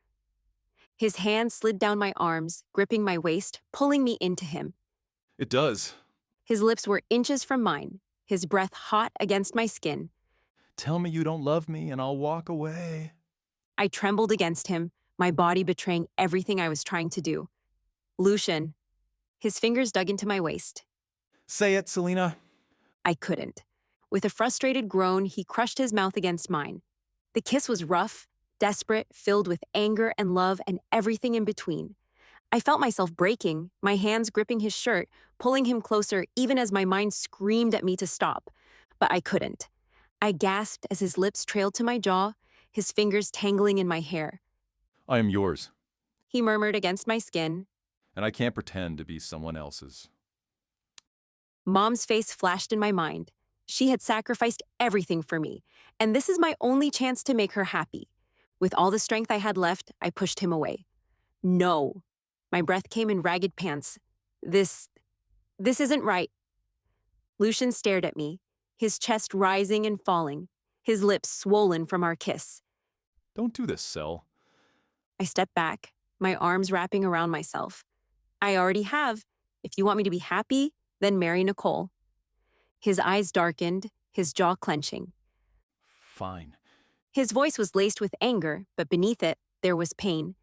His hand slid down my arms, gripping my waist, pulling me into him. It does. His lips were inches from mine, his breath hot against my skin. Tell me you don't love me and I'll walk away. I trembled against him, my body betraying everything I was trying to do. Lucian. His fingers dug into my waist. Say it, Selena. I couldn't. With a frustrated groan, he crushed his mouth against mine. The kiss was rough, desperate, filled with anger and love and everything in between. I felt myself breaking, my hands gripping his shirt, pulling him closer even as my mind screamed at me to stop. But I couldn't. I gasped as his lips trailed to my jaw, his fingers tangling in my hair. I am yours. He murmured against my skin. And I can't pretend to be someone else's. Mom's face flashed in my mind. She had sacrificed everything for me, and this is my only chance to make her happy. With all the strength I had left, I pushed him away. No. My breath came in ragged pants. This isn't right. Lucian stared at me, his chest rising and falling, his lips swollen from our kiss. Don't do this, Sel. I stepped back, my arms wrapping around myself. I already have. If you want me to be happy, then marry Nicole. His eyes darkened, his jaw clenching. Fine. His voice was laced with anger, but beneath it, there was pain.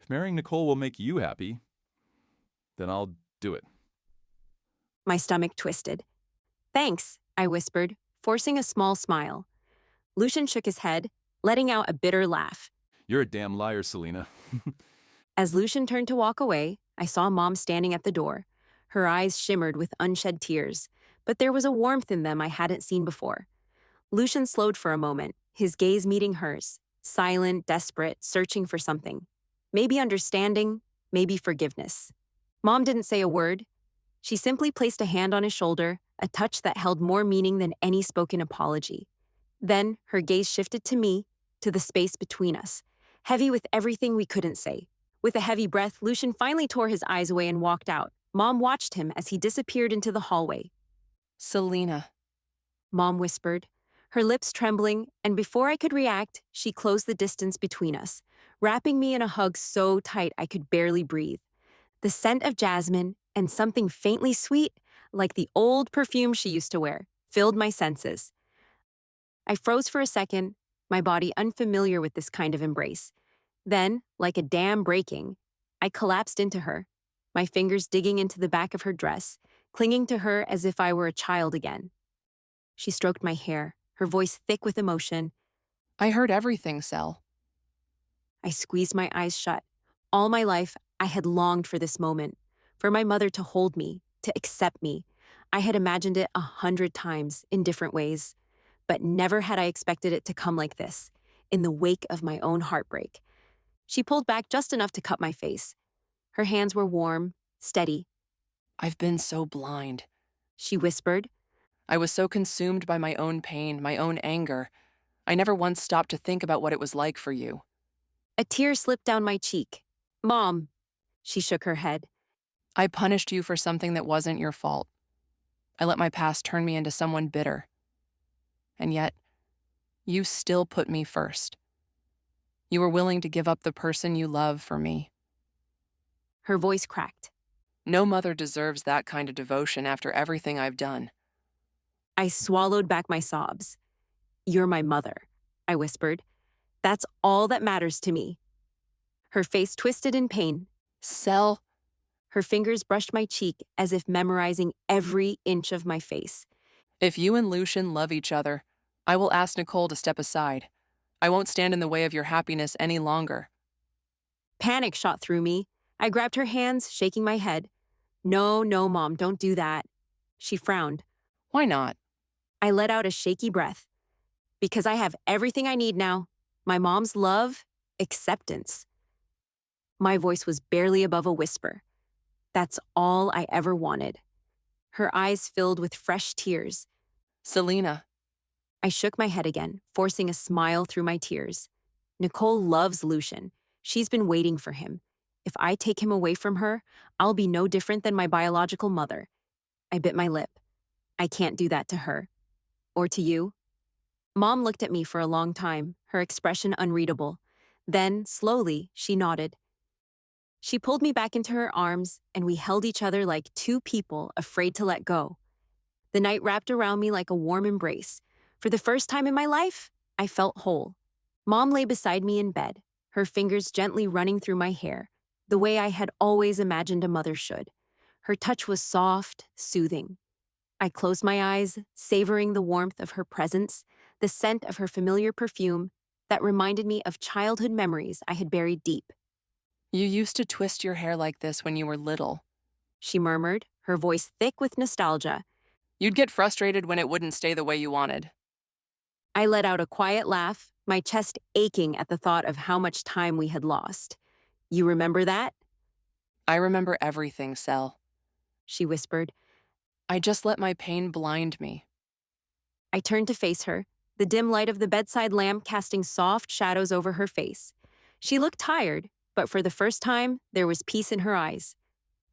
If marrying Nicole will make you happy, then I'll do it. My stomach twisted. Thanks, I whispered, forcing a small smile. Lucian shook his head, letting out a bitter laugh. You're a damn liar, Selena. As Lucian turned to walk away, I saw Mom standing at the door. Her eyes shimmered with unshed tears, but there was a warmth in them I hadn't seen before. Lucian slowed for a moment, his gaze meeting hers, silent, desperate, searching for something. Maybe understanding, maybe forgiveness. Mom didn't say a word. She simply placed a hand on his shoulder, a touch that held more meaning than any spoken apology. Then her gaze shifted to me, to the space between us, heavy with everything we couldn't say. With a heavy breath, Lucian finally tore his eyes away and walked out. Mom watched him as he disappeared into the hallway. Selena. Mom whispered, her lips trembling, and before I could react, she closed the distance between us, wrapping me in a hug so tight I could barely breathe. The scent of jasmine and something faintly sweet, like the old perfume she used to wear, filled my senses. I froze for a second, my body unfamiliar with this kind of embrace. Then, like a dam breaking, I collapsed into her, my fingers digging into the back of her dress, clinging to her as if I were a child again. She stroked my hair, her voice thick with emotion. I heard everything, Sel. I squeezed my eyes shut. All my life, I had longed for this moment, for my mother to hold me, to accept me. I had imagined it 100 times in different ways, but never had I expected it to come like this, in the wake of my own heartbreak. She pulled back just enough to cut my face. Her hands were warm, steady. I've been so blind. She whispered. I was so consumed by my own pain, my own anger. I never once stopped to think about what it was like for you. A tear slipped down my cheek. Mom. She shook her head. I punished you for something that wasn't your fault. I let my past turn me into someone bitter. And yet, you still put me first. You were willing to give up the person you love for me. Her voice cracked. No mother deserves that kind of devotion after everything I've done. I swallowed back my sobs. You're my mother, I whispered. That's all that matters to me. Her face twisted in pain. Sel. Her fingers brushed my cheek as if memorizing every inch of my face. If you and Lucian love each other, I will ask Nicole to step aside. I won't stand in the way of your happiness any longer. Panic shot through me. I grabbed her hands, shaking my head. No, Mom, don't do that. She frowned. Why not? I let out a shaky breath. Because I have everything I need now. My mom's love, acceptance. My voice was barely above a whisper. That's all I ever wanted. Her eyes filled with fresh tears. Selena. I shook my head again, forcing a smile through my tears. Nicole loves Lucian. She's been waiting for him. If I take him away from her, I'll be no different than my biological mother. I bit my lip. I can't do that to her. Or to you. Mom looked at me for a long time, her expression unreadable. Then, slowly, she nodded. She pulled me back into her arms, and we held each other like two people afraid to let go. The night wrapped around me like a warm embrace. For the first time in my life, I felt whole. Mom lay beside me in bed, her fingers gently running through my hair, the way I had always imagined a mother should. Her touch was soft, soothing. I closed my eyes, savoring the warmth of her presence, the scent of her familiar perfume that reminded me of childhood memories I had buried deep. You used to twist your hair like this when you were little, She murmured, her voice thick with nostalgia. You'd get frustrated when it wouldn't stay the way you wanted. I let out a quiet laugh, my chest aching at the thought of how much time we had lost. You remember that? I remember everything, Sel. She whispered. I just let my pain blind me. I turned to face her, the dim light of the bedside lamp casting soft shadows over her face. She looked tired, but for the first time, there was peace in her eyes.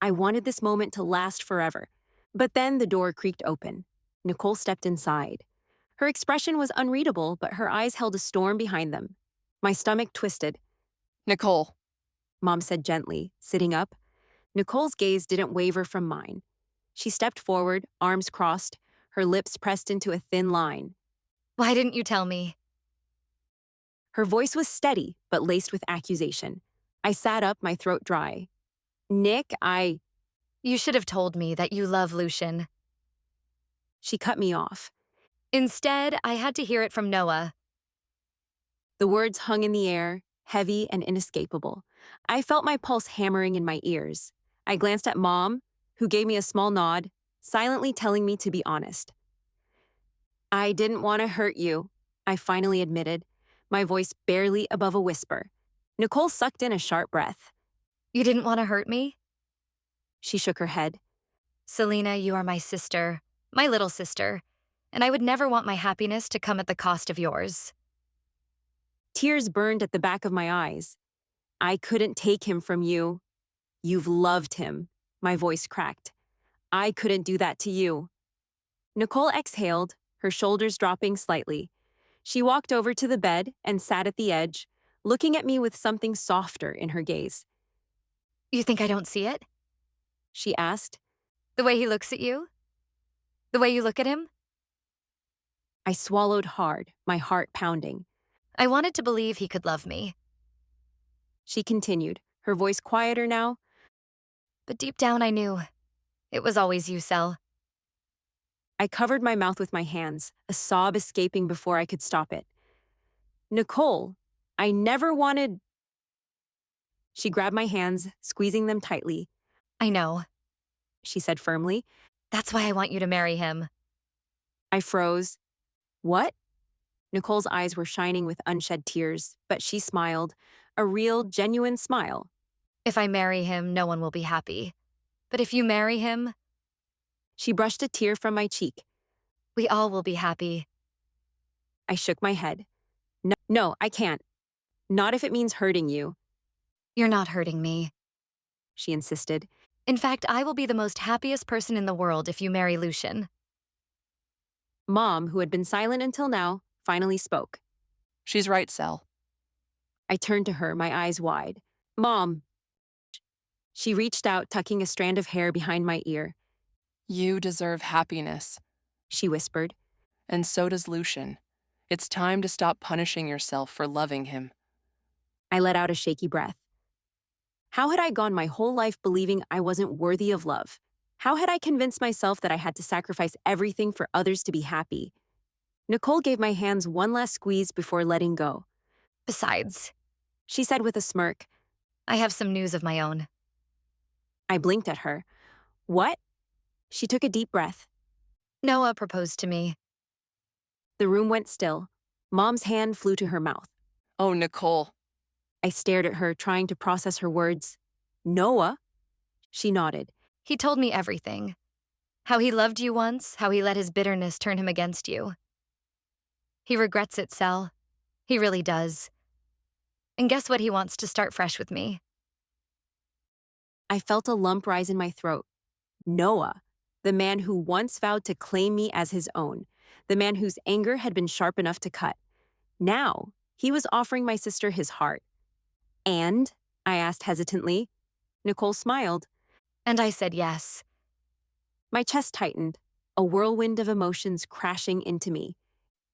I wanted this moment to last forever. But then the door creaked open. Nicole stepped inside. Her expression was unreadable, but her eyes held a storm behind them. My stomach twisted. Nicole. Mom said gently, sitting up. Nicole's gaze didn't waver from mine. She stepped forward, arms crossed, her lips pressed into a thin line. Why didn't you tell me? Her voice was steady, but laced with accusation. I sat up, my throat dry. Nick, You should have told me that you love Lucian. She cut me off. Instead, I had to hear it from Noah. The words hung in the air, heavy and inescapable. I felt my pulse hammering in my ears. I glanced at Mom, who gave me a small nod, silently telling me to be honest. I didn't want to hurt you, I finally admitted, my voice barely above a whisper. Nicole sucked in a sharp breath. You didn't want to hurt me? She shook her head. Selena, you are my sister, my little sister, and I would never want my happiness to come at the cost of yours. Tears burned at the back of my eyes. I couldn't take him from you. You've loved him, my voice cracked. I couldn't do that to you. Nicole exhaled, her shoulders dropping slightly. She walked over to the bed and sat at the edge, looking at me with something softer in her gaze. You think I don't see it? She asked. The way he looks at you? The way you look at him? I swallowed hard, my heart pounding. I wanted to believe he could love me. She continued, her voice quieter now. But deep down I knew. It was always you, Sel. I covered my mouth with my hands, a sob escaping before I could stop it. Nicole, I never wanted... She grabbed my hands, squeezing them tightly. I know, she said firmly. That's why I want you to marry him. I froze. What? Nicole's eyes were shining with unshed tears, but she smiled, a real, genuine smile. If I marry him, no one will be happy. But if you marry him... She brushed a tear from my cheek. We all will be happy. I shook my head. No, I can't. Not if it means hurting you. You're not hurting me, she insisted. In fact, I will be the most happiest person in the world if you marry Lucian. Mom, who had been silent until now, finally spoke. She's right, Sel. I turned to her, my eyes wide. Mom. She reached out, tucking a strand of hair behind my ear. You deserve happiness, she whispered. And so does Lucian. It's time to stop punishing yourself for loving him. I let out a shaky breath. How had I gone my whole life believing I wasn't worthy of love? How had I convinced myself that I had to sacrifice everything for others to be happy? Nicole gave my hands one last squeeze before letting go. Besides, she said with a smirk, I have some news of my own. I blinked at her. What? She took a deep breath. Noah proposed to me. The room went still. Mom's hand flew to her mouth. Oh, Nicole. I stared at her, trying to process her words. Noah? She nodded. He told me everything. How he loved you once, how he let his bitterness turn him against you. He regrets it, Sel. He really does. And guess what? He wants to start fresh with me. I felt a lump rise in my throat. Noah, the man who once vowed to claim me as his own, the man whose anger had been sharp enough to cut. Now, he was offering my sister his heart. And? I asked hesitantly. Nicole smiled. And I said yes. My chest tightened, a whirlwind of emotions crashing into me.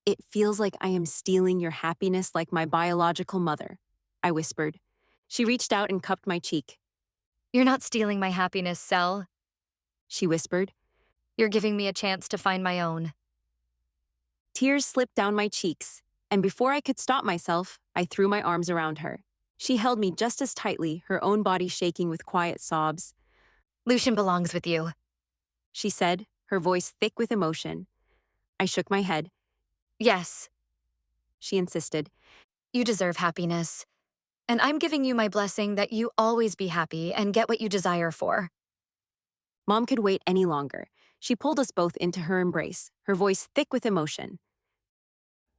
It feels like I am stealing your happiness like my biological mother, I whispered. She reached out and cupped my cheek. You're not stealing my happiness, Sel, she whispered. You're giving me a chance to find my own. Tears slipped down my cheeks, and before I could stop myself, I threw my arms around her. She held me just as tightly, her own body shaking with quiet sobs. Lucian belongs with you, she said, her voice thick with emotion. I shook my head. Yes, she insisted. You deserve happiness. And I'm giving you my blessing that you always be happy and get what you desire for. Mom could wait any longer. She pulled us both into her embrace, her voice thick with emotion.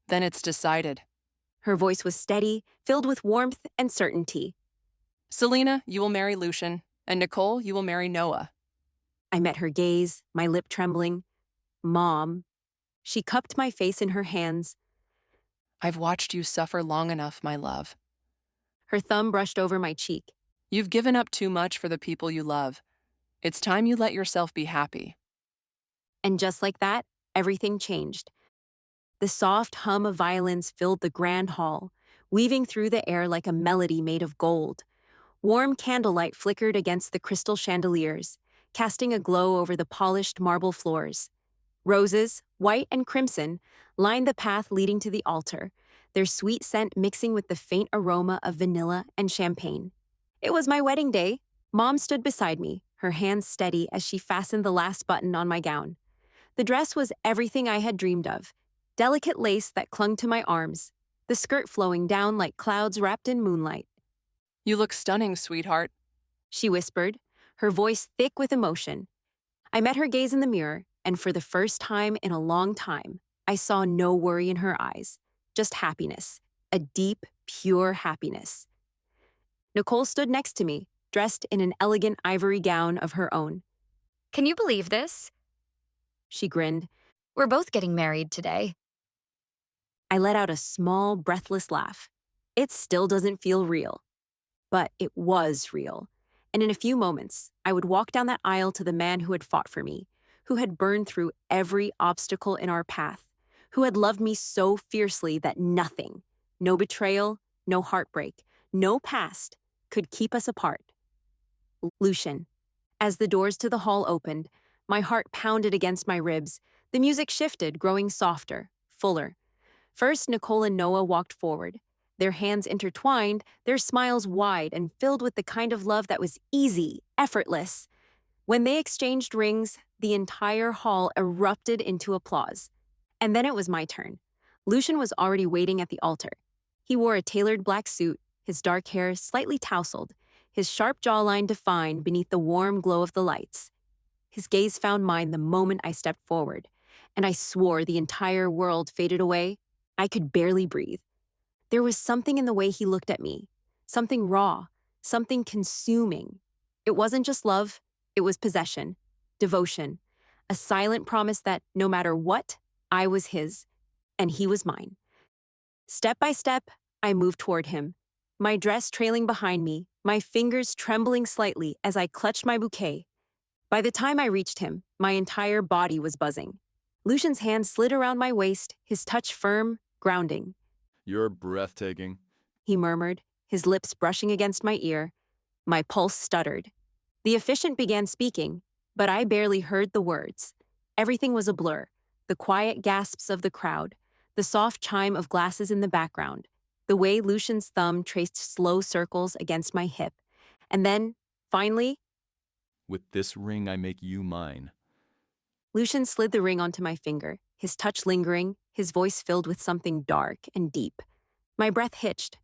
Then it's decided. Her voice was steady, filled with warmth and certainty. Selena, you will marry Lucian, and Nicole, you will marry Noah. I met her gaze, my lip trembling. Mom. She cupped my face in her hands. I've watched you suffer long enough, my love. Her thumb brushed over my cheek. You've given up too much for the people you love. It's time you let yourself be happy. And just like that, everything changed. The soft hum of violins filled the grand hall, weaving through the air like a melody made of gold. Warm candlelight flickered against the crystal chandeliers, casting a glow over the polished marble floors. Roses, white and crimson, lined the path leading to the altar, their sweet scent mixing with the faint aroma of vanilla and champagne. It was my wedding day. Mom stood beside me, her hands steady as she fastened the last button on my gown. The dress was everything I had dreamed of. Delicate lace that clung to my arms, the skirt flowing down like clouds wrapped in moonlight. You look stunning, sweetheart. She whispered, her voice thick with emotion. I met her gaze in the mirror, and for the first time in a long time, I saw no worry in her eyes, just happiness, a deep, pure happiness. Nicole stood next to me, dressed in an elegant ivory gown of her own. Can you believe this? She grinned. We're both getting married today. I let out a small, breathless laugh. It still doesn't feel real. But it was real. And in a few moments, I would walk down that aisle to the man who had fought for me, who had burned through every obstacle in our path, who had loved me so fiercely that nothing, no betrayal, no heartbreak, no past, could keep us apart. Lucian. As the doors to the hall opened, my heart pounded against my ribs. The music shifted, growing softer, fuller. First, Nicole and Noah walked forward, their hands intertwined, their smiles wide and filled with the kind of love that was easy, effortless. When they exchanged rings, the entire hall erupted into applause. And then it was my turn. Lucian was already waiting at the altar. He wore a tailored black suit, his dark hair slightly tousled, his sharp jawline defined beneath the warm glow of the lights. His gaze found mine the moment I stepped forward, and I swore the entire world faded away. I could barely breathe. There was something in the way he looked at me, something raw, something consuming. It wasn't just love, it was possession, devotion, a silent promise that no matter what, I was his, and he was mine. Step by step, I moved toward him, my dress trailing behind me, my fingers trembling slightly as I clutched my bouquet. By the time I reached him, my entire body was buzzing. Lucian's hand slid around my waist, his touch firm, grounding. You're breathtaking. He murmured, his lips brushing against my ear. My pulse stuttered. The officiant began speaking, but I barely heard the words. Everything was a blur, the quiet gasps of the crowd, the soft chime of glasses in the background, the way Lucian's thumb traced slow circles against my hip. And then, finally, With this ring, I make you mine. Lucian slid the ring onto my finger, his touch lingering, his voice filled with something dark and deep. My breath hitched.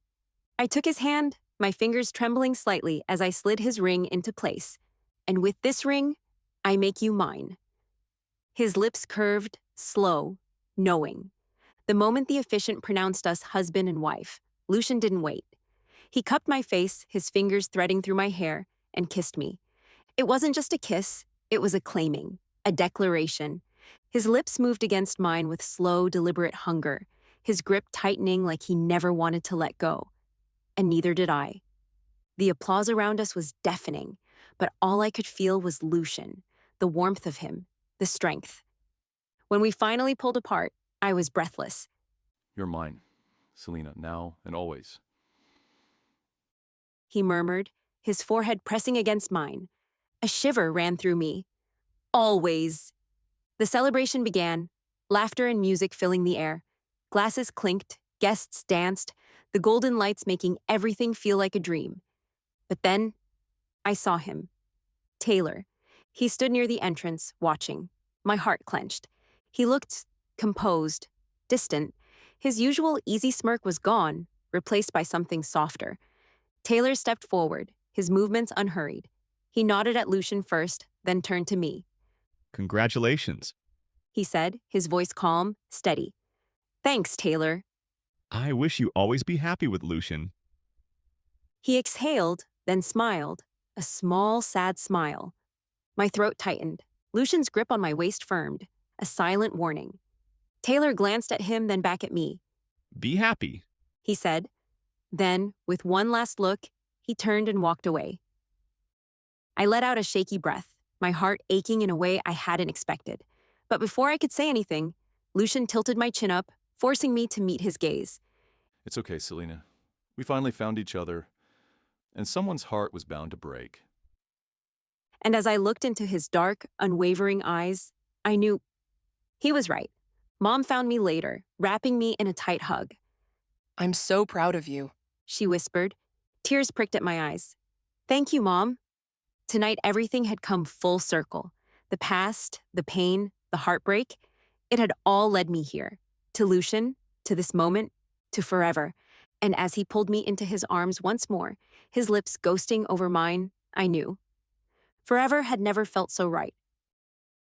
I took his hand, my fingers trembling slightly as I slid his ring into place. And with this ring, I make you mine. His lips curved, slow, knowing. The moment the officiant pronounced us husband and wife, Lucian didn't wait. He cupped my face, his fingers threading through my hair, and kissed me. It wasn't just a kiss, it was a claiming, a declaration. His lips moved against mine with slow, deliberate hunger, his grip tightening like he never wanted to let go. And neither did I. The applause around us was deafening, but all I could feel was Lucian, the warmth of him, the strength. When we finally pulled apart, I was breathless. You're mine, Selena, now and always. He murmured, his forehead pressing against mine. A shiver ran through me. Always. The celebration began, laughter and music filling the air. Glasses clinked, guests danced, the golden lights making everything feel like a dream. But then, I saw him. Taylor. He stood near the entrance, watching. My heart clenched. He looked composed, distant. His usual easy smirk was gone, replaced by something softer. Taylor stepped forward, his movements unhurried. He nodded at Lucian first, then turned to me. Congratulations. He said, his voice calm, steady. Thanks, Taylor. I wish you always be happy with Lucian. He exhaled, then smiled, a small, sad smile. My throat tightened. Lucian's grip on my waist firmed, a silent warning. Taylor glanced at him, then back at me. Be happy. He said. Then, with one last look, he turned and walked away. I let out a shaky breath, my heart aching in a way I hadn't expected. But before I could say anything, Lucian tilted my chin up, forcing me to meet his gaze. It's okay, Selena. We finally found each other, and someone's heart was bound to break. And as I looked into his dark, unwavering eyes, I knew he was right. Mom found me later, wrapping me in a tight hug. I'm so proud of you. She whispered. Tears pricked at my eyes. Thank you, Mom. Tonight, everything had come full circle. The past, the pain, the heartbreak, it had all led me here. To Lucian, to this moment, to forever. And as he pulled me into his arms once more, his lips ghosting over mine, I knew. Forever had never felt so right.